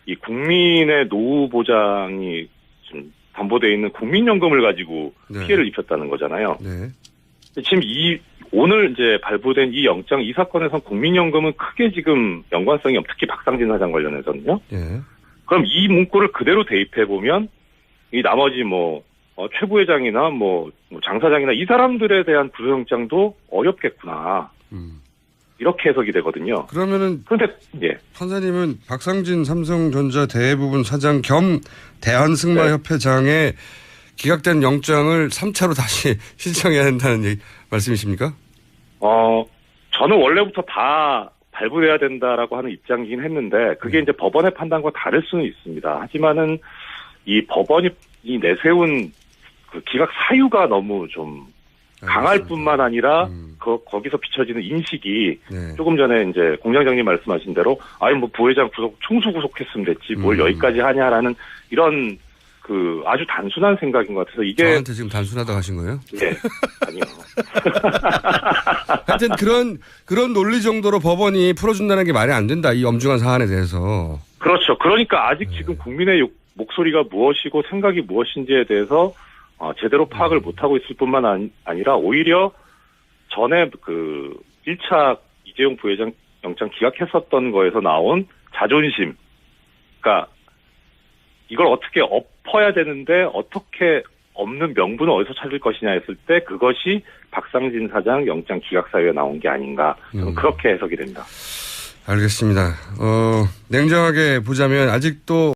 이 국민의 노후 보장이 좀 담보되어 있는 국민연금을 가지고 네. 피해를 입혔다는 거잖아요. 네. 지금 오늘 이제 발부된 이 영장, 이 사건에선 국민연금은 크게 지금 연관성이 특히 박상진 사장 관련해서는요. 예. 그럼 이 문구를 그대로 대입해 보면 이 나머지 최 부회장이나 장 사장이나 이 사람들에 대한 구속영장도 어렵겠구나. 이렇게 해석이 되거든요. 그러면은 그런데 예. 판사님은 박상진 삼성전자 대부분 사장 겸 대한승마협회장의 기각된 영장을 3차로 다시 신청해야 한다는 말씀이십니까? 저는 원래부터 다 발부돼야 된다라고 하는 입장이긴 했는데 그게 이제 법원의 판단과 다를 수는 있습니다. 하지만은 이 법원이 내세운 그 기각 사유가 너무 좀 강할 뿐만 아니라 거기서 비춰지는 인식이 네. 조금 전에 이제 공장장님 말씀하신 대로 부회장 총수 구속했으면 됐지 뭘 여기까지 하냐라는 이런 그 아주 단순한 생각인 것 같아서 이게 저한테 지금 단순하다고 하신 거예요? 네. 아니요. 하여튼 그런 논리 정도로 법원이 풀어준다는 게 말이 안 된다. 이 엄중한 사안에 대해서. 그렇죠. 그러니까 아직 지금 국민의 목소리가 무엇이고 생각이 무엇인지에 대해서 제대로 파악을 못하고 있을 뿐만 아니라 오히려 전에 그 1차 이재용 부회장 영장 기각했었던 거에서 나온 자존심. 그러니까 이걸 어떻게 엎어야 되는데 어떻게 없는 명분을 어디서 찾을 것이냐 했을 때 그것이 박상진 사장 영장 기각 사유에 나온 게 아닌가. 저는 그렇게 해석이 됩니다. 알겠습니다. 냉정하게 보자면 아직도